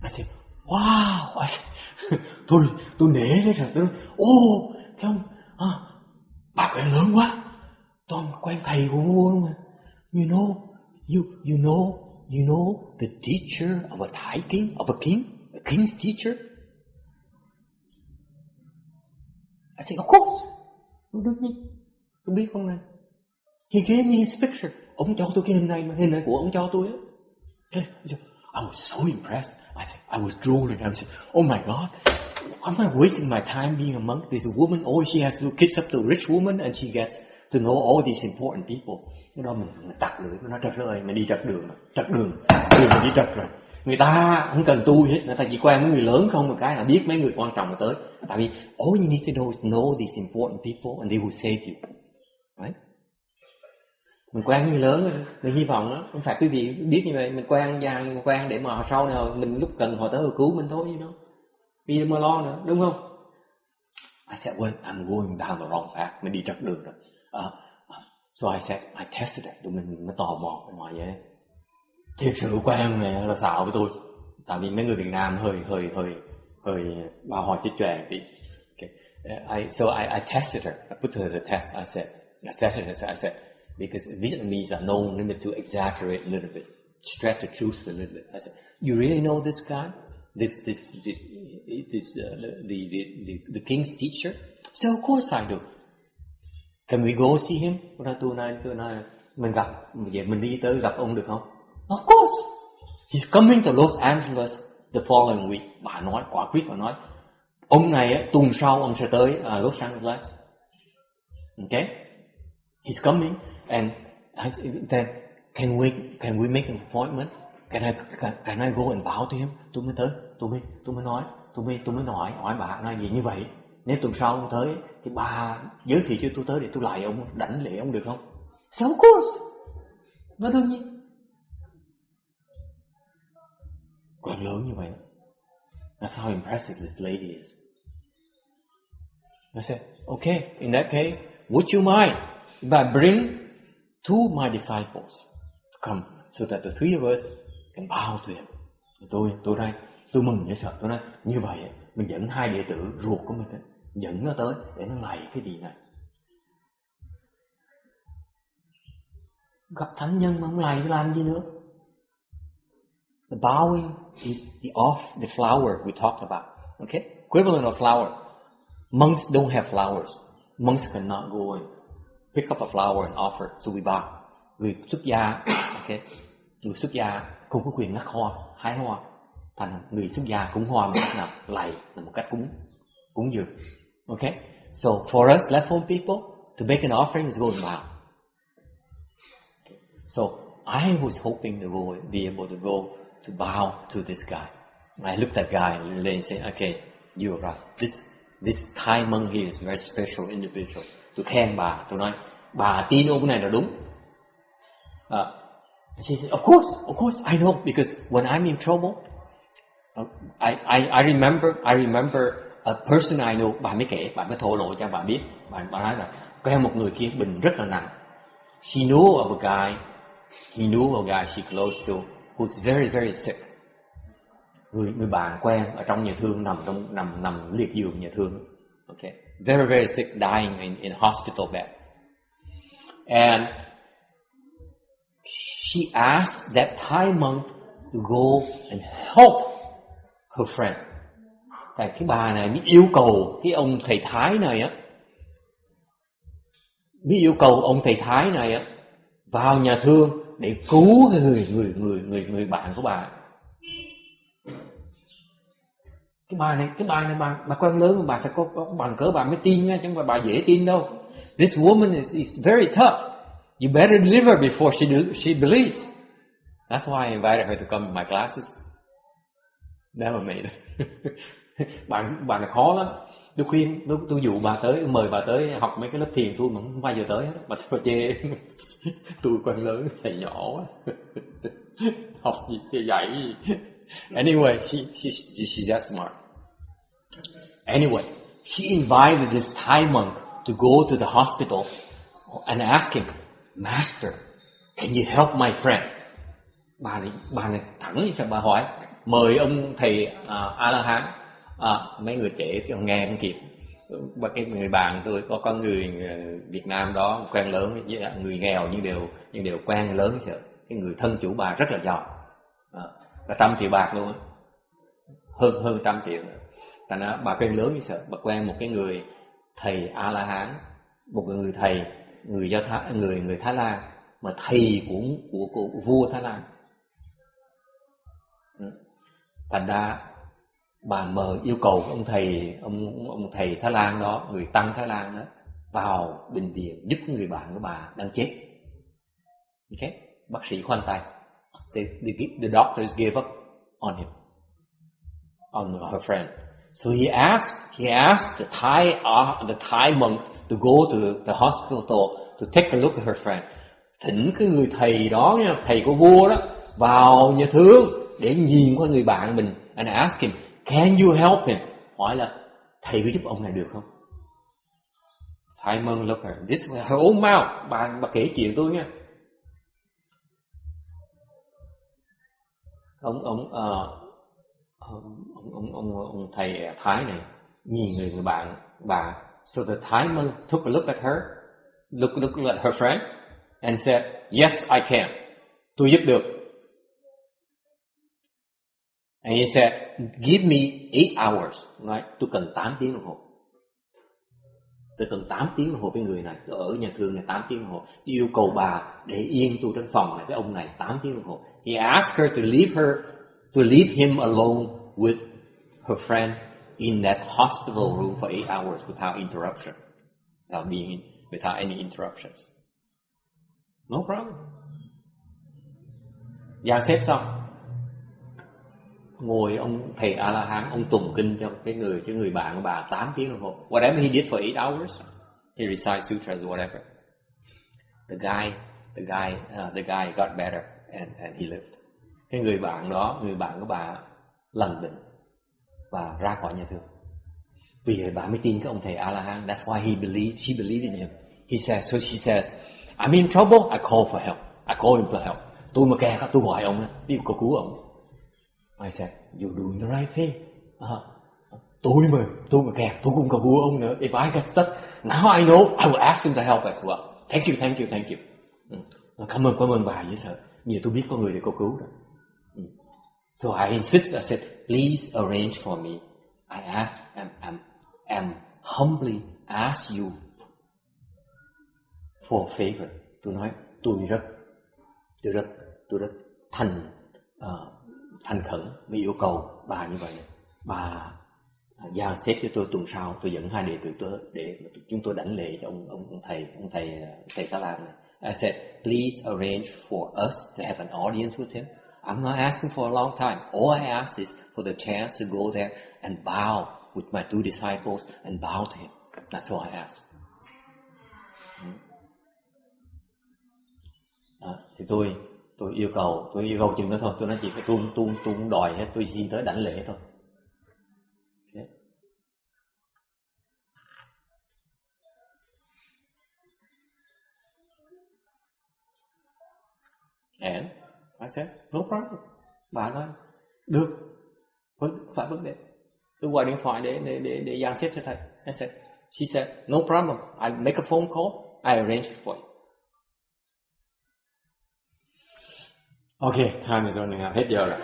I said, wow. Tôi nể đấy rồi. Thấy không? Bà quen lớn quá. Tôi quen thầy của vua mà. You know the teacher of a Thai king, of a king's teacher. I said, of course. Tôi biết không này. He gave me his picture. Ông cho tôi cái hình này mà, hình này của ông cho tôi á. I was so impressed. I was drooling. I said, oh my God, am I wasting my time being a monk? This woman, she has to kiss up to a rich woman and she gets to know all these important people. Cái đó mình trật lưỡi, nó trật rồi, mình đi trật đường mà. Đường mình đi trật rồi. Người ta không cần tu hết, người ta chỉ quen mấy người lớn không, một cái là biết mấy người quan trọng mà tới. Tại vì all you need to do is know these important people and they will save you. Right? Mình quen người lớn, mình hy vọng đó, không phải quý vị biết như vậy, mình quen để mà sau này mình lúc cần họ tới họ cứu mình thôi, vì mà lo nữa, đúng không? I said, well, I'm going down the wrong path, mình đi trật đường rồi. So I said, I tested it, tụi mình mới tò mò bên ngoài vậy. thiệt sự quen này là xạo với tôi, tại vì mấy người Việt Nam hơi bao hỏi chết choàng tí. So I tested her. I put her to the test. I tested her. I said, because Vietnamese are known to exaggerate a little bit, stretch the truth a little bit. I said, you really know this guy? The king's teacher? So of course I do. Can we go see him? Tôi nói mình đi tới gặp ông được không? Of course. He's coming to Los Angeles the following week. Bà nói quả quyết, bà nói ông này tuần sau ông sẽ tới Los Angeles. Okay? He's coming, and then can we make an appointment? Can I go and bow to him? Tôi mới tới, tôi mới hỏi bà nói gì như vậy. Nếu tuần sau ông tới thì bà giới thiệu cho tôi tới để tôi lại ông, đảnh lễ ông được không? So of course. Nó đương nhiên. Còn lớn như vậy. That's how impressive this lady is. I said, okay, in that case, would you mind if I bring two of my disciples to come so that the three of us can bow to him? Tôi mừng như sợ. Tôi nói như vậy mình dẫn hai đệ tử ruột của mình dẫn nó tới để nó lạy cái gì này. Gặp thánh nhân mà không lạy làm gì nữa? The bowing is the flower we talked about. Okay, equivalent of flower. Monks don't have flowers. Monks cannot go and pick up a flower and offer, so we bow. Người xuất gia, okay, người xuất gia không có quyền ngắt hoa, hái hoa. Thành người xuất gia cúng hoa một cách nào? Lạy là một cách cúng dường. Okay, so for us left home people to make an offering is go and bow. Okay. So I was hoping to be able to go to bow to this guy. I looked at the guy and said, okay, you're right. This Thai monk here is a very special individual. Tôi khen bà, tôi nói bà tin ông này là đúng. She said, of course, I know, because when I'm in trouble, I remember a person I know. Bà mới thổ lộ cho bà biết. Bà nói là có một người kia bệnh rất là nặng. She knew of a guy she close to who's very, very sick. Người bạn quen ở trong nhà thương, nằm liệt giường nhà thương. Okay, very, very sick, dying in hospital bed. And she asked that Thai monk to go and help her friend. Tại cái bà này mới yêu cầu cái ông thầy Thái này vào nhà thương để cứu cái người bạn của bà. Cái bà này bà quen lớn mà bà phải có bằng cỡ bà mới tin nha, chứ không phải bà dễ tin đâu. This woman is very tough. You better deliver before she believes. That's why I invited her to come in my classes. Never made it. Bà này khó lắm. Tôi dụ bà tới, mời bà tới học mấy cái lớp thiền tôi mà không bao giờ tới hết. Bà phải chê. Tôi quen lớn, thầy nhỏ quá. Học gì thì dạy gì. Anyway, she's that smart. Anyway, she invited this Thai monk to go to the hospital and ask him, Master, can you help my friend? Bà này thẳng sao bà hỏi, mời ông thầy A-la-hán. Mấy người trẻ thì nghe không kịp. Và cái người bạn tôi có con người Việt Nam đó quen lớn, người nghèo nhưng đều quen lớn sợ. Cái người thân chủ bà rất là giàu. Cả 100 triệu bạc luôn, hơn 100 triệu. Thành ra bà quen lớn như sợ. Bà quen một cái người thầy A-la-hán, một người thầy người Thái Lan, mà thầy của vua Thái Lan. Thành ra bà yêu cầu ông thầy Thái Lan đó, người tăng Thái Lan đó, vào bệnh viện giúp người bạn của bà đang chết. Okay? Bác sĩ khoanh tay. The doctors gave up on him, on her friend. So he asked the Thai monk to go to the hospital to take a look at her friend. Thỉnh cái người thầy đó nha, thầy của vua đó, vào nhà thương để nhìn qua người bạn mình. And ask him, can you help him? Hỏi là thầy có giúp ông này được không? Thai monk look at her. This was her own mouth. Bà kể chuyện tôi nha. ông thầy Thái này nhìn người bạn bà. So the Thai monk took a look at her, looked at her friend, and said, "Yes, I can. Tôi giúp được." And he said, "Give me 8 hours." Nói, tôi cần 8 tiếng đồng hồ. Tôi cần 8 tiếng đồng hồ với người này. Tôi ở nhà thương này 8 tiếng đồng hồ. Tôi yêu cầu bà để yên tôi trong phòng này với ông này 8 tiếng đồng hồ. He asked her to leave him alone with her friend in that hospital room for 8 hours without interruption, without any interruptions. No problem. Dàn xếp xong, ngồi ông thầy A La Hán, ông tụng kinh cho cái người bạn của bà 8 tiếng đồng hồ. Whatever he did for 8 hours, he recited sutras or whatever. The guy got better and he lived. Cái người bạn của bà lành bệnh và ra khỏi nhà thương. Vì vậy bà mới tin cái ông thầy A La Hán. That's why she believed in him. She says, I'm in trouble, I call for help. I call him for help. Tôi mà kẹt, tôi gọi ông đi cầu cứu ông. I said, you're doing the right thing. Tôi mà kẹt, tôi cũng cầu cứu ông nữa. If I get stuck, now I know I will ask him to help as well. Thank you. Cảm ơn bà dễ sợ. Nhiều tôi biết có người để cầu cứu rồi. So I insist. I said, please arrange for me. I humbly ask you for a favor. Tôi nói tôi rất thành khẩn mới yêu cầu bà như vậy. Bà dàn xếp cho tôi tuần sau, tôi dẫn 2 đệ tử tôi để chúng tôi đảnh lễ cho ông thầy Sa Lan này. I said, please arrange for us to have an audience with him. I'm not asking for a long time. All I ask is for the chance to go there and bow with my 2 disciples and bow to him. That's all I ask. Thì tôi yêu cầu chừng đó thôi. Tôi nói chỉ phải tôi không đòi hết, tôi xin tới đảnh lễ thôi. Okay. And I said, no problem. Bà nói được, phải vấn đề. Tôi gọi điện thoại để dàn xếp cho thầy. She said, no problem. I make a phone call. I arrange it for you. Okay, time is running out. Hết giờ rồi.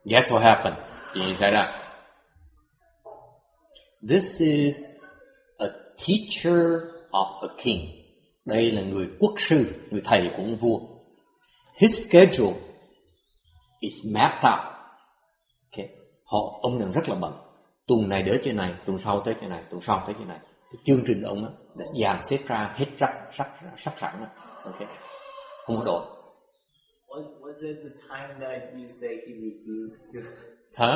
Guess what happened? Chuyện gì xảy ra? This is a teacher of a king. Đây là người quốc sư, người thầy của ông vua. His schedule is mapped out. Okay. Ông này rất là bận. Tuần này đến chỗ này, tuần sau tới chỗ này, tuần sau tới chỗ này. Chương trình ông đã dàn xếp ra hết sắp sẵn rồi. Okay. Không có đổi. Was it the time that you say he refused to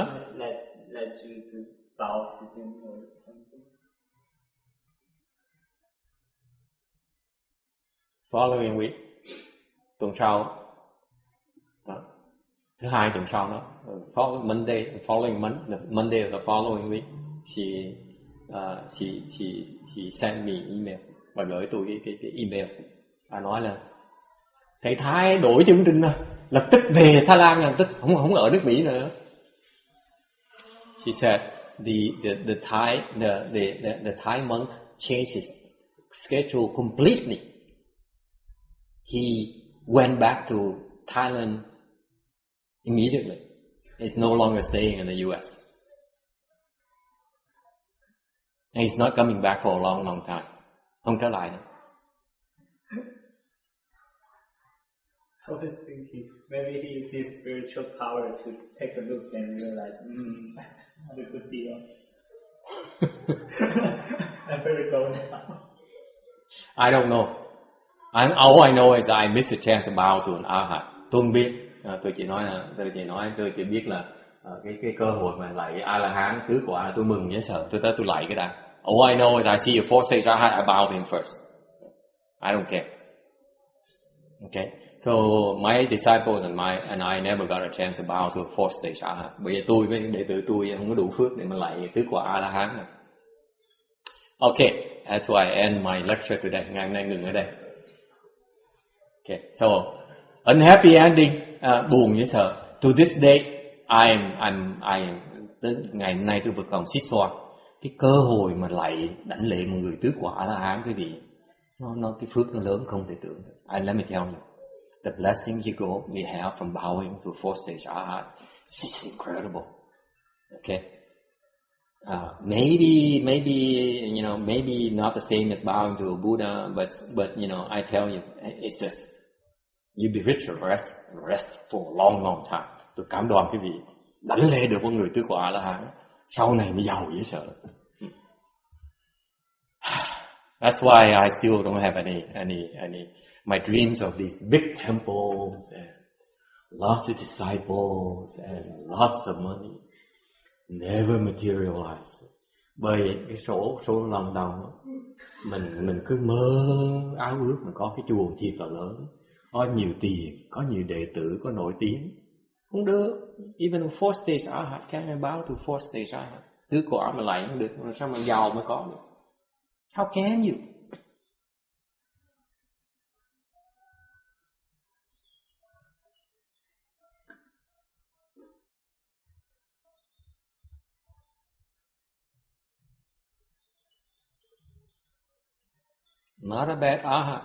let you to bow to him or something? Following week, tuần sau, thứ hai tuần sau đó, Monday of the following week, she sent me email và gửi tôi cái email và nói là thầy Thái đổi chương trình rồi, lập tức về Thái Lan, lập tức không ở nước Mỹ nữa. She said the Thai monk changed his schedule completely. He went back to Thailand immediately. He's no longer staying in the U.S. And he's not coming back for a long time. Không trở lại nữa. I was thinking maybe he used his spiritual power to take a look and realize, not a good deal. I better go now. I don't know. All I know is I missed a chance to bow to an arhat. Tôi không biết. Tôi chỉ biết là cái cơ hội mà lạy A La Hán tứ quả, tôi mừng dễ sợ. Tôi lạy cái đã. All I know is I see a 4th stage arhat, I bow to him first. I don't care. Okay. So my disciples and I never got a chance to bow to a 4th stage arhat. Bởi vì tôi với đệ tử tôi không có đủ phước để mà lạy tứ quả A La Hán này. Okay, that's why I end my lecture today. Ngày hôm nay ngừng ở đây. Okay, so unhappy ending, buồn dễ sợ. To this day, đến ngày hôm nay tôi vẫn còn xích xoa cái cơ hội mà lại đảnh lễ một người tứ quả La Hán, quý vị, nó cái phước nó lớn không thể tưởng được. And let me tell you, the blessing we have from bowing to fourth stage Arhat, it's incredible. Okay, maybe maybe not the same as bowing to a Buddha, but I tell you, it's just you be rich or rest for a long time. Tôi cảm đoan quý vị đảnh lễ được một người tứ quả La Hán, sau này mới giàu dễ sợ. That's why I still don't have any my dreams of these big temples and lots of disciples and lots of money never materialize. Bởi cái số lần đầu mình cứ mơ áo ước mình có cái chùa thiệt là lớn, có nhiều tiền, có nhiều đệ tử, có nổi tiếng. Không được. Even fourth stage Arhat can't bow to fourth stage Arhat. Tứ quả mà lại không được, sao mà giàu mới có được? How can you? Not a bad Arhat.